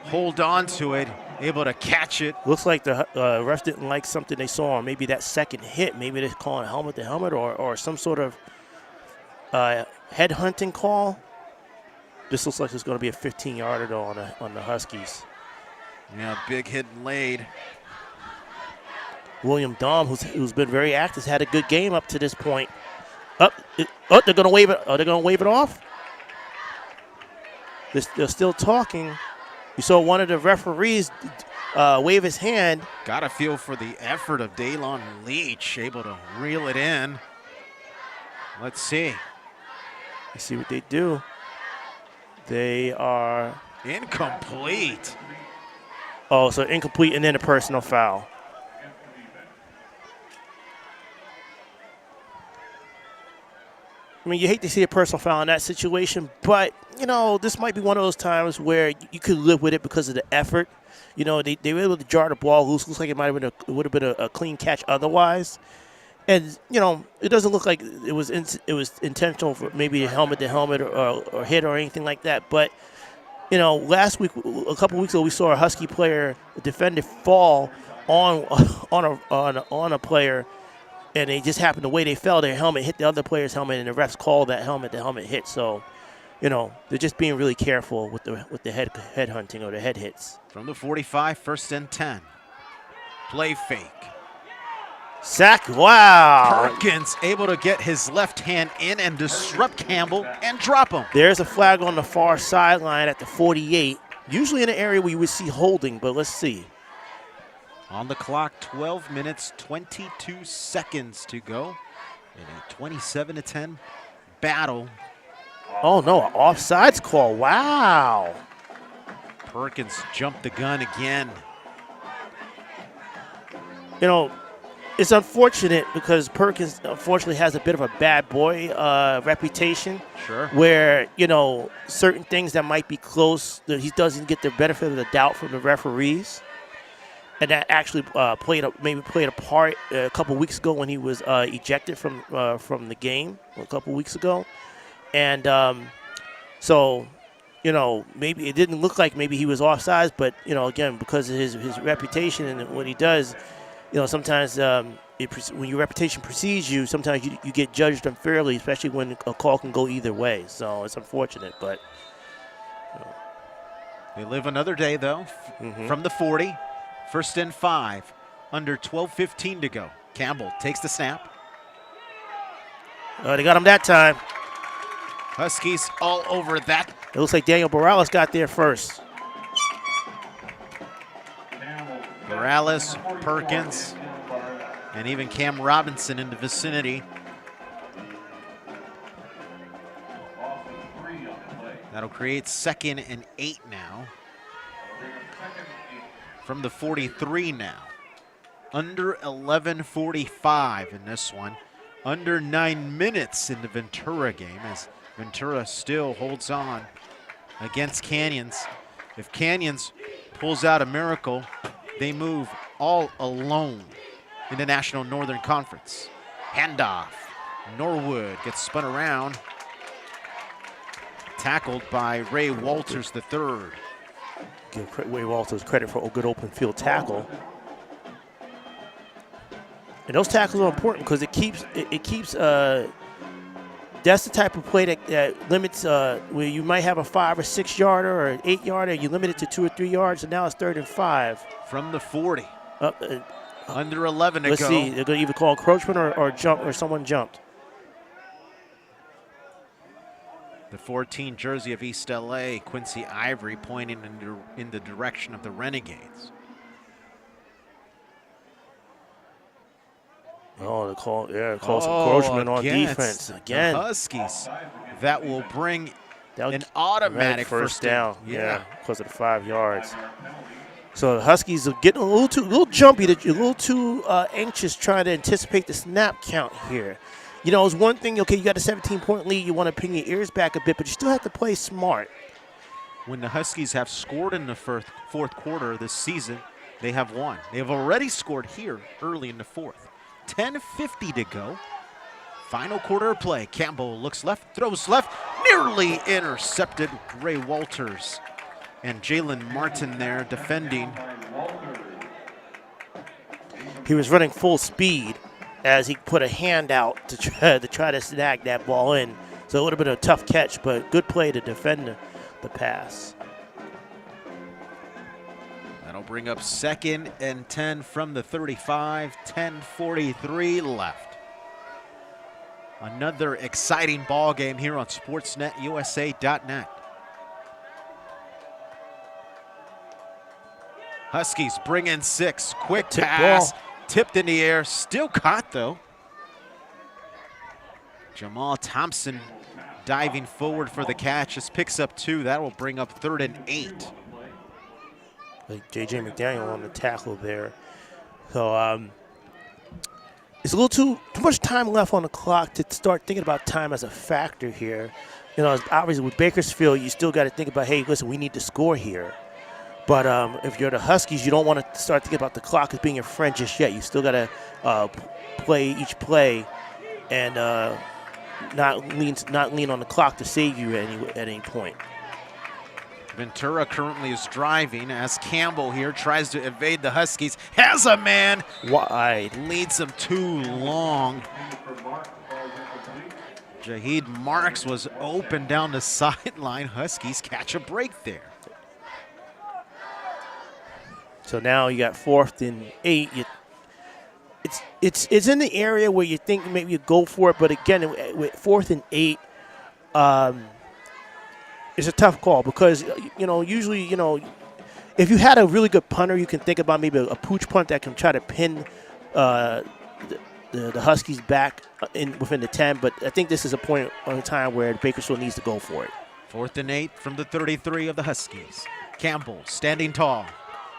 hold on to it, able to catch it. Looks like the refs didn't like something they saw on maybe that second hit. Maybe they're calling helmet to helmet or some sort of head hunting call. This looks like it's going to be a 15-yarder though on the Huskies. Yeah, big hit laid. William Dahm, who's been very active, has had a good game up to this point. They're going to wave it. They're going to wave it off. They're still talking. You saw one of the referees wave his hand. Got a feel for the effort of Daylon Leach, able to reel it in. Let's see. You see what they do. They are incomplete. Oh, so incomplete and then a personal foul. I mean, you hate to see a personal foul in that situation, but, you know, this might be one of those times where you could live with it because of the effort. You know, they were able to jar the ball loose. Looks like it would have been a clean catch otherwise. And, you know, it doesn't look like it was intentional for maybe a helmet to helmet or hit or anything like that. But, you know, last week, a couple weeks ago, we saw a Husky player, a defender, fall on a player, and they just happened the way they fell, their helmet hit the other player's helmet, and the refs called that helmet the helmet hit. So, you know, they're just being really careful with the head hunting or the head hits. From the 45, first and 10. Play fake. Sack, wow. Perkins able to get his left hand in and disrupt Campbell and drop him. There's a flag on the far sideline at the 48, usually in an area where you would see holding, but let's see. On the clock, 12 minutes, 22 seconds to go in a 27-10 battle. Oh, no, an offsides call. Wow. Perkins jumped the gun again. You know, it's unfortunate because Perkins, unfortunately, has a bit of a bad boy reputation. Sure. Where, you know, certain things that might be close, that he doesn't get the benefit of the doubt from the referees. And that actually played a part a couple weeks ago when he was ejected from the game a couple weeks ago. And so, you know, maybe it didn't look like maybe he was offsides, but, you know, again, because of his reputation and what he does, you know, sometimes when your reputation precedes you, sometimes you get judged unfairly, especially when a call can go either way. So it's unfortunate, but. You know. They live another day, though, from the 40. First and 5, under 12:15 to go. Campbell takes the snap. They got him that time. Huskies all over that. It looks like Daniel Morales got there first. Morales, Perkins, and even Cam Robinson in the vicinity. That'll create 2nd and 8 now. From the 43 now. Under 11:45 in this one. Under 9 minutes in the Ventura game as Ventura still holds on against Canyons. If Canyons pulls out a miracle, they move all alone in the National Northern Conference. Handoff. Norwood gets spun around. Tackled by Ray Walters III. Give Ray Walters credit for a good open field tackle. And those tackles are important because it keeps that's the type of play that limits where you might have a 5 or 6 yarder or an 8 yarder, you limit it to 2 or 3 yards, and now it's 3rd and 5. From the 40. Under 11 to go. Let's see, they're going to either call encroachment or jump, or someone jumped. The 14 jersey of East LA, Quincy Ivory, pointing in the direction of the Renegades. Oh, the call, yeah, call some encroachment on defense again. The Huskies. That will bring an get automatic first down. Yeah, because of the 5 yards. So the Huskies are getting a little jumpy, a little too anxious, trying to anticipate the snap count here. You know, it's one thing. Okay, you got a 17-point lead. You want to pin your ears back a bit, but you still have to play smart. When the Huskies have scored in the fourth quarter this season, they have won. They have already scored here early in the fourth. 10:50 to go. Final quarter of play. Campbell looks left, throws left, nearly intercepted. Ray Walters and Jalen Martin there defending. He was running full speed as he put a hand out to try to snag that ball in. So it would have been a tough catch, but good play to defend the pass. That'll bring up 2nd and 10 from the 35, 10:43 left. Another exciting ball game here on SportsNetUSA.net. Huskies bring in 6. Quick pass, tipped in the air, still caught though. Jamal Thompson diving forward for the catch, just picks up 2. That will bring up 3rd and 8. Like J.J. McDaniel on the tackle there. So it's a little too much time left on the clock to start thinking about time as a factor here. You know, obviously with Bakersfield, you still got to think about, hey, listen, we need to score here. But if you're the Huskies, you don't want to start thinking about the clock as being your friend just yet. You still got to play each play and not lean on the clock to save you at any point. Ventura currently is driving as Campbell here tries to evade the Huskies. Has a man wide. Leads them too long. Jaheed Marks was open down the sideline. Huskies catch a break there. So now you got 4th and 8. It's in the area where you think maybe you go for it, but again, with 4th and 8, it's a tough call because, you know, usually, you know, if you had a really good punter, you can think about maybe a pooch punt that can try to pin the Huskies back within the 10. But I think this is a point on time where Bakersfield needs to go for it. 4th and 8 from the 33 of the Huskies. Campbell standing tall,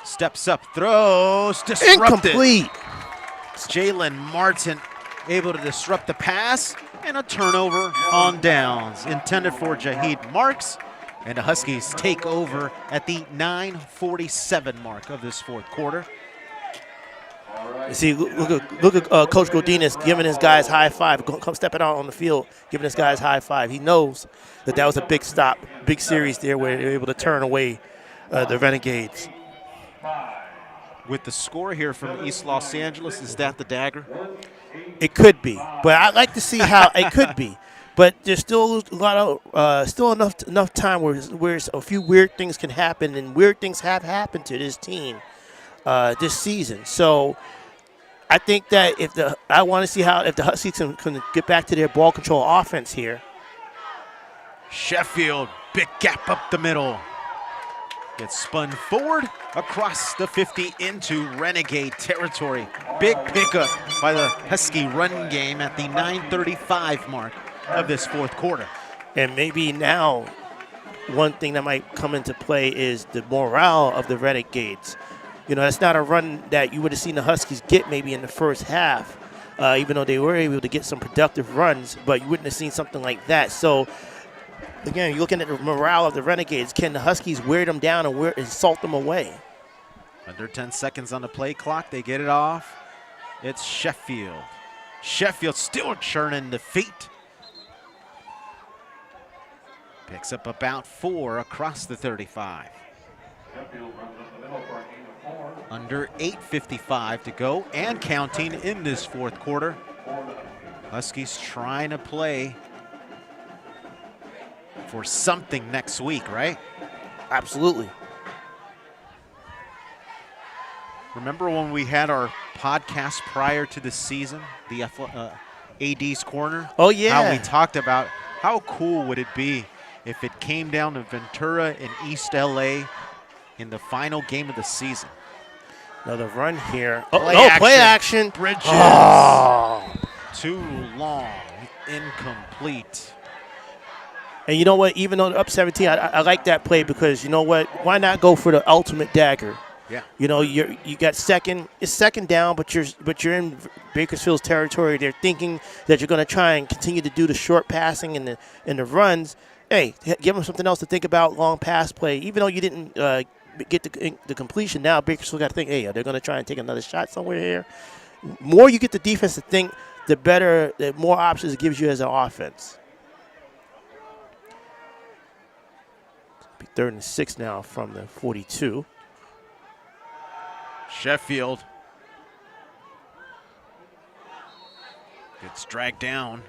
steps up, throws, disrupted. Incomplete. Jalen Martin able to disrupt the pass, and a turnover on downs intended for Jaheed Marks. And the Huskies take over at the 9:47 mark of this 4th quarter. You see, look at Coach Gudino giving his guys high five, come stepping out on the field, giving his guys high five. He knows that was a big stop, big series there where they were able to turn away the Renegades. With the score here from East Los Angeles, is that the dagger? It could be, but I'd like to see how it could be. But there's still a lot of, still enough time where a few weird things can happen, and weird things have happened to this team this season. So I think that I want to see if the Huskies can get back to their ball control offense here. Sheffield, big gap up the middle. Gets spun forward across the 50 into Renegade territory. Big pickup by the Husky run game at the 9:35 mark of this 4th quarter. And maybe now one thing that might come into play is the morale of the Renegades. You know, that's not a run that you would have seen the Huskies get maybe in the first half, even though they were able to get some productive runs, but you wouldn't have seen something like that. So, again, you're looking at the morale of the Renegades. Can the Huskies wear them down and salt them away? Under 10 seconds on the play clock. They get it off. It's Sheffield. Sheffield still churning the feet. Picks up about 4 across the 35. Under 8:55 to go and counting in this 4th quarter. Huskies trying to play for something next week, right? Absolutely. Remember when we had our podcast prior to the season, the AD's Corner? Oh, yeah. How we talked about how cool would it be if it came down to Ventura and East LA in the final game of the season. Another run here. Play Action. Bridges. Oh. Too long. Incomplete. And you know what? Even though they're up 17, I like that play because you know what? Why not go for the ultimate dagger? Yeah. You know, you got second. It's second down, but you're in Bakersfield's territory. They're thinking that you're going to try and continue to do the short passing and the runs. Hey, give them something else to think about. Long pass play. Even though you didn't get the completion, now Bakersfield got to think, hey, are they going to try and take another shot somewhere here? More you get the defense to think, the better, the more options it gives you as an offense. Be 3rd and 6 now from the 42. Sheffield gets dragged down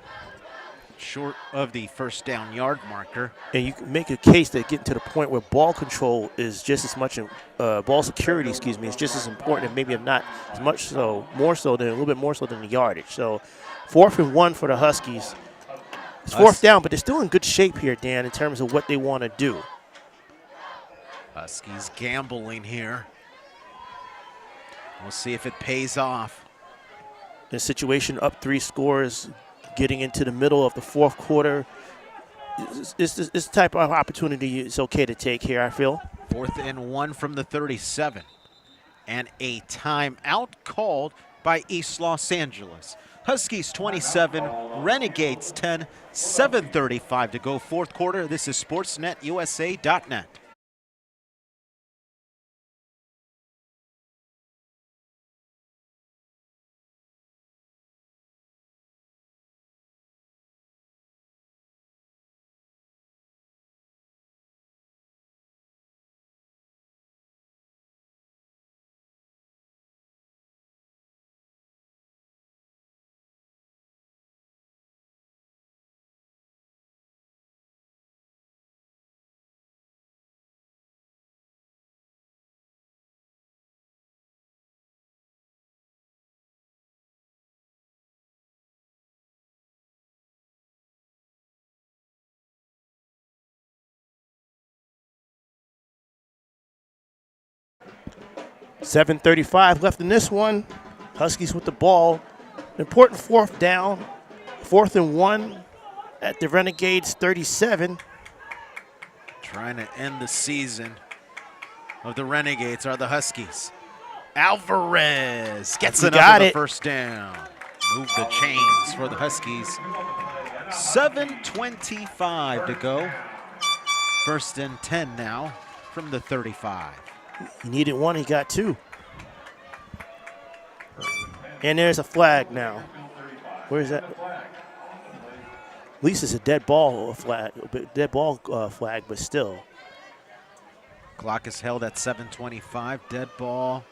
short of the first down yard marker. And you can make a case that getting to the point where ball control is just as much, ball security, is just as important, and maybe if not as much so, a little bit more so than the yardage. So 4th and 1 for the Huskies. It's 4th down, but they're still in good shape here, Dan, in terms of what they want to do. Huskies gambling here. We'll see if it pays off. The situation up 3 scores, getting into the middle of the 4th quarter. This type of opportunity is okay to take here, I feel. 4th and 1 from the 37. And a timeout called by East Los Angeles. Huskies 27, Renegades 10, 7:35 to go 4th quarter. This is SportsNetUSA.net. $7:35 left in this one. Huskies with the ball. Important 4th down. 4th and 1 at the Renegades 37. Trying to end the season of the Renegades are the Huskies. Alvarez gets another first down. Move the chains for the Huskies. 7:25 to go. 1st and 10 now from the 35. He needed 1, he got 2. And there's a flag now. Where is that? At least it's a dead ball flag, but still. Clock is held at 7:25. Dead ball.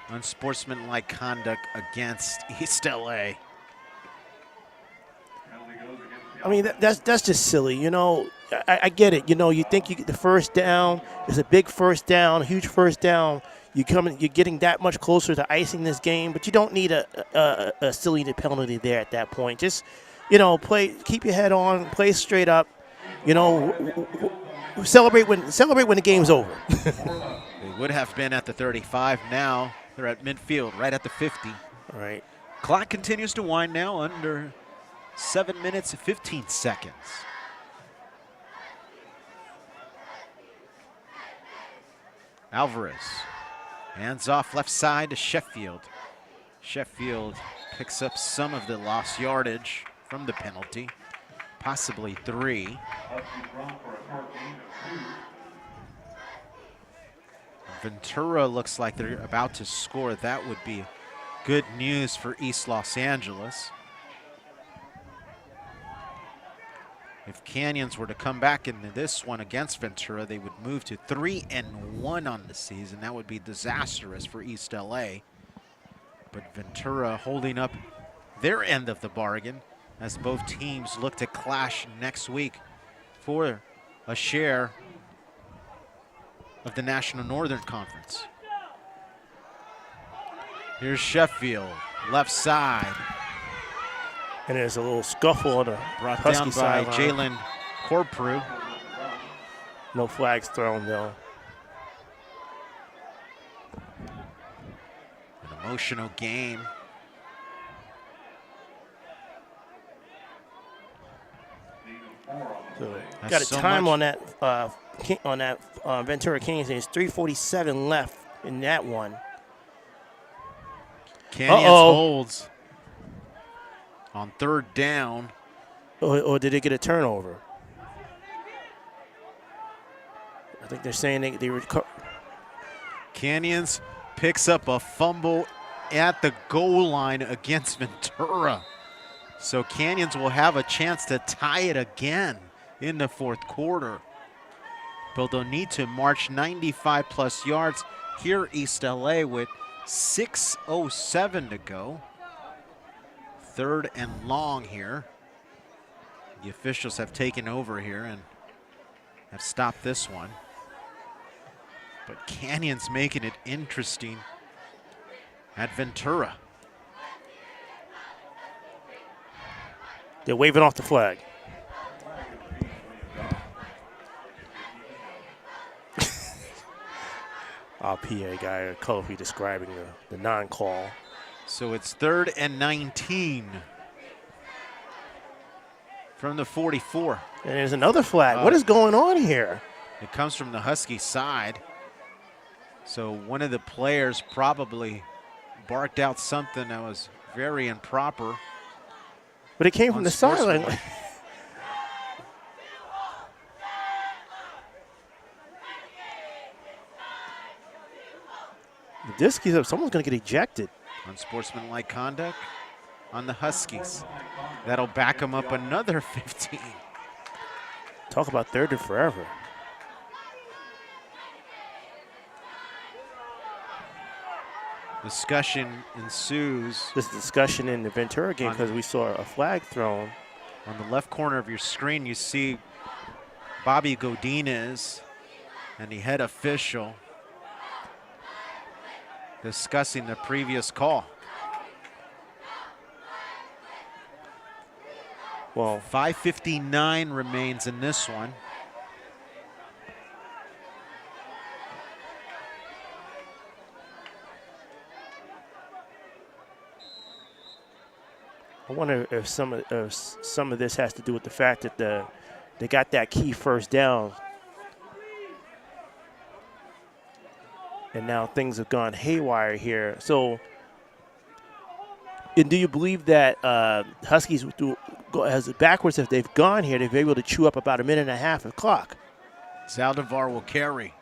Unsportsmanlike conduct against East LA. I mean, that's just silly. You know, I get it. You know, you think you get the first down. It's a big first down, huge first down. You're getting that much closer to icing this game, but you don't need a silly penalty there at that point. Just, you know, keep your head on, play straight up. You know, celebrate when the game's over. They would have been at the 35. Now they're at midfield, right at the 50. All right. Clock continues to wind now under 7 minutes and 15 seconds. Alvarez hands off left side to Sheffield. Sheffield picks up some of the lost yardage from the penalty, possibly 3. Ventura looks like they're about to score. That would be good news for East Los Angeles. If Canyons were to come back in this one against Ventura, they would move to 3-1 on the season. That would be disastrous for East LA. But Ventura holding up their end of the bargain as both teams look to clash next week for a share of the National Northern Conference. Here's Sheffield, left side. And there's a little scuffle on the Brought Husky down by sideline. Jalen Corprew. No flags thrown, though. An emotional game. So That's got a so time much. on that Ventura Canyons. There's 3:47 left in that one. Canyons holds on 3rd down. Or did they get a turnover? I think they're saying they Canyons picks up a fumble at the goal line against Ventura. So Canyons will have a chance to tie it again in the 4th quarter. But they'll need to march 95+ yards here, East LA, with 6:07 to go. 3rd and long here. The officials have taken over here and have stopped this one. But Canyons making it interesting at Ventura. They're waving off the flag. Our PA guy colorfully describing the non-call. So it's 3rd and 19 from the 44. And there's another flag. What is going on here? It comes from the Husky side. So one of the players probably barked out something that was very improper. But it came from the sideline. The disc is up. Someone's going to get ejected. Unsportsmanlike conduct on the Huskies. That'll back them up another 15. Talk about 3rd and forever. Discussion ensues. This discussion in the Ventura game because we saw a flag thrown. On the left corner of your screen, you see Bobby Gudino and the head official discussing the previous call. Well, 5:59 remains in this one. I wonder if some of this has to do with the fact that they got that key 1st down, and now things have gone haywire here. So, and do you believe that Huskies go as backwards if they've gone here? They've been able to chew up about 1.5 minutes of clock. Saldivar will carry.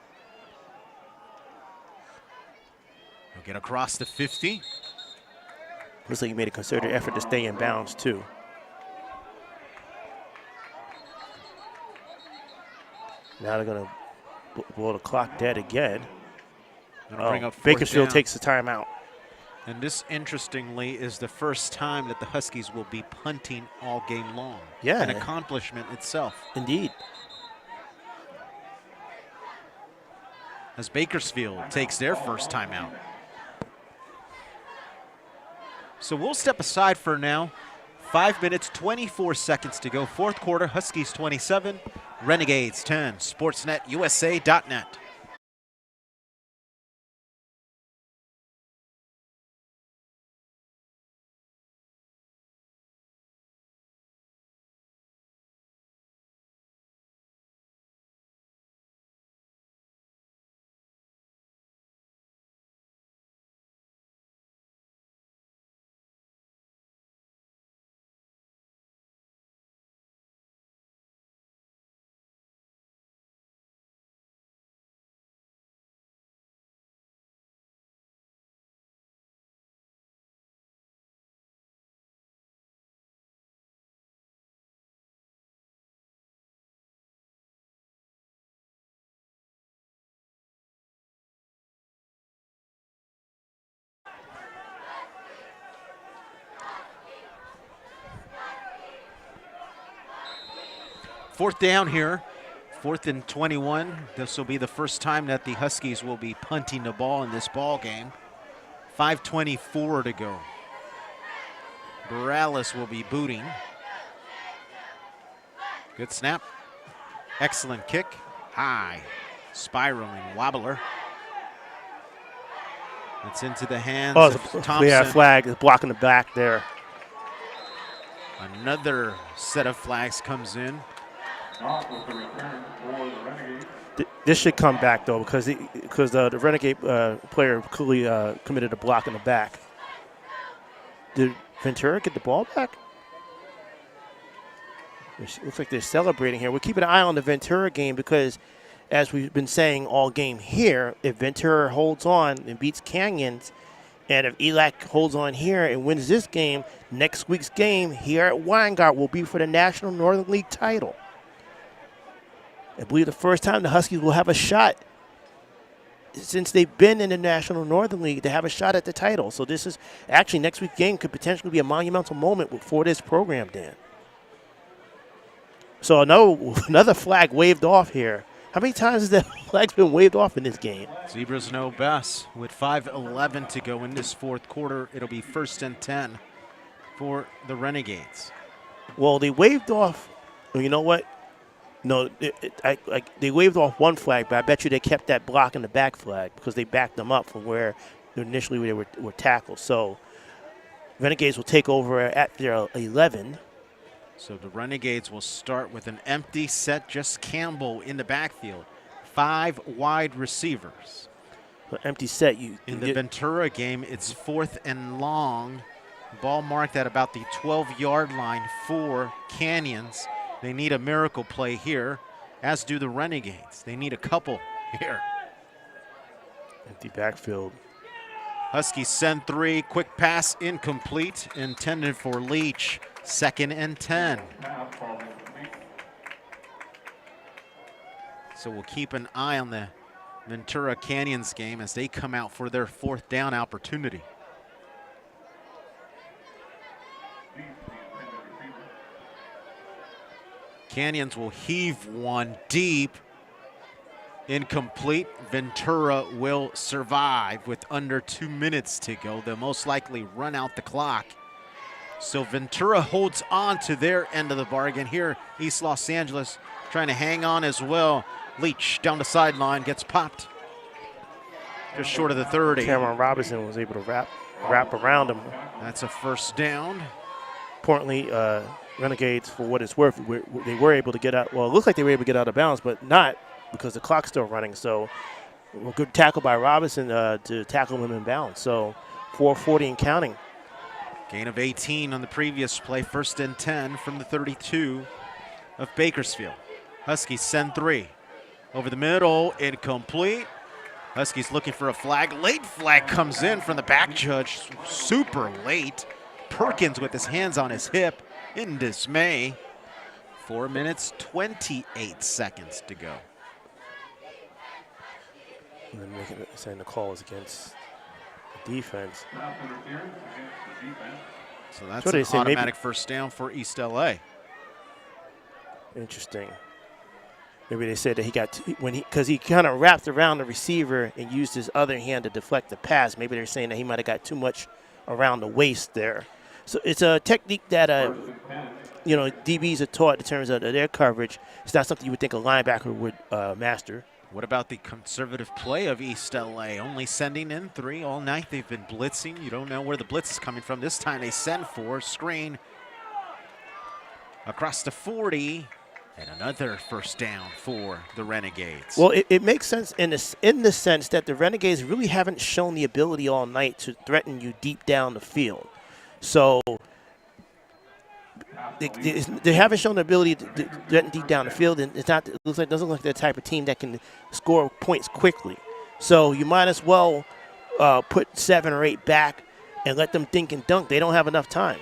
He'll get across the 50. Looks like he made a concerted effort to stay in bounds, too. Now they're going to blow the clock dead again. Bring up 4th Bakersfield down. takes the timeout. And this, interestingly, is the first time that the Huskies will be punting all game long. Yeah. An accomplishment itself. Indeed. As Bakersfield takes their first timeout. So we'll step aside for now. 5 minutes, 24 seconds to go. 4th quarter, Huskies 27, Renegades 10. SportsNetUSA.net. Fourth down here, 4th and 21. This will be the first time that the Huskies will be punting the ball in this ball game. 5:24 to go. Morales will be booting. Good snap. Excellent kick. High. Spiraling wobbler. It's into the hands of Thompson. Yeah, flag is blocking the back there. Another set of flags comes in. Off with the return for the Renegades. This should come back, though, because the Renegade player clearly committed a block in the back. Did Ventura get the ball back? It looks like they're celebrating here. We're keeping an eye on the Ventura game because, as we've been saying all game here, if Ventura holds on and beats Canyons, and if ELAC holds on here and wins this game, next week's game here at Weingart will be for the National Northern League title. I believe the first time the Huskies will have a shot since they've been in the National Northern League to have a shot at the title. So this is actually next week's game could potentially be a monumental moment for this program, Dan. So another flag waved off here. How many times has that flag's been waved off in this game? Zebras know best. With 5:11 to go in this fourth quarter, it'll be 1st and 10 for the Renegades. Well, they waved off. Well, you know what? No, they waved off one flag, but I bet you they kept that block in the back flag because they backed them up from where initially they were tackled. So Renegades will take over at their 11. So the Renegades will start with an empty set, just Campbell in the backfield. 5 wide receivers. So empty set. In the Ventura game, it's 4th and long. Ball marked at about the 12-yard line for Canyons. They need a miracle play here, as do the Renegades. They need a couple here. Empty backfield. Huskies send 3. Quick pass incomplete, intended for Leach. 2nd and 10. So we'll keep an eye on the Ventura Canyons game as they come out for their 4th down opportunity. Canyons will heave one deep. Incomplete. Ventura will survive with under 2 minutes to go. They'll most likely run out the clock. So Ventura holds on to their end of the bargain here. East Los Angeles trying to hang on as well. Leach down the sideline, gets popped. Just short of the 30. Cameron Robinson was able to wrap around him. That's a 1st down. Importantly, Renegades, for what it's worth, they were able to get out. Well, it looks like they were able to get out of bounds, but not because the clock's still running. So a good tackle by Robinson to tackle him in bounds. So 4:40 and counting. Gain of 18 on the previous play. 1st and 10 from the 32 of Bakersfield. Huskies send 3. Over the middle, incomplete. Huskies looking for a flag. Late flag comes in from the back judge. Super late. Perkins with his hands on his hip in dismay. 4 minutes, 28 seconds to go. And then saying the call is against the defense. So that's an automatic 1st down for East LA. Interesting. Maybe they said that he got because he kind of wrapped around the receiver and used his other hand to deflect the pass. Maybe they're saying that he might have got too much around the waist there. So it's a technique that DBs are taught in terms of their coverage. It's not something you would think a linebacker would master. What about the conservative play of East LA? Only sending in 3 all night. They've been blitzing. You don't know where the blitz is coming from. This time they send 4. Screen across the 40. And another 1st down for the Renegades. Well, it makes sense in the sense that the Renegades really haven't shown the ability all night to threaten you deep down the field. So they haven't shown the ability to threaten deep down the field, and it doesn't look like the type of team that can score points quickly. So you might as well put 7 or 8 back and let them think and dunk. They don't have enough time.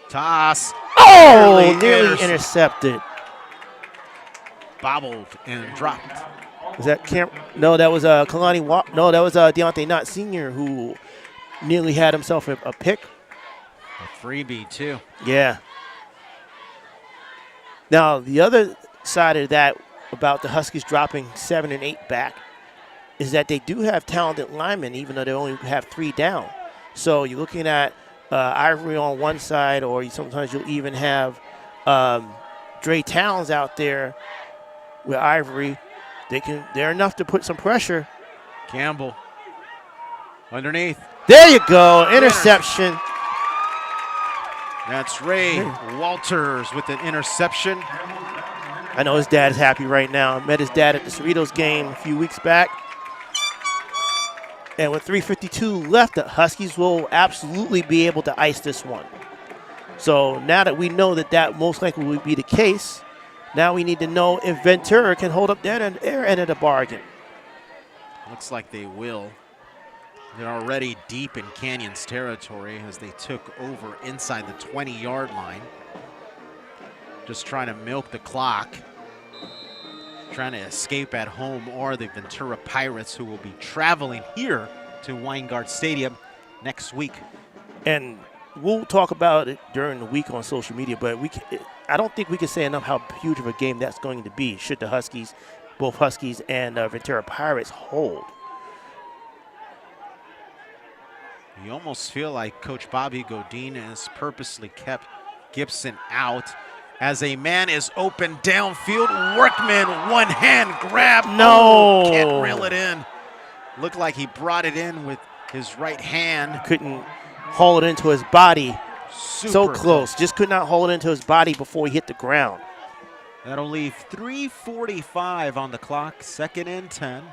Toss. Oh, nearly intercepted. Bobbled and dropped. Was that No, that was Kalani. No, that was Deontay Knott Sr. who nearly had himself a pick. A freebie, too. Yeah. Now, the other side of that about the Huskies dropping 7 and 8 back is that they do have talented linemen, even though they only have 3 down. So you're looking at Ivory on one side, or sometimes you'll even have Dre Towns out there with Ivory, they're enough to put some pressure. Campbell underneath. There you go, interception. That's Ray Walters with an interception. I know his dad is happy right now. I met his dad at the Cerritos game a few weeks back. And with 3:52 left, the Huskies will absolutely be able to ice this one. So now that we know that most likely will be the case, now we need to know if Ventura can hold up their end of the bargain. Looks like they will. They're already deep in Canyons territory as they took over inside the 20-yard line. Just trying to milk the clock. Trying to escape at home are the Ventura Pirates, who will be traveling here to Weingart Stadium next week. And we'll talk about it during the week on social media, but I don't think we can say enough how huge of a game that's going to be should the Huskies, both Huskies and Ventura Pirates, hold. You almost feel like Coach Bobby Gudino has purposely kept Gibson out as a man is open downfield. Workman, one-hand grab. No. Oh, can't reel it in. Looked like he brought it in with his right hand. Couldn't haul it into his body. So Super close. Just could not haul it into his body before he hit the ground. That'll leave 3:45 on the clock, 2nd and 10.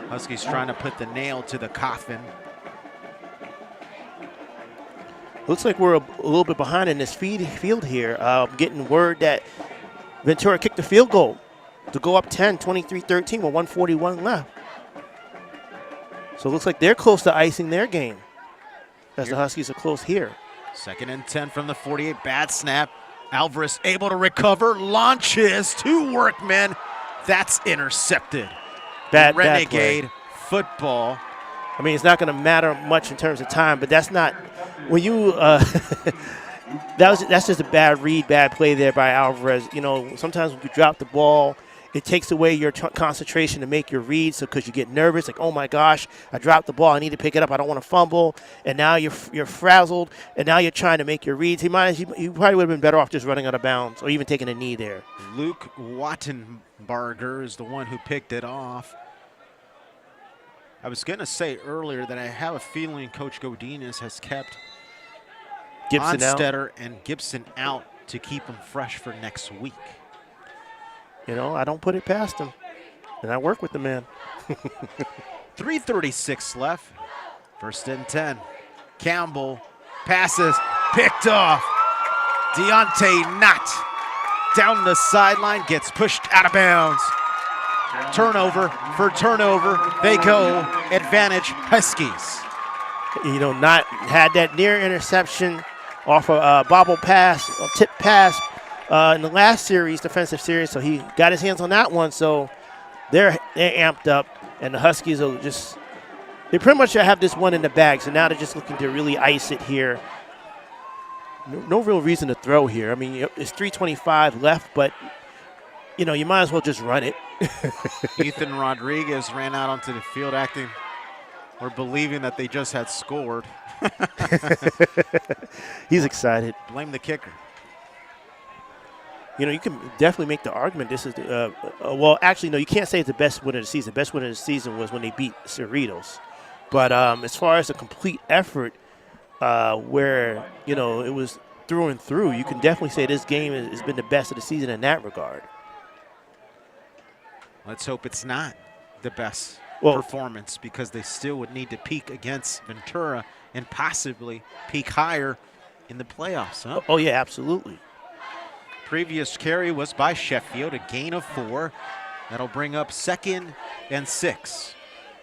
Huskies trying to put the nail to the coffin. Looks like we're a little bit behind in this field here. Getting word that Ventura kicked the field goal to go up 10, 23-13 with 1:41 left. So it looks like they're close to icing their game as the Huskies are close here. 2nd and 10 from the 48. Bad snap. Alvarez able to recover. Launches to Workman. That's intercepted. Bad Renegade play. football. I mean, it's not going to matter much in terms of time, but that's not when you. That's just a bad read, bad play there by Alvarez. You know, sometimes when you drop the ball, it takes away your concentration to make your reads. So because you get nervous, like, oh my gosh, I dropped the ball, I need to pick it up, I don't want to fumble, and now you're frazzled, and now you're trying to make your reads. He probably would have been better off just running out of bounds or even taking a knee there. Luke Wattenbarger is the one who picked it off. I was going to say earlier that I have a feeling Coach Godinez has kept Gibson Onstetter and Gibson out to keep them fresh for next week. You know, I don't put it past him, and I work with the man. 3:36 left. 1st and 10. Campbell passes, picked off. Deontay Knott down the sideline, gets pushed out of bounds. Turnover for turnover. They go advantage Huskies. You know, Knott had that near interception off a bobble pass, a tip pass in the last series, defensive series. So he got his hands on that one. So they're amped up, and the Huskies are they pretty much have this one in the bag. So now they're just looking to really ice it here. No real reason to throw here. I mean, it's 3:25 left, but you know, you might as well just run it. Ethan Rodriguez ran out onto the field acting or believing that they just had scored. He's excited. Blame the kicker. You know, you can definitely make the argument this is well, actually, no, you can't say it's the best win of the season. The best win of the season was when they beat Cerritos. But as far as a complete effort where, you know, it was through and through, you can definitely say this game has been the best of the season in that regard. Let's hope it's not the best performance, because they still would need to peak against Ventura and possibly peak higher in the playoffs. Huh? Oh, yeah, absolutely. Previous carry was by Sheffield, a gain of 4. That'll bring up 2nd and 6.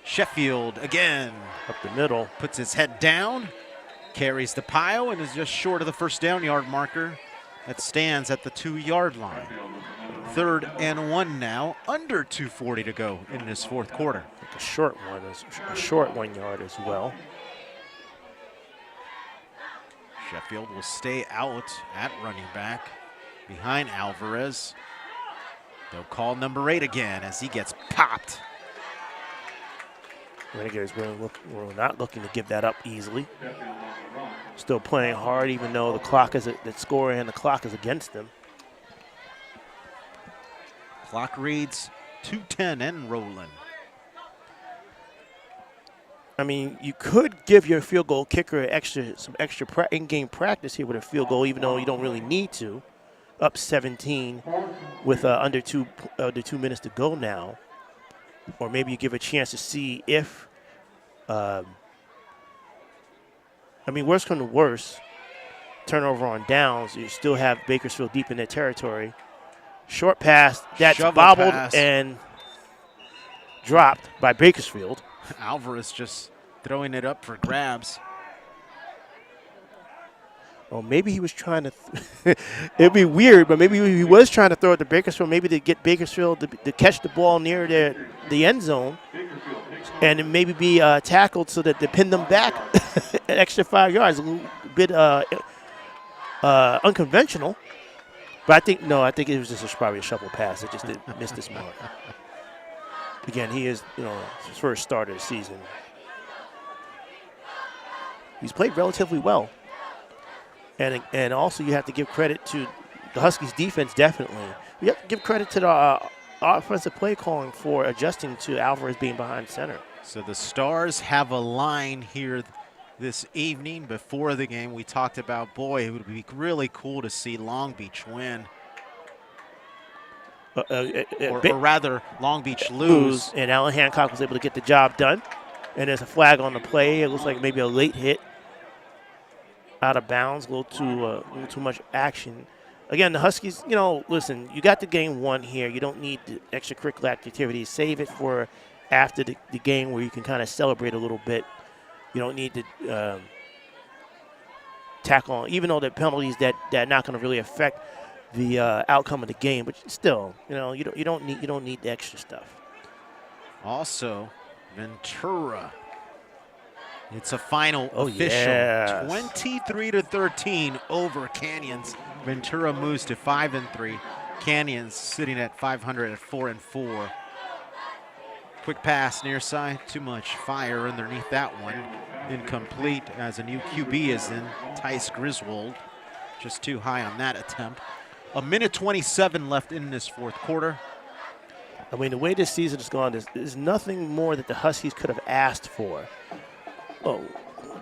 Sheffield again. Up the middle. Puts his head down, carries the pile, and is just short of the first down yard marker. That stands at the 2-yard line. 3rd and 1 now, under 2:40 to go in this 4th quarter. Like a short 1 yard as well. Sheffield will stay out at running back behind Alvarez. They'll call number 8 again as he gets popped. Renegades were not looking to give that up easily. still playing hard, even though the score and the clock is against them. Clock reads 2:10 and rolling. I mean, you could give your field goal kicker some extra in-game practice here with a field goal, even though you don't really need to. Up 17 with under 2 minutes to go now. Or maybe you give a chance to see if, worst come to worst, turnover on downs, you still have Bakersfield deep in their territory. Short pass, that's Shovel bobbled pass. and dropped by Bakersfield. Alvarez just throwing it up for grabs. Well, maybe he was trying to it'd be weird, but maybe he was trying to throw it to Bakersfield, maybe to get Bakersfield to catch the ball near the end zone and then maybe be tackled so that they pin them back an extra 5 yards. A little bit unconventional. But I think it was just probably a shovel pass. It just missed this mark. Again, he is, his first start of the season. He's played relatively well. And also you have to give credit to the Huskies defense, definitely. You have to give credit to the offensive play calling for adjusting to Alvarez being behind center. So the Stars have a line here this evening. Before the game, we talked about, boy, it would be really cool to see Long Beach win. Or rather, Long Beach lose. And Alan Hancock was able to get the job done. And there's a flag on the play. It looks like maybe a late hit. Out of bounds, a little too much action. Again, the Huskies, listen, you got the game won here. You don't need the extracurricular activities. Save it for after the game where you can kind of celebrate a little bit. You don't need to tackle on, even though the penalties that are not going to really affect the outcome of the game. But still, you don't need the extra stuff. Also, Ventura. It's a final official. Yes. 23-13 over Canyons. Ventura moves to 5-3. Canyons sitting at 500 at 4-4. Quick pass near side. Too much fire underneath that one. Incomplete as a new QB is in. Tice Griswold. Just too high on that attempt. 1:27 left in this fourth quarter. I mean, the way this season has gone, there's nothing more that the Huskies could have asked for. Oh,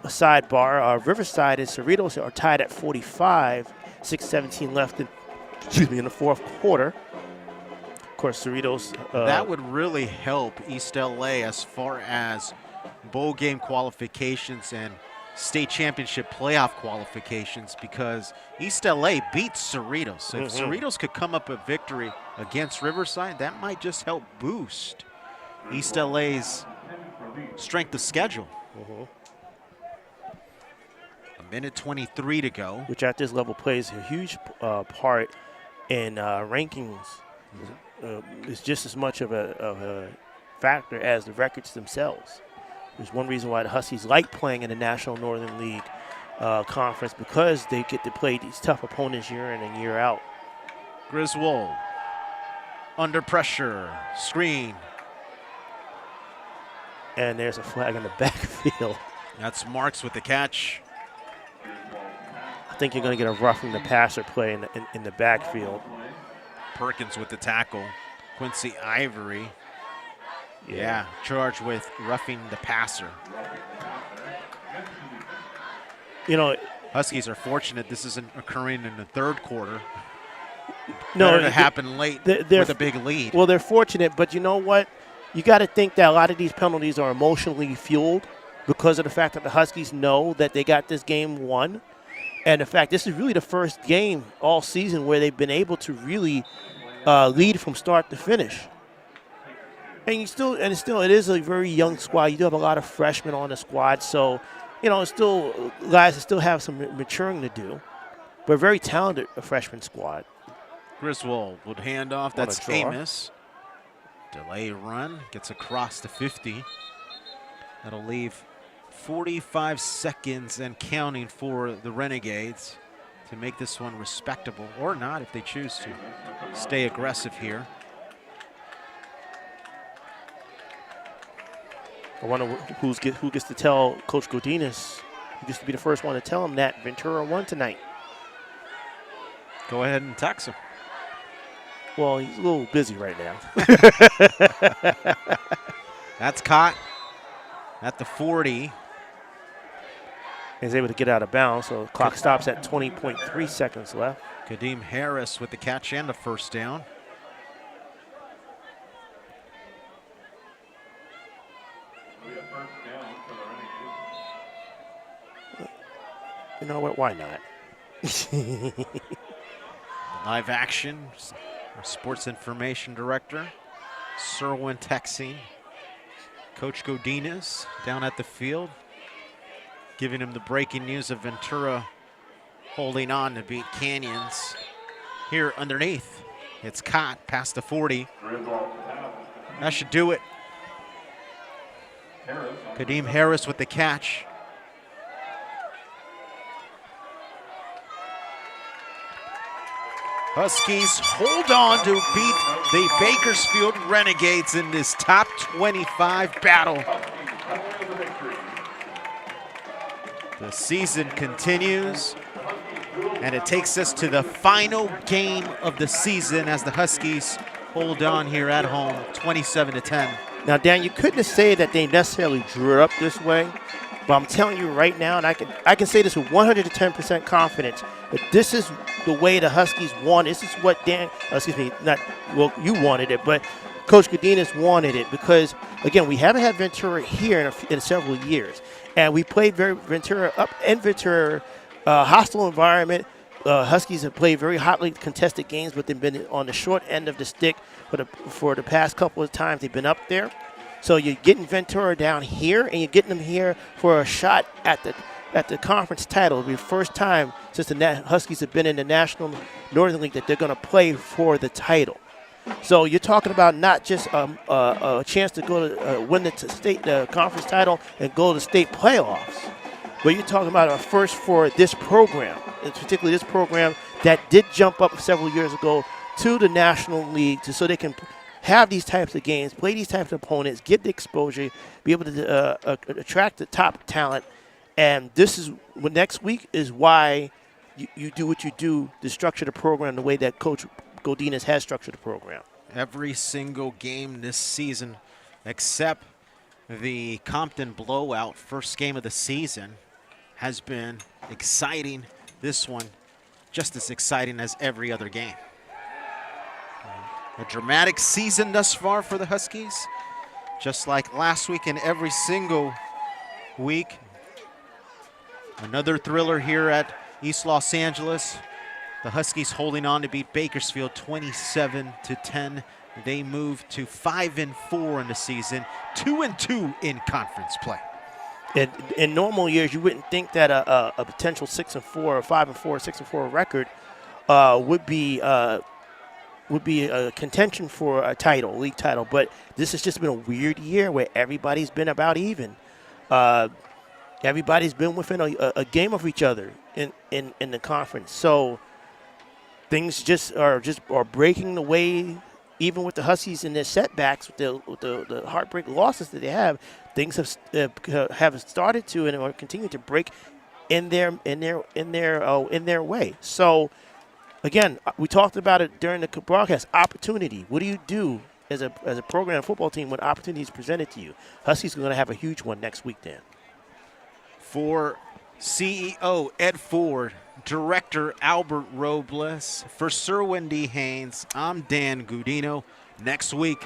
a sidebar. Riverside and Cerritos are tied at 45. 6:17 left in the fourth quarter. Of course, Cerritos. That would really help East LA as far as bowl game qualifications and state championship playoff qualifications, because East LA beats Cerritos. So if Cerritos could come up with victory against Riverside, that might just help boost East LA's strength of schedule. 1:23 to go. Which at this level plays a huge part in rankings. It's just as much of a factor as the records themselves. There's one reason why the Huskies like playing in the National Northern League Conference, because they get to play these tough opponents year in and year out. Griswold under pressure, screen. And there's a flag in the backfield. That's Marks with the catch. I think you're going to get a roughing the passer play in the backfield. Perkins with the tackle. Quincy Ivory. Yeah, charged with roughing the passer. Huskies are fortunate this isn't occurring in the third quarter. No, it happened late with a big lead. Well, they're fortunate, but you know what? You got to think that a lot of these penalties are emotionally fueled because of the fact that the Huskies know that they got this game won. And the fact this is really the first game all season where they've been able to really lead from start to finish. And it is a very young squad. You do have a lot of freshmen on the squad, so it's still guys that still have some maturing to do. But a very talented freshman squad. Griswold would hand off. That's Amos. Delay run, gets across the 50. That'll leave 45 seconds and counting for the Renegades to make this one respectable, or not if they choose to stay aggressive here. I wonder who gets to tell Coach Gudino used to be the first one to tell him that Ventura won tonight. Go ahead and text him. Well, he's a little busy right now. That's caught at the 40. He's able to get out of bounds, so the clock stops at 20.3 seconds left. Kadeem Harris with the catch and the first down. We have first down for the Renegades. You know what? Why not? Live action. Our sports information director, Serwin texting Coach Gudino down at the field, giving him the breaking news of Ventura holding on to beat Canyons. Here underneath, it's caught past the 40. That should do it. Kadeem Harris with the catch. Huskies hold on to beat the Bakersfield Renegades in this top 25 battle. The season continues, and it takes us to the final game of the season as the Huskies hold on here at home, 27-10. Now, Dan, you couldn't say that they necessarily drew it up this way, but I'm telling you right now, and I can say this with 110% confidence, that this is the way the Huskies want. This is what you wanted it, but Coach Gudino wanted it because, again, we haven't had Ventura here in several years, and we played Ventura up in Ventura, hostile environment. Huskies have played very hotly contested games, but they've been on the short end of the stick for the past couple of times they've been up there. So you're getting Ventura down here, and you're getting them here for a shot at the conference title. It'll be the first time since the Huskies have been in the National Northern League that they're going to play for the title. So you're talking about not just a chance to go to win the conference title and go to the state playoffs, but you're talking about a first for this program, and particularly this program that did jump up several years ago to the National League so they can have these types of games, play these types of opponents, get the exposure, be able to attract the top talent. And this is next week is why you do what you do to structure the program the way that Coach Gudino has structured the program. Every single game this season, except the Compton blowout, first game of the season, has been exciting. This one, just as exciting as every other game. A dramatic season thus far for the Huskies, just like last week and every single week. Another thriller here at East Los Angeles. The Huskies holding on to beat Bakersfield 27-10. They move to 5-4 in the season, 2-2 in conference play. In normal years, you wouldn't think that a potential 6-4 or 5-4, 6-4 record would be a contention for a title, league title. But this has just been a weird year where everybody's been about even. Everybody's been within a game of each other in the conference. So things just are breaking the way. Even with the Huskies and their setbacks, with the heartbreak losses that they have, things have started to and are continuing to break in their way. So, again, we talked about it during the broadcast. Opportunity. What do you do as a program football team when opportunity is presented to you? Huskies are going to have a huge one next week, Dan. For CEO Ed Ford, Director Albert Robles, for Sir Wendy Haynes, I'm Dan Gudino. Next week,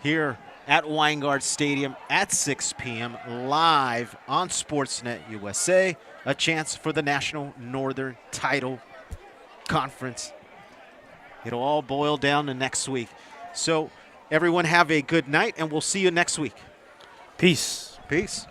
here at Weingart Stadium at 6 p.m., live on Sportsnet USA, a chance for the National Northern Title Conference. It'll all boil down to next week. So everyone have a good night, and we'll see you next week. Peace. Peace.